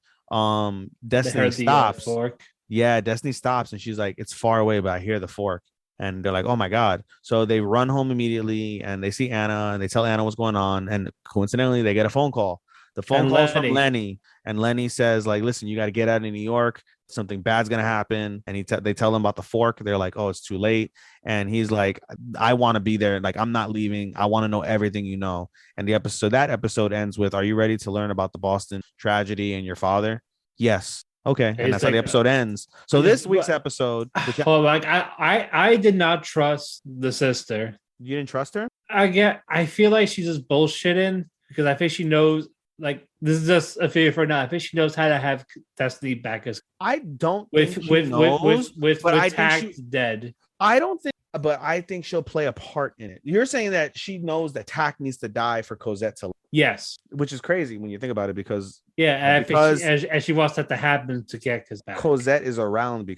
Destiny stops. Fork. Yeah, Destiny stops, and she's like, "It's far away, but I hear the fork." And they're like, oh my God. So they run home immediately and they see Anna and they tell Anna what's going on. And coincidentally, they get a phone call. The phone call is from Lenny. And Lenny says, like, listen, you got to get out of New York. something bad's gonna happen, and they tell him about the fork. They're like, oh, it's too late, and he's like, I want to be there, like I'm not leaving, I want to know everything you know. And that episode ends with, are you ready to learn about the Boston tragedy and your father? Yes. Okay. And that's how the episode ends. So this week's episode, I did not trust the sister. You didn't trust her? I feel like she's just bullshitting, because I think she knows, like, this is just a theory for now. I think she knows how to have Destiny back as I don't with think she knows, with Tact dead. I don't think, but I think she'll play a part in it. You're saying that she knows that Tact needs to die for Cosette to live. Yes, which is crazy when you think about it, because because she wants that to happen to get back. Cosette is around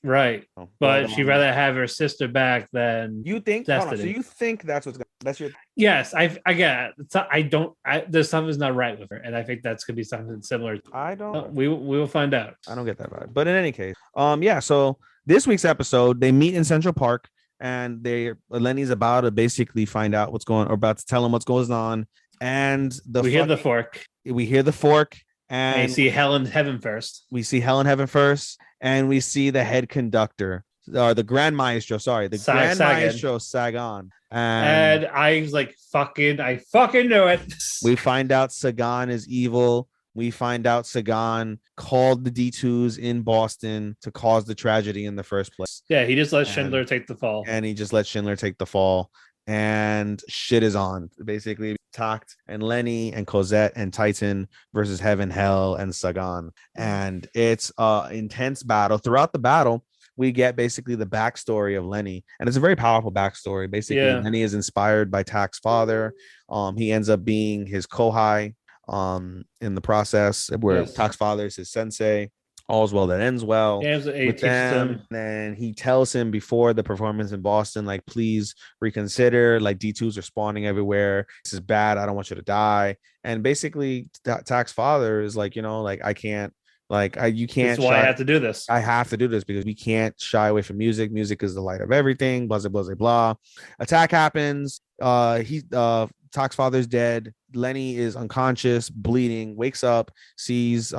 right, but she'd rather have her sister back than you think. Destiny. So you think that's your yes? I get it. I don't. There's something's not right with her, and I think that's gonna be something similar. I don't. We will find out. I don't get that vibe, but in any case, So this week's episode, they meet in Central Park, and Lenny's about to basically find out what's going, or about to tell him what's going on. And we hear the fork. We hear the fork, and we see Hell in Heaven first. We see Hell in Heaven first, and we see the head conductor, or the Grand Maestro. Sorry, the Grand Maestro Sagan. And I was like, I fucking knew it. We find out Sagan is evil. We find out Sagan called the D2s in Boston to cause the tragedy in the first place. Yeah, he just let Schindler take the fall. And shit is on. Basically, Tact and Lenny and Cosette and Titan versus Heaven, Hell, and Sagan. And it's an intense battle. Throughout the battle, we get basically the backstory of Lenny. And it's a very powerful backstory. Basically, Lenny is inspired by Tact's father. He ends up being his kohai in the process, where Tact's father is his sensei. All's well that ends well with them. And he tells him before the performance in Boston, like, please reconsider, like D2s are spawning everywhere, this is bad, I don't want you to die. And basically Tact's father is like, like, I can't, like, you can't. That's why I have to do this. I have to do this because we can't shy away from music. Music is the light of everything. Blah blah blah blah. Attack happens. Tact's father's dead. Lenny is unconscious, bleeding. Wakes up, sees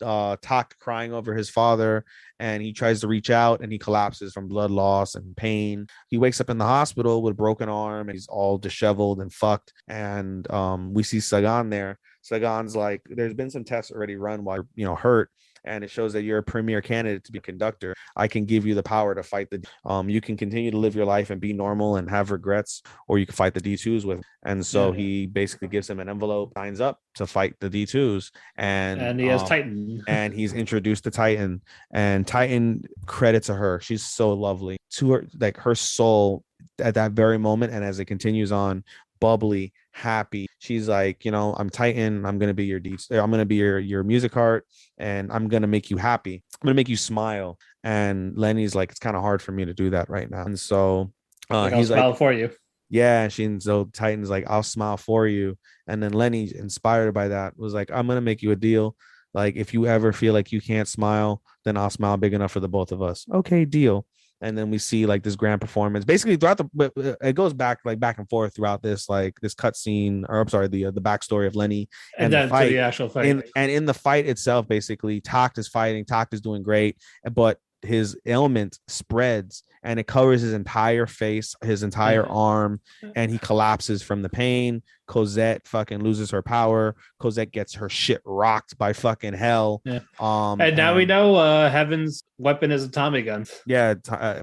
Tact crying over his father, and he tries to reach out, and he collapses from blood loss and pain. He wakes up in the hospital with a broken arm, and he's all disheveled and fucked. And we see Sagan there. Sagan's like, there's been some tests already run while you're hurt, and it shows that you're a premier candidate to be a conductor. I can give you the power to fight you can continue to live your life and be normal and have regrets, or you can fight the D2s with. And so he basically gives him an envelope, signs up to fight the D2s, and he has Titan, and he's introduced to Titan, and Titan, credit to her, she's so lovely to her, like her soul at that very moment. And as it continues on, bubbly, happy, she's like, I'm Titan, I'm gonna be your I'm gonna be your music heart, and I'm gonna make you happy, I'm gonna make you smile. And Lenny's like, it's kind of hard for me to do that right now. And so he's like, smile for you. Yeah, so Titan's like, I'll smile for you. And then Lenny, inspired by that, was like, I'm gonna make you a deal, like, if you ever feel like you can't smile, then I'll smile big enough for the both of us. Okay, deal. And then we see like this grand performance basically throughout it goes back and forth throughout this, like this cutscene, or I'm sorry, the backstory of Lenny and then the fight, to the actual fight. And in the fight itself, basically Tact is fighting, Tact is doing great, but his ailment spreads and it covers his entire face, his entire arm, and he collapses from the pain. Cosette fucking loses her power. Cosette gets her shit rocked by fucking Hell. And now we know Heaven's weapon is a Tommy gun.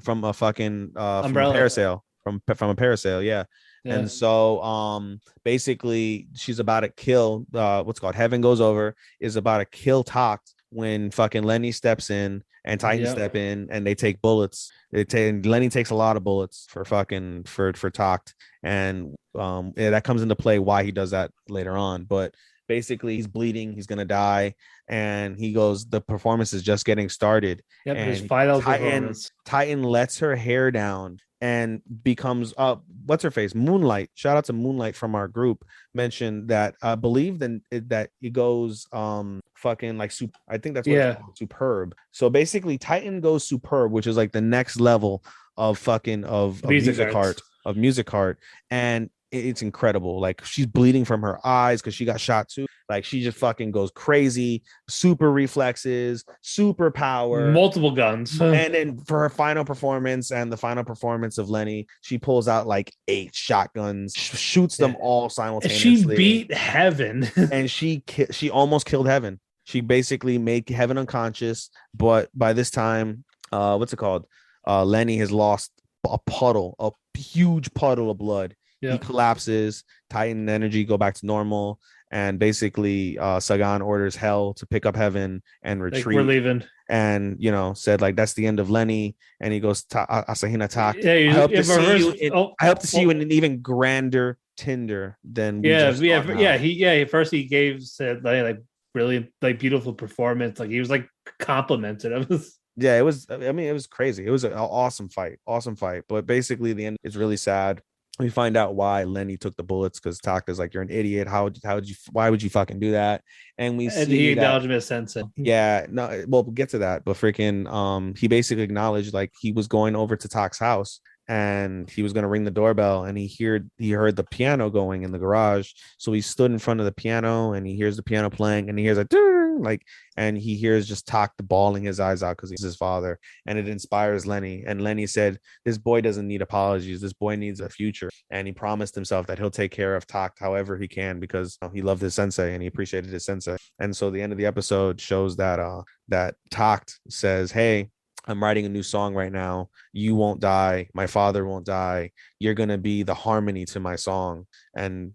From a fucking umbrella. From a parasail, yeah. And so basically she's about to kill Heaven goes over, is about to kill Tact when fucking Lenny steps in and Titan step in, and they take bullets. Lenny takes a lot of bullets for Tact, and that comes into play why he does that later on. But basically he's bleeding, he's gonna die, and he goes, the performance is just getting started. His final performance. Titan lets her hair down and becomes what's her face, Moonlight, shout out to Moonlight from our group, mentioned that I believe that it goes fucking like I think that's what it's called, superb. So basically Titan goes superb, which is like the next level of music heart, and it's incredible. Like, she's bleeding from her eyes because she got shot too. Like she just fucking goes crazy, super reflexes, super power, multiple guns. And then for her final performance and the final performance of Lenny, she pulls out like 8 shotguns, shoots them all simultaneously. She beat Heaven. And she almost killed Heaven. She basically made Heaven unconscious, but by this time, what's it called? Lenny has lost a huge puddle of blood. Yep. He collapses. Titan energy go back to normal, and basically, Sagan orders Hell to pick up Heaven and retreat. Like, we're leaving. And that's the end of Lenny. And he goes, Asahina talked. Yeah, I hope to see you in an even grander Tinder than First he said like really like beautiful performance. Like he was like complimented of us. Yeah, it was. I mean, it was crazy. It was an awesome fight. But basically, the end is really sad. We find out why Lenny took the bullets because Taka's like, you're an idiot. Why would you fucking do that? And he acknowledged him as sensei. Yeah, no, well, we'll get to that. But freaking, he basically acknowledged like he was going over to Tak's house and he was going to ring the doorbell and he heard the piano going in the garage. So he stood in front of the piano and he hears the piano playing and he hears and he hears just Tak bawling his eyes out because he's his father, and it inspires Lenny. And Lenny said, this boy doesn't need apologies. This boy needs a future. And he promised himself that he'll take care of Tak however he can because he loved his sensei and he appreciated his sensei. And so the end of the episode shows that that Tak says, hey, I'm writing a new song right now. You won't die. My father won't die. You're going to be the harmony to my song. And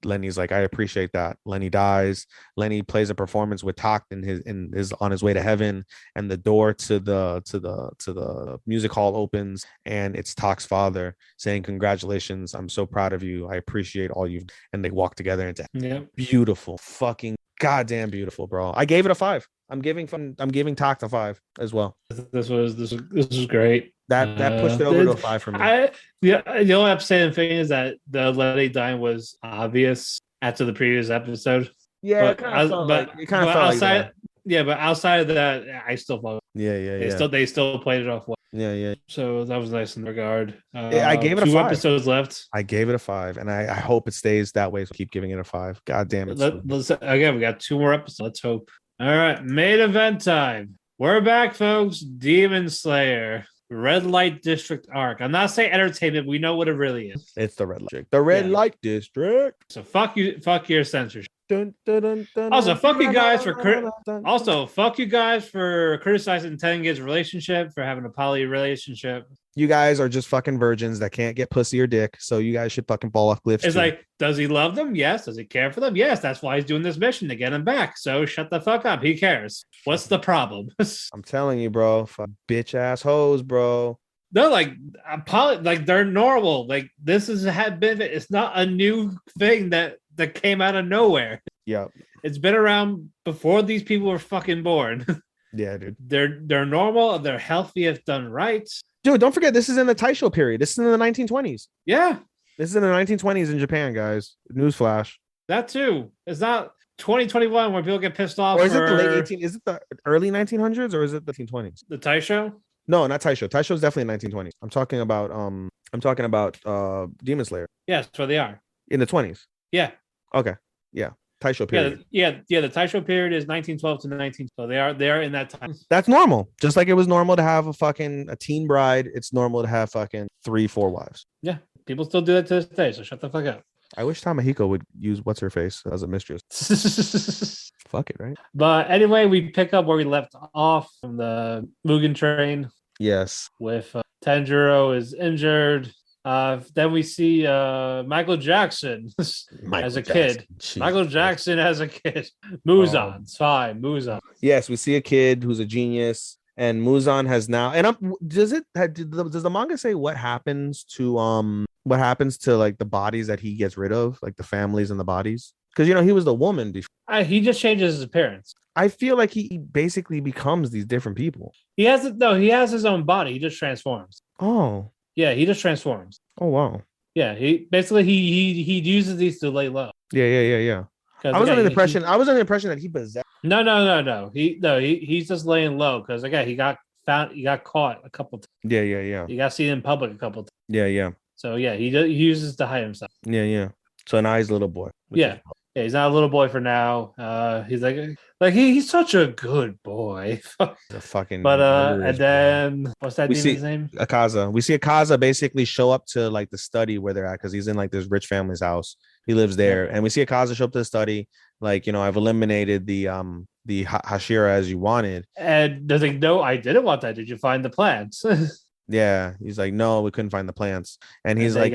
Lenny's like, I appreciate that. Lenny dies. Lenny plays a performance with Tak on his way to heaven. And the door to the music hall opens and it's Tak's father saying, congratulations. I'm so proud of you. I appreciate all you've, and they walk together into beautiful, fucking goddamn beautiful, bro. I gave it a 5. I'm giving Tak a 5 as well. This was great. That pushed it over to a 5 for me. The only upsetting thing is that the Lenny dying was obvious after the previous episode. Yeah, but outside of that, I still thought. Yeah. They still played it off well. Yeah. So that was nice in the regard. I gave it a 5. 2 episodes left. I gave it a 5, and I hope it stays that way. So keep giving it a 5. God damn it! Again, we got 2 more episodes. Let's hope. All right, main event time. We're back, folks. Demon Slayer, Red Light District arc. I'm not saying entertainment. We know what it really is. It's the Red Light District. The Red Light District. So fuck you. Fuck your censorship. Dun, dun, dun, dun, also, fuck you guys for criticizing Tengen's relationship, for having a poly relationship. You guys are just fucking virgins that can't get pussy or dick, so you guys should fucking fall off cliffs. It's too. Like, does he love them? Yes. Does he care for them? Yes. That's why he's doing this mission, to get him back. So shut the fuck up. He cares. What's the problem? I'm telling you, bro. Fuck bitch ass hoes, bro. They're like they're normal. Like, this had been. It's not a new thing that came out of nowhere. Yeah, it's been around before these people were fucking born. Yeah, dude. They're normal. They're healthy if done right. Dude, don't forget, this is in the Taisho period. This is in the 1920s. Yeah. This is in the 1920s in Japan, guys. Newsflash. That too. It's not 2021 where people get pissed off. Or is it the late 18? Is it the early 1900s or is it the 1920s? The Taisho? No, not Taisho. Taisho is definitely 1920s. I'm talking about Demon Slayer. Yeah, that's where they are. In the 20s. Yeah. Okay. Yeah. Taisho period. Yeah. The Taisho period is 1912 to 19. So they are in that time. That's normal. Just like it was normal to have a teen bride, it's normal to have fucking 3-4 wives. Yeah. People still do that to this day, so shut the fuck up. I wish Tamahiko would use what's her face as a mistress. Fuck it, right? But anyway, we pick up where we left off from the Mugen train. Yes. With Tanjiro is injured. Then we see Michael Jackson as a kid. Michael Jackson as a kid. Muzan. It's fine. Muzan. Yes, we see a kid who's a genius, and Muzan has now. And does the manga say what happens to like the bodies that he gets rid of, like the families and the bodies? Because he was the woman before. He just changes his appearance. I feel like he basically becomes these different people. He has his own body. He just transforms. Oh. Yeah, he just transforms. Oh wow. Yeah, he uses these to lay low. Yeah. I was under the impression that he possessed. No. He's just laying low because again he got caught a couple times. Yeah. He got seen in public a couple times. Yeah. So yeah, he uses to hide himself. Yeah. So now he's a little boy. Yeah. Yeah, he's not a little boy for now. He's like he's such a good boy. The fucking but and then what's that demon's name? Akaza. We see Akaza basically show up to like the study where they're at because he's in like this rich family's house. He lives there, and we see Akaza show up to the study. Like, I've eliminated the Hashira as you wanted. And they're like, no, I didn't want that. Did you find the plants? Yeah, he's like, no, we couldn't find the plants. And he's like,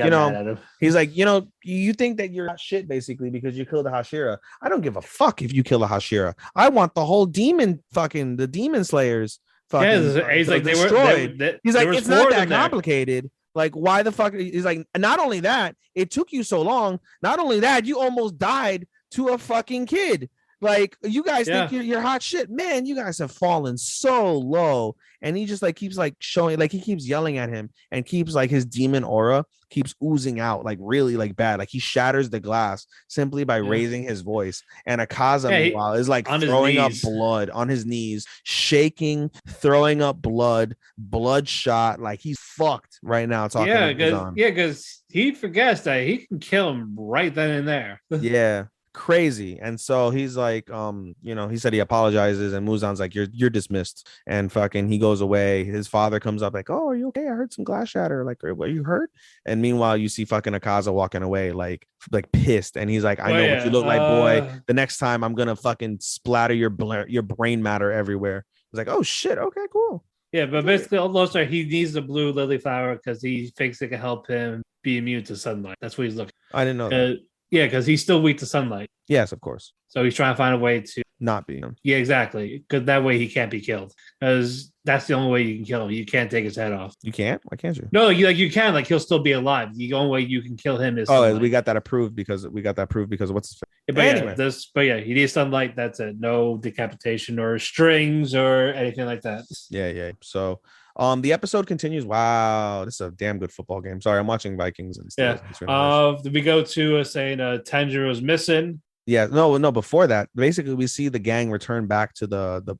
he's like, you think that you're not shit basically because you killed the Hashira. I don't give a fuck if you kill the Hashira. I want the whole the demon slayers he's like, destroyed. He's like, it's not that complicated. There. Like, why the fuck? He's like, not only that, it took you so long. Not only that, you almost died to a fucking kid. Like, you guys think you're hot shit, man. You guys have fallen so low. And he just like keeps like showing, like he keeps yelling at him and keeps like his demon aura keeps oozing out like really like bad. Like he shatters the glass simply by raising his voice. And Akaza meanwhile is like throwing up blood on his knees, shaking, throwing up bloodshot. Like he's fucked right now. Because he forgets that he can kill him right then and there. Yeah. Crazy. And so he's like, he said he apologizes, and Muzan's like, you're dismissed, and fucking he goes away. His father comes up like, oh, are you okay? I heard some glass shatter. Like, what, you hurt? And meanwhhile you see fucking Akaza walking away like pissed, and he's like, I know what you look like, boy. The next time I'm gonna fucking splatter your brain matter everywhere. He's like, oh shit, okay, cool. Yeah, but basically almost like he needs the blue lily flower because he thinks it can help him be immune to sunlight. That's what he's looking. I didn't know that. Yeah, because he's still weak to sunlight. Yes, of course. So he's trying to find a way to not be. Yeah, exactly. Because that way he can't be killed. Because that's the only way you can kill him. You can't take his head off. You can't? Why can't you? No, you can. Like, he'll still be alive. The only way you can kill him is sunlight. We got that approved because of what's his face. He needs sunlight. That's it. No decapitation or strings or anything like that. Yeah. So the episode continues. Wow, this is a damn good football game. Sorry, I'm watching Vikings and stuff. We go to saying Tanjiro's missing. Yeah, no. Before that, basically, we see the gang return back to the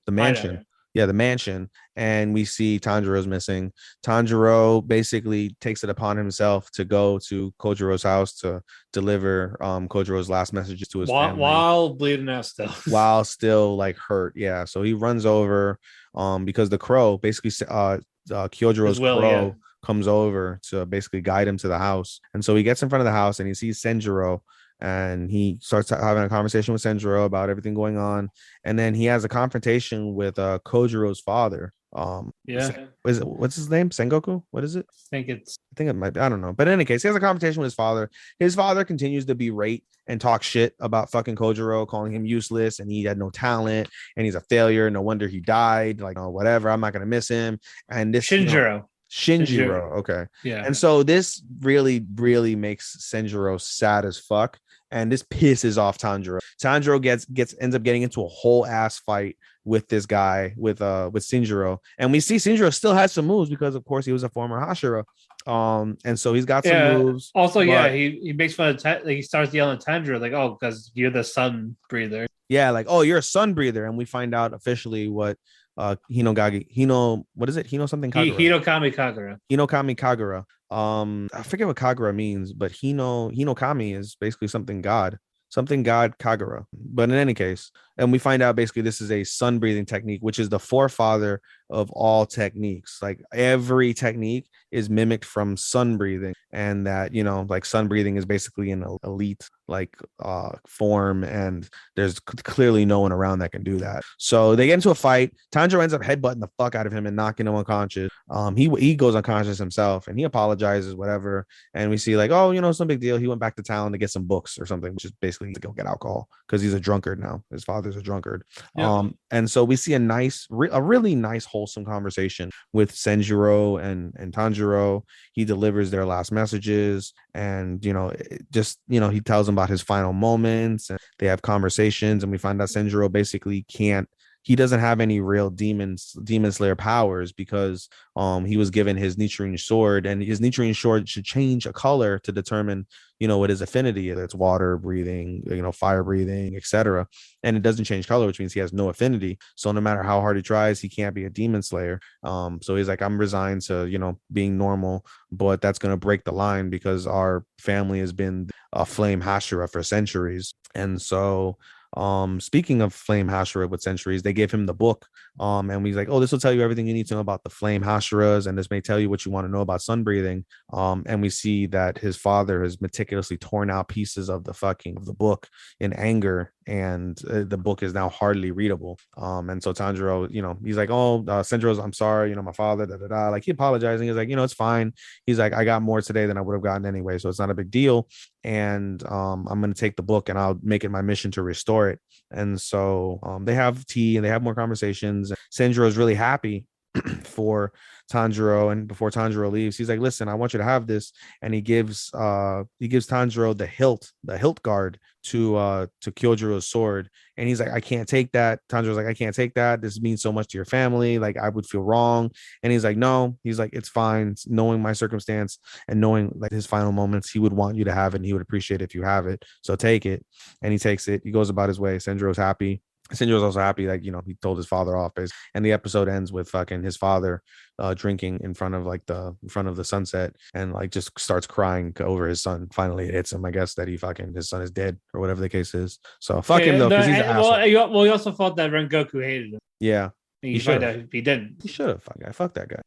mansion. Yeah, the mansion, and we see Tanjiro's missing. Tanjiro basically takes it upon himself to go to Kojiro's house to deliver Kojiro's last messages to his family while bleeding out still. While still like hurt. Yeah, so he runs over because the crow basically Kyojiro's crow comes over to basically guide him to the house. And so he gets in front of the house and he sees Senjiro, and he starts having a conversation with Senjiro about everything going on. And then he has a confrontation with Kojiro's father. What's his name? Sengoku? What is it? I think it might be. I don't know. But in any case, he has a conversation with his father. His father continues to berate and talk shit about fucking Kojiro, calling him useless, and he had no talent, and he's a failure. No wonder he died. Like, oh, whatever. I'm not gonna miss him. And this Shinjiro. Okay. Yeah. And so this really, really makes Senjiro sad as fuck. And this pisses off Tanjiro. Tanjiro ends up getting into a whole ass fight with this guy with Shinjiro. And we see Shinjiro still has some moves because of course he was a former Hashira. And so he's got some moves. Also, he makes fun of he starts yelling at Tanjiro, like, oh, because you're the sun breather. Yeah, like, oh, you're a sun breather. And we find out officially what what is it? Hinokami Kagura. I forget what Kagura means, but Hinokami is basically something god Kagura. But in any case, and we find out basically this is a sun breathing technique, which is the forefather of all techniques. Like every technique is mimicked from sun breathing, and that, like sun breathing is basically an elite form, and there's clearly no one around that can do that. So they get into a fight. Tanjiro ends up headbutting the fuck out of him and knocking him unconscious. He goes unconscious himself, and he apologizes, whatever. And we see like, oh, it's no big deal. He went back to town to get some books or something, which is basically to go get alcohol because he's a drunkard now. His father's a drunkard. Yeah. And so we see a really nice wholesome conversation with Senjiro and Tanjiro. He delivers their last messages, and he tells them about his final moments, and they have conversations, and we find out Senjiro basically he doesn't have any real demon slayer powers because he was given his Nichirin sword, and his Nichirin sword should change a color to determine, what his affinity is. It's water breathing, fire breathing, etc. And it doesn't change color, which means he has no affinity. So no matter how hard he tries, he can't be a demon slayer. So he's like, I'm resigned to, being normal, but that's going to break the line because our family has been a flame Hashira for centuries. And so speaking of flame Hashira with centuries, they gave him the book, and he's like, oh, this will tell you everything you need to know about the flame Hashiras, and this may tell you what you want to know about sun breathing. And we see that his father has meticulously torn out pieces of the book in anger, and the book is now hardly readable. And so Tanjiro, he's like, oh, Senjiro's, I'm sorry, my father, like he apologizing. He's like, it's fine. He's like, I got more today than I would have gotten anyway, so it's not a big deal. And I'm going to take the book and I'll make it my mission to restore it. And so they have tea and they have more conversations. Senjiro is really happy for Tanjiro, and before Tanjiro leaves, he's like, listen, I want you to have this. And he gives Tanjiro the hilt guard to Kyojiro's sword. And he's like, I can't take that. Tanjiro's like, I can't take that. This means so much to your family. Like, I would feel wrong. And he's like, no. He's like, it's fine. Knowing my circumstance and knowing like his final moments, he would want you to have it, and he would appreciate it if you have it. So take it. And he takes it. He goes about his way. Senjiro's happy. Senjiro's also happy, like, he told his father off, and the episode ends with fucking his father drinking in front of the sunset, and like just starts crying over his son. Finally it hits him, I guess, that his son is dead or whatever the case is. So fuck him though, because he's an asshole. He also thought that Rengoku hated him. Yeah, he should have. He didn't. He should have. Fuck that guy.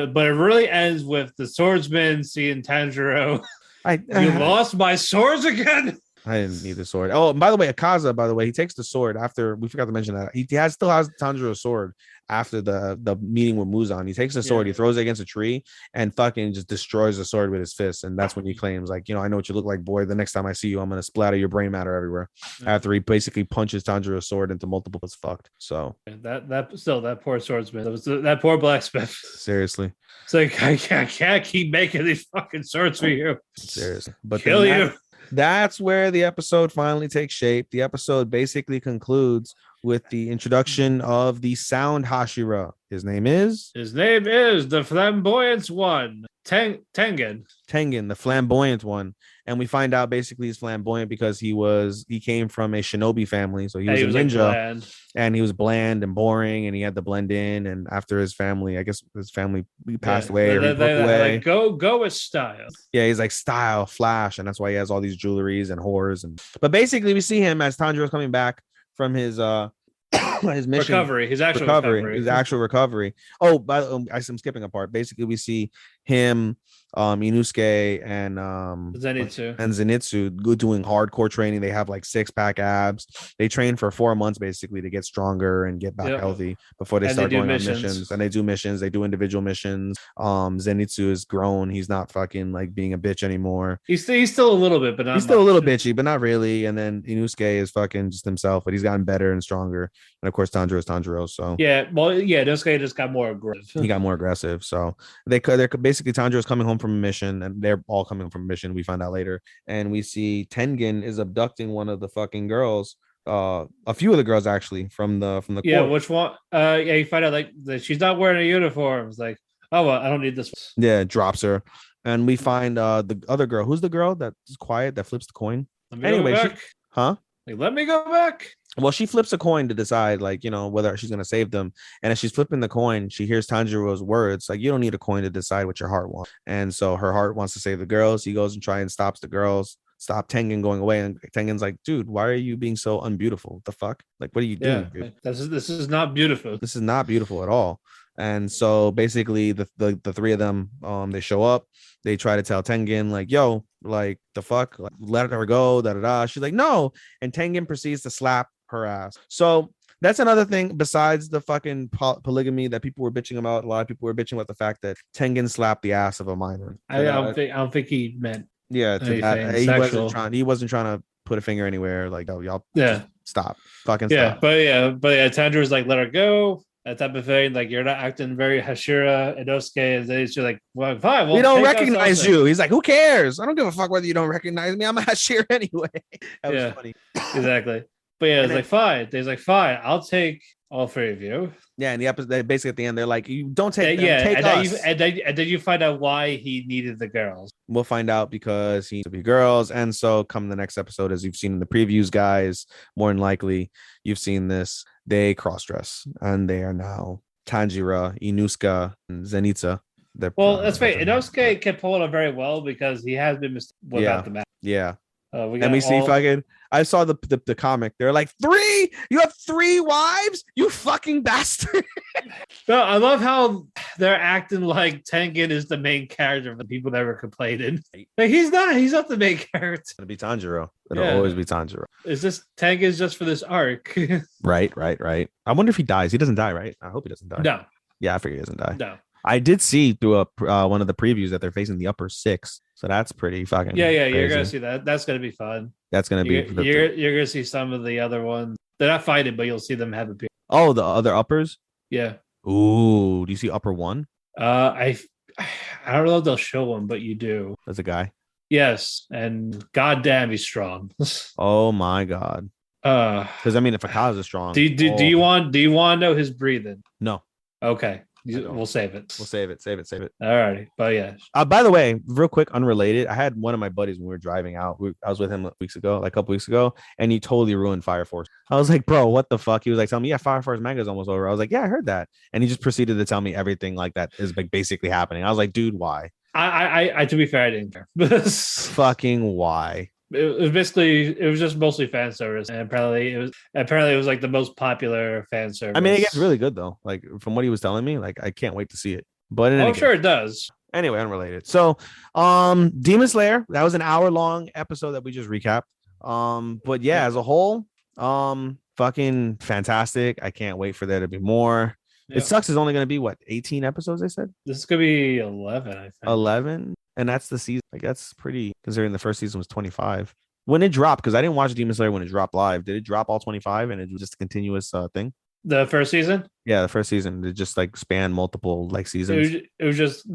But it really ends with the swordsman seeing Tanjiro. You lost my swords again. I didn't need the sword. Oh, and by the way, Akaza, he takes the sword after, we forgot to mention that. He still has Tanjiro's sword after the meeting with Muzan. He takes the sword, he throws it against a tree, and fucking just destroys the sword with his fist. And that's when he claims, like, I know what you look like, boy. The next time I see you, I'm going to splatter your brain matter everywhere. After he basically punches Tanjiro's sword into multiple, it's fucked. So that poor swordsman, that poor blacksmith. Seriously. It's like, I can't keep making these fucking swords for you. Seriously. But kill you. That's where the episode finally takes shape. The episode basically concludes with the introduction of the sound Hashira. His name is the flamboyant one, Tengen, the flamboyant one. And we find out basically he's flamboyant because he came from a shinobi family, so he was a ninja, and he was bland and boring, and he had to blend in. And after his family passed away, or he broke away. Like, go with style. Yeah, he's like style, flash, and that's why he has all these jewelries and whores. But basically, we see him as Tanjiro's coming back from his his mission his actual recovery. Oh, I'm skipping a part. Basically, we see him, Inosuke, and Zenitsu doing hardcore training. They have like 6-pack abs. They train for 4 months basically to get stronger and get back healthy before they start going on missions. And they do missions. They do individual missions. Zenitsu is grown. He's not fucking like being a bitch anymore. He's still a little bit, but not he's still a little bitchy, but not really. And then Inosuke is fucking just himself, but he's gotten better and stronger. And of course, Tanjiro is Tanjiro. So Inosuke just got more aggressive. He got more aggressive. So they're basically, Tanjiro is coming home from a mission, and they're all coming home from a mission. We find out later, and we see Tengen is abducting one of the fucking girls. A few of the girls actually from the court. Which one? You find out like that she's not wearing a uniform. It's like, oh well, I don't need this one. Yeah, drops her, and we find the other girl. Who's the girl that's quiet that flips the coin? Let me go back. Well, she flips a coin to decide, like, whether she's going to save them. And as she's flipping the coin, she hears Tanjiro's words, like, you don't need a coin to decide what your heart wants. And so her heart wants to save the girls. He goes and tries and stops the girls, stop Tengen going away. And Tengen's like, dude, why are you being so unbeautiful? What the fuck? Like, what are you doing? Dude? This is not beautiful. This is not beautiful at all. And so basically the three of them, they show up. They try to tell Tengen, like, yo, like, the fuck? Like, let her go, da-da-da. She's like, no. And Tengen proceeds to slap her ass. So that's another thing besides the fucking polygamy that people were bitching about. A lot of people were bitching about the fact that Tengen slapped the ass of a minor. I don't think he meant he wasn't trying to put a finger anywhere. Like, oh, y'all stop. Fucking stop. But Tanjiro's like, let her go. That type of thing. Like, you're not acting very Hashira, Inosuke, and then he's like, well, fine. We don't recognize you. He's like, who cares? I don't give a fuck whether you don't recognize me. I'm a Hashira anyway. That was funny. Exactly. But it's like, fine. He's like, fine, I'll take All three of you. Yeah, in the episode, basically at the end, they're like, "You don't take them, take and us." Then you find out why he needed the girls. We'll find out because he needs to be girls. And so come the next episode, as you've seen in the previews, guys, more than likely you've seen this. They cross-dress and they are now Tanjiro, Inusuka, and Zenitsu. Well, that's right. Inosuke can pull it very well because he has been without the match. Yeah. I saw the comic. They're like, 3? You have 3 wives? You fucking bastard. No, I love how they're acting like Tengen is the main character for the people that were complaining. Like, he's not the main character. It'll be Tanjiro. It'll always be Tanjiro. Is this Tengen's just for this arc? Right. I wonder if he dies. He doesn't die, right? I hope he doesn't die. No. Yeah, I figure he doesn't die. No. I did see through one of the previews that they're facing the upper 6, so that's pretty fucking crazy. You're gonna see that. That's gonna be fun. That's gonna be. You're gonna see some of the other ones. They're not fighting, but you'll see them have a. Oh, the other uppers. Yeah. Ooh, do you see upper 1? I don't know if they'll show him, but you do. There's a guy. Yes, and goddamn, he's strong. Oh my god. Because I mean, if Akaza is strong, do you want to know his breathing? No. Okay. We'll save it. Save it. All righty. But yeah. By the way, real quick, unrelated. I had one of my buddies when we were driving out. I was with him a couple weeks ago, and he totally ruined Fire Force. I was like, bro, what the fuck? He was like, telling me, yeah, Fire Force manga is almost over. I was like, yeah, I heard that. And he just proceeded to tell me everything like that is like basically happening. I was like, dude, why? I to be fair, I didn't care. Fucking why? It was just mostly fan service, and apparently it was like the most popular fan service. I mean, it gets really good though. Like from what he was telling me, like I can't wait to see it. But I'm sure it does. Anyway, unrelated. So, Demon Slayer, that was an hour-long episode that we just recapped. But yeah, as a whole, fucking fantastic. I can't wait for there to be more. It sucks. It's only going to be 18 episodes. They said this is going to be 11. I think 11. And that's the season. Like that's pretty considering the first season was 25. When it dropped, because I didn't watch Demon Slayer when it dropped live. Did it drop all 25 and it was just a continuous thing? The first season? Yeah, the first season. It just like spanned multiple like seasons. It was just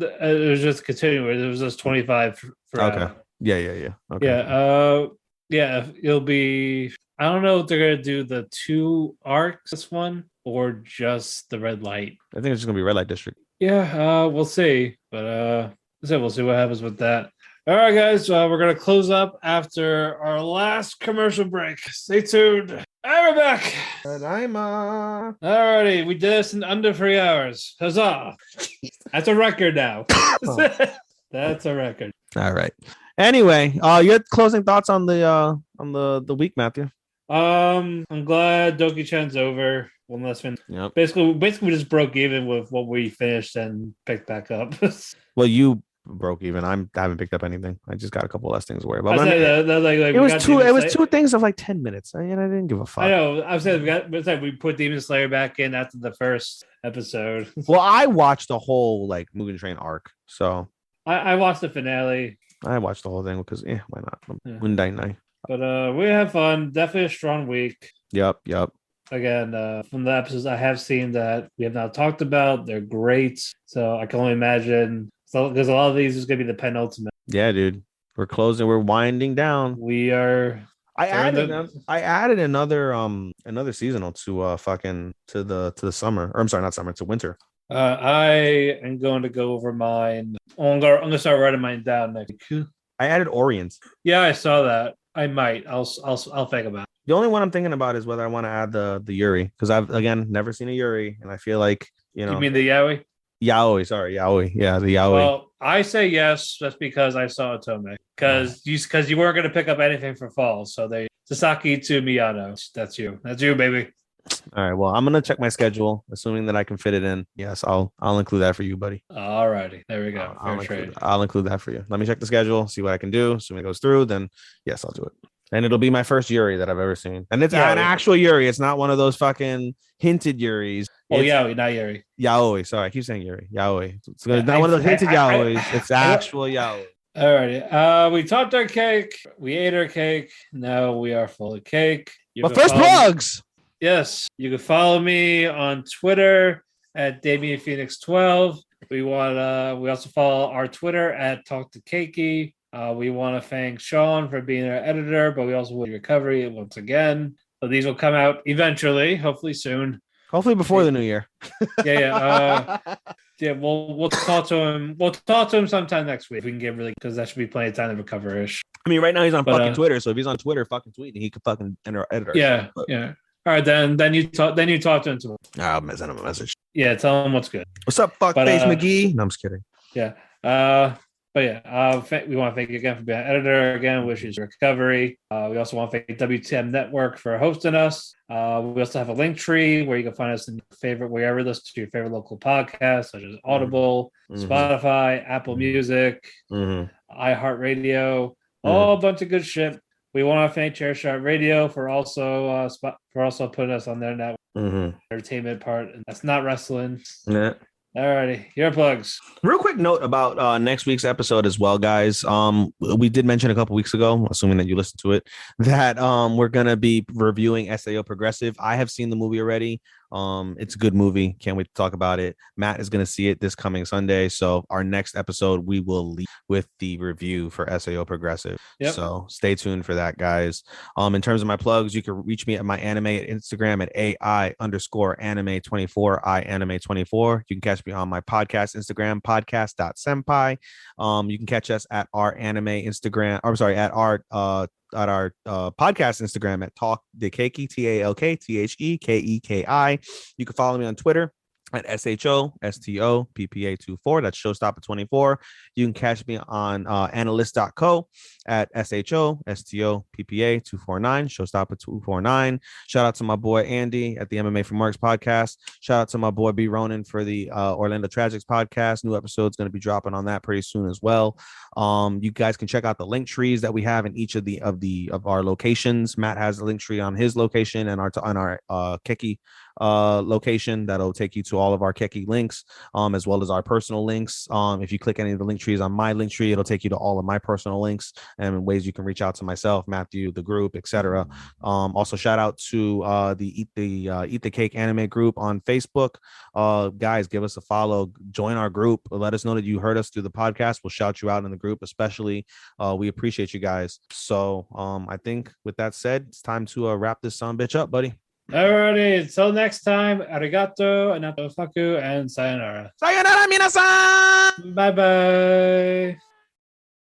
continuous. It was just 25 for okay. Yeah. Okay. Yeah. It'll be. I don't know if they're gonna do the 2 arcs this one or just the red light. I think it's just gonna be Red Light District. Yeah. We'll see. But so we'll see what happens with that. All right, guys. We're gonna close up after our last commercial break. Stay tuned. And we're back. And I'm all righty. We did this in under 3 hours. Huzzah! That's a record now. That's a record. All right. Anyway, your closing thoughts on the week, Matthew? I'm glad Doki-Chan's over. One less fin. Yep. Basically, we just broke even with what we finished and picked back up. Well, you broke even. I haven't picked up anything. I just got a couple less things to worry about. It was 2 things of like 10 minutes. I didn't give a fuck. I know. I said we put Demon Slayer back in after the first episode. Well, I watched the whole like Mugen Train arc, so I watched the finale. I watched the whole thing because why not? Yeah. But we have fun. Definitely a strong week. Yep. Again, from the episodes I have seen that we have not talked about, they're great. So I can only imagine. So because a lot of these is gonna be the penultimate. Yeah, dude. We're closing. We're winding down. We are. I added another seasonal to the summer. Or I'm sorry, not summer, to winter. I am going to go over mine. I'm gonna start writing mine down next week. I added Orient. Yeah, I saw that. I might. I'll think about it. The only one I'm thinking about is whether I want to add the Yuri, because I've again never seen a Yuri, and I feel like You mean the Yaoi? Yaoi, sorry, Yaoi. Yeah, the Yaoi. Well, I say yes just because I saw Otome. Because you weren't going to pick up anything for fall, so they Sasaki to Miyano. That's you. That's you, baby. All right. Well, I'm gonna check my schedule, assuming that I can fit it in. Yes, I'll include that for you, buddy. All righty. There we go. I'll include that for you. Let me check the schedule, see what I can do. Assuming it goes through, then yes, I'll do it. And it'll be my first Yuri that I've ever seen. And it's an actual Yuri. It's not one of those fucking hinted Yuris. Yaoi, not Yuri. Yaoi. Sorry, I keep saying Yuri. Yaoi. It's not one of those hinted Yaois. It's actual Yaoi. All righty. We topped our cake. We ate our cake. Now we are full of cake. But first plugs. Yes. You can follow me on Twitter at DamienPhoenix12. We also follow our Twitter at Talk to Keki. We want to thank Sean for being our editor, but we also want recovery once again. So these will come out eventually, hopefully soon. Hopefully before the new year. Yeah, we'll talk to him. We'll talk to him sometime next week. We can get really because that should be plenty of time to recover ish. I mean, right now he's on fucking Twitter, so if he's on Twitter, fucking tweeting, he could fucking enter editor. Yeah. All right, then you talk to him tomorrow. I'll send him a message. Yeah, tell him what's good. What's up, fuckface McGee? No, I'm just kidding. Yeah. But yeah, we want to thank you again for being an editor. Again, wish you recovery. We also want to thank WTM Network for hosting us. We also have a link tree where you can find us in your favorite, wherever you listen to your favorite local podcasts, such as Audible, Spotify, Apple Music, iHeartRadio, a bunch of good shit. We want to thank Chairshot Radio for also putting us on their network entertainment part, and that's not wrestling. Yeah. Alrighty, your plugs. Real quick note about next week's episode as well, guys. We did mention a couple weeks ago, assuming that you listened to it, that we're gonna be reviewing SAO Progressive. I have seen the movie already. It's a good movie. Can't wait to talk about it. Matt is gonna see it this coming Sunday. So our next episode, we will leave with the review for SAO Progressive. Yep. So stay tuned for that, guys. In terms of my plugs, you can reach me at my anime at Instagram at AI_anime24, ianime24. You can catch me on my podcast Instagram, podcast.senpai. You can catch us at our anime Instagram. I'm sorry, at our podcast Instagram at Talk the Keki, TalkThekeki. You can follow me on Twitter at SHOSTOPPA24. That's Showstopper24. You can catch me on analyst.co at SHOSTOPPA249, Showstopper249. Shout out to my boy Andy at the MMA for Marks podcast. Shout out to my boy B Ronan for the Orlando Tragics podcast. New episode's going to be dropping on that pretty soon as well. You guys can check out the link trees that we have in each of our locations. Matt has a link tree on his location and on our Keki location that'll take you to all of our Keki links, as well as our personal links. If you click any of the link trees on my link tree, it'll take you to all of my personal links and ways you can reach out to myself, Matthew, the group, etc. Also, shout out to the Eat the Cake anime group on Facebook. Guys, give us a follow, join our group, let us know that you heard us through the podcast. We'll shout you out in the group, especially. We appreciate you guys. So I think with that said, it's time to wrap this son bitch up, buddy. Alrighty, until next time, arigato, anato faku, and sayonara. Sayonara, minasan! Bye-bye.